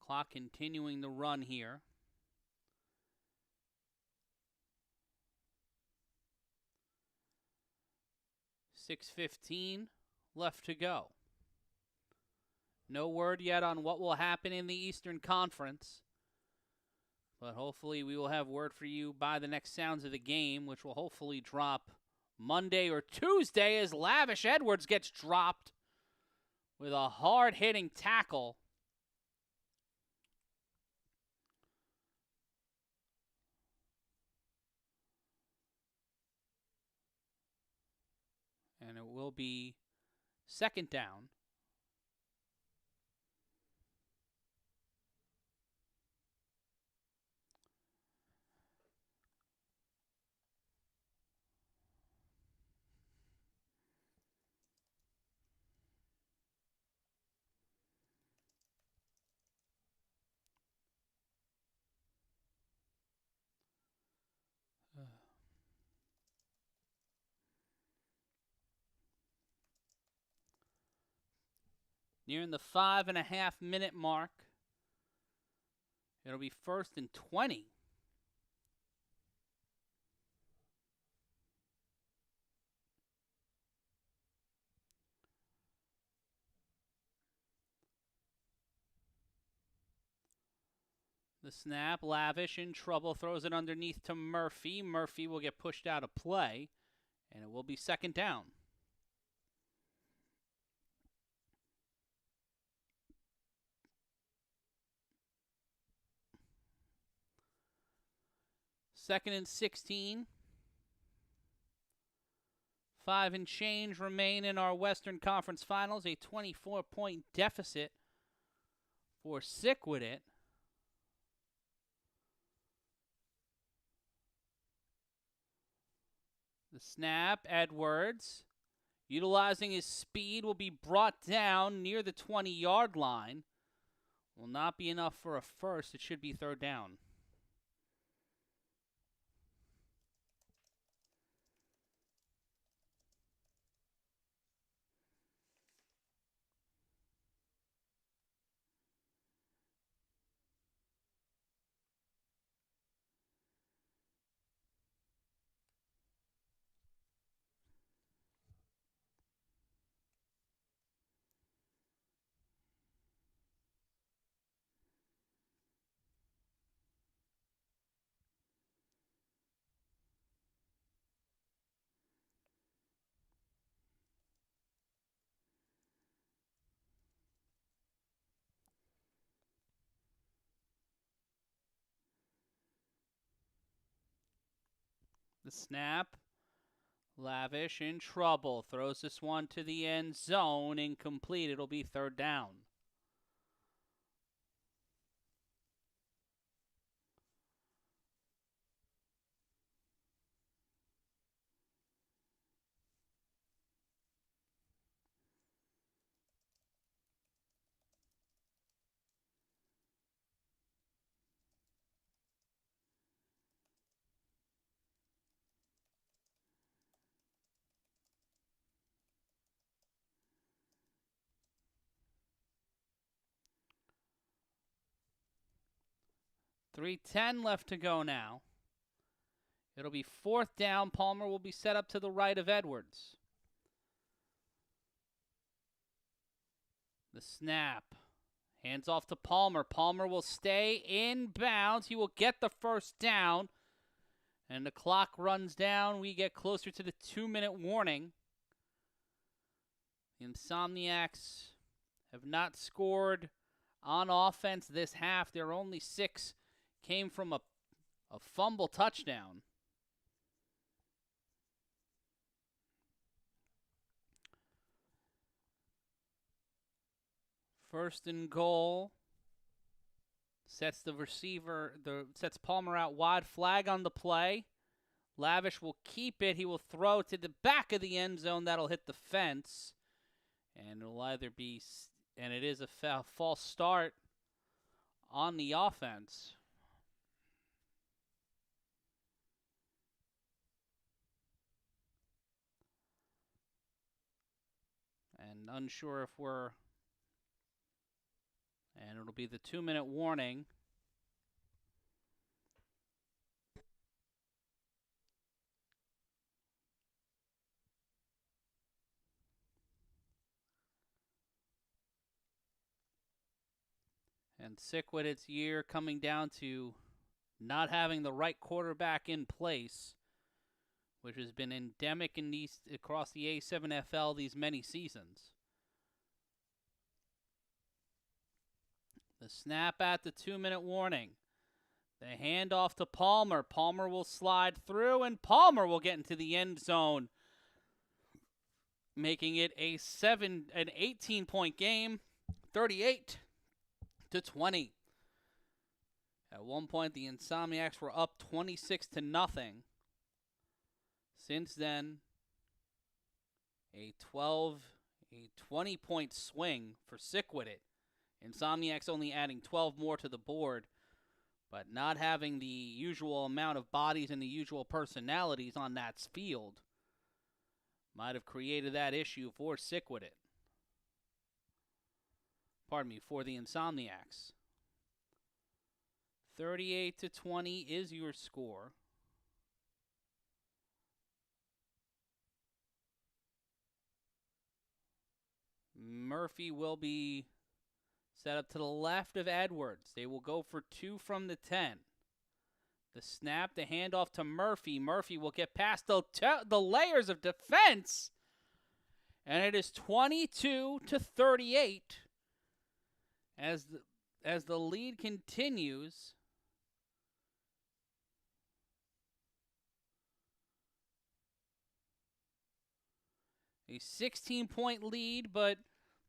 Clock continuing to run here. .6:15 left to go. No word yet on what will happen in the Eastern Conference, but hopefully we will have word for you by the next sounds of the game, which will hopefully drop Monday or Tuesday as Lavish Edwards gets dropped with a hard-hitting tackle. And it will be 2nd down. Nearing the 5.5-minute mark. It'll be 1st and 20. The snap, Lavish in trouble, throws it underneath to Murphy. Murphy will get pushed out of play, and it will be 2nd down. Second and 16. 5 and change remain in our Western Conference Finals. A 24-point deficit for SickWidIt. The snap, Edwards, utilizing his speed, will be brought down near the 20-yard line. Will not be enough for a first. It should be 3rd down. The snap, Lavish in trouble. Throws this one to the end zone. Incomplete. It'll be 3rd down. .310 left to go now. It'll be 4th down. Palmer will be set up to the right of Edwards. The snap. Hands off to Palmer. Palmer will stay in bounds. He will get the 1st down. And the clock runs down. We get closer to the 2-minute warning. The Insomniacs have not scored on offense this half. Their only 6 came from a fumble touchdown. First and goal. Sets the receiver, sets Palmer out wide. Flag on the play. Lavish will keep it. He will throw to the back of the end zone. That'll hit the fence. And it'll either be, and it is a false start on the offense. And unsure if we're, and it'll be the 2-minute warning. And SickWidIt's year coming down to not having the right quarterback in place, which has been endemic in across the A7FL these many seasons. The snap at the 2-minute warning. The handoff to Palmer. Palmer will slide through, and Palmer will get into the end zone, making it an 18-point game, 38-20. At one point, the Insomniacs were up 26-0. Since then, a 20-point swing for SickWidIt. Insomniacs only adding 12 more to the board, but not having the usual amount of bodies and the usual personalities on that field might have created that issue for SickWidIt. Pardon me, for the Insomniacs. 38-20 is your score. Murphy will be set up to the left of Edwards. They will go for 2 from the 10. The snap, the handoff to Murphy. Murphy will get past the layers of defense. And it is 22-38 as the lead continues. A 16-point lead, but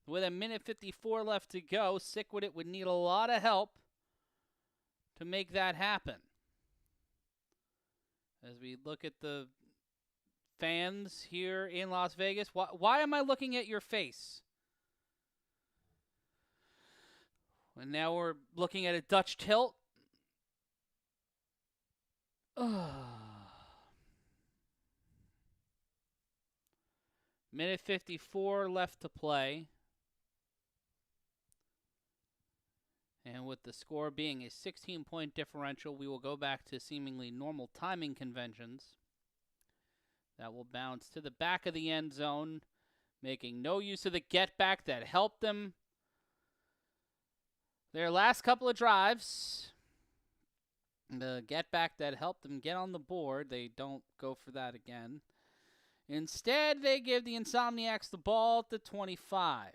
with a minute 54 left to go, SickWidIt would need a lot of help to make that happen. As we look at the fans here in Las Vegas, why am I looking at your face? And now we're looking at a Dutch tilt. Minute 54 left to play. And with the score being a 16-point differential, we will go back to seemingly normal timing conventions. That will bounce to the back of the end zone, making no use of the get back that helped them their last couple of drives. The get back that helped them get on the board, they don't go for that again. Instead, they give the Insomniacs the ball at the 25.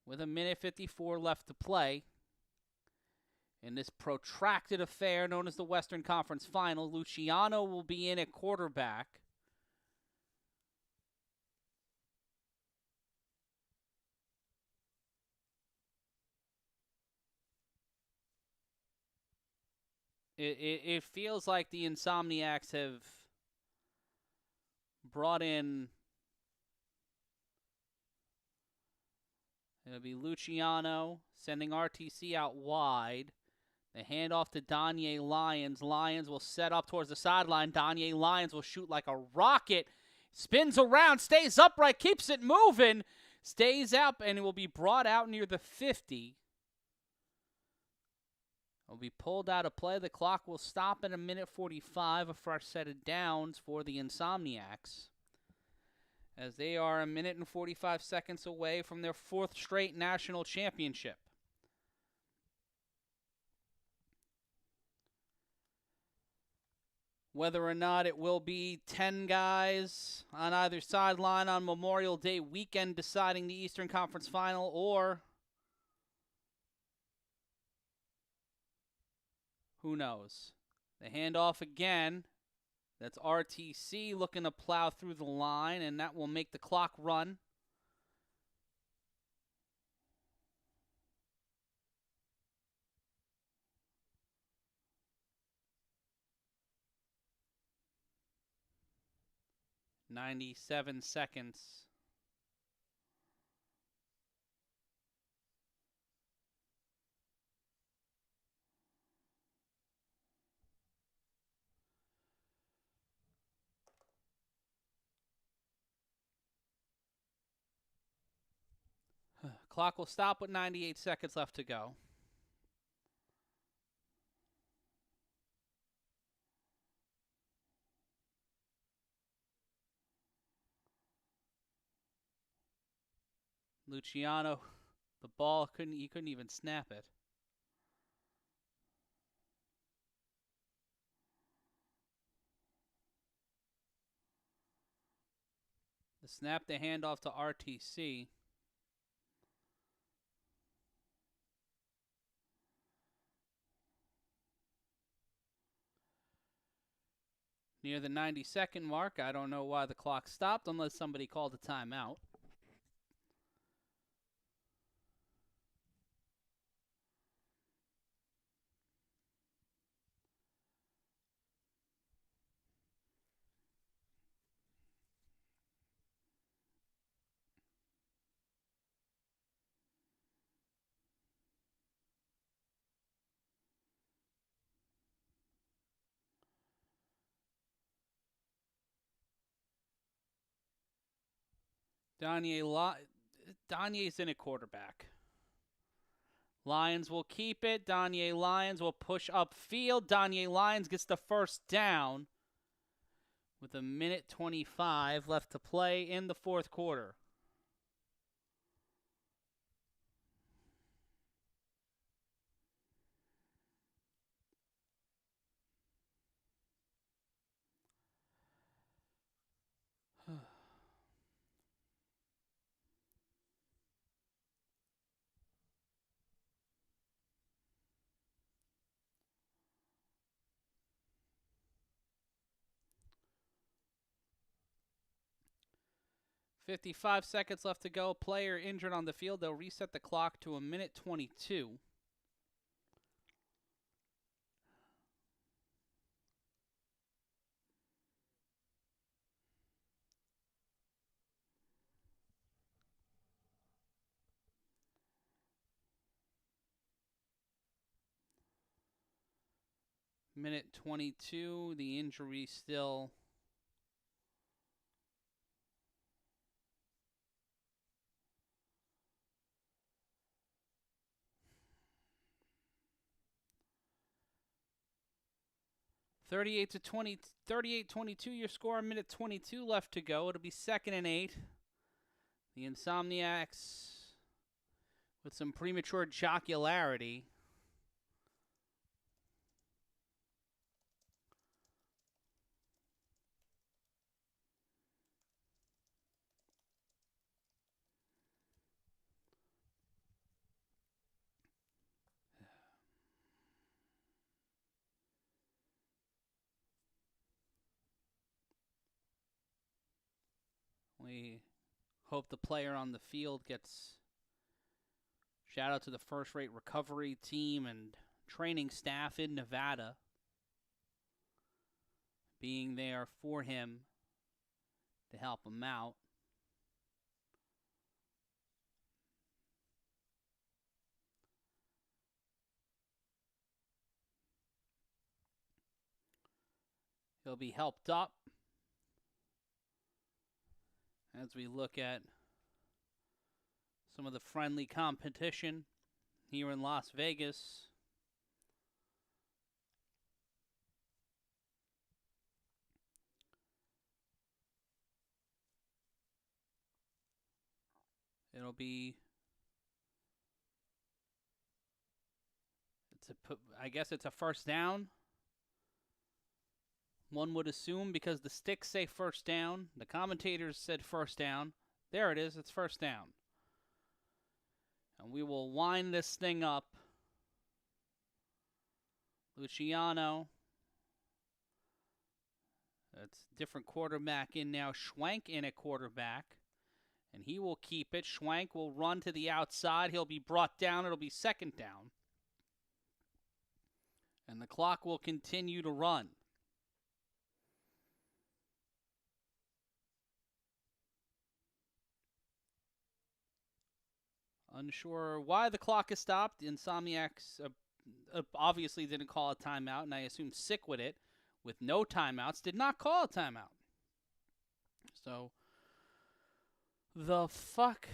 With a minute 54 left to play in this protracted affair known as the Western Conference Final, Luciano will be in at quarterback. It feels like the Insomniacs have brought in. It'll be Luciano sending RTC out wide. The handoff to Danye Lyons. Lyons will set up towards the sideline. Danye Lyons will shoot like a rocket. Spins around, stays upright, keeps it moving. Stays up, and it will be brought out near the 50. It will be pulled out of play. The clock will stop at a minute 45. A fresh set of downs for the Insomniacs, as they are a minute and 45 seconds away from their 4th straight national championship. Whether or not it will be 10 guys on either sideline on Memorial Day weekend deciding the Eastern Conference Final, or who knows? The handoff again. That's RTC looking to plow through the line, and that will make the clock run. "97 seconds. Clock will stop with 98 seconds left to go. Luciano, the ball, he couldn't even snap it. The snap, the handoff to RTC. Near the 90-second mark, I don't know why the clock stopped unless somebody called a timeout. Donnie's in at quarterback. Lions will keep it. Donnie Lions will push upfield. Donnie Lions gets the first down with 1:25 left to play in the fourth quarter. "55 seconds left to go. Player injured on the field. They'll reset the clock to 1:22. Minute 22. The injury still. "38-22 your score. Minute 22 left to go. It'll be 2nd and 8. The Insomniacs with some premature jocularity. We hope the player on the field gets shout out to the first-rate recovery team and training staff in Nevada being there for him to help him out. He'll be helped up as we look at some of the friendly competition here in Las Vegas. It'll be, I guess it's a first down. One would assume because the sticks say first down, the commentators said first down. There it is, it's first down. And we will wind this thing up. Luciano. That's different quarterback in now. Schwank in at quarterback. And he will keep it. Schwank will run to the outside. He'll be brought down. It'll be second down. And the clock will continue to run. Unsure why the clock is stopped. Insomniacs obviously didn't call a timeout, and I assume SickWidIt, with no timeouts, did not call a timeout. So, the fuck?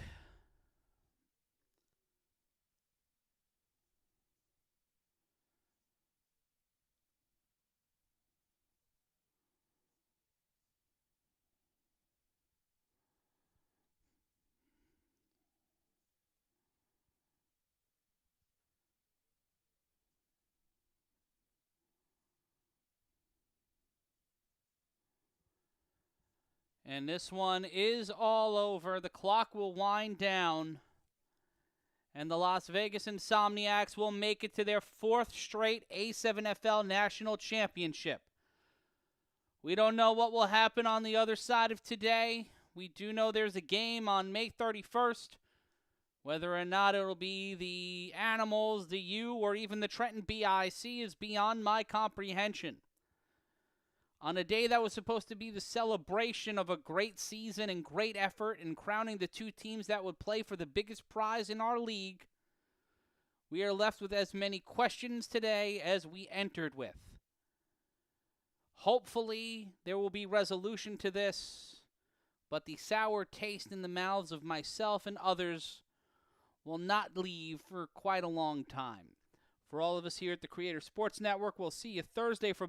And this one is all over. The clock will wind down. And the Las Vegas Insomniacs will make it to their 4th straight A7FL National Championship. We don't know what will happen on the other side of today. We do know there's a game on May 31st. Whether or not it'll be the Animals, the U, or even the Trenton BIC is beyond my comprehension. On a day that was supposed to be the celebration of a great season and great effort and crowning the 2 teams that would play for the biggest prize in our league, we are left with as many questions today as we entered with. Hopefully, there will be resolution to this, but the sour taste in the mouths of myself and others will not leave for quite a long time. For all of us here at the Creator Sports Network, we'll see you Thursday for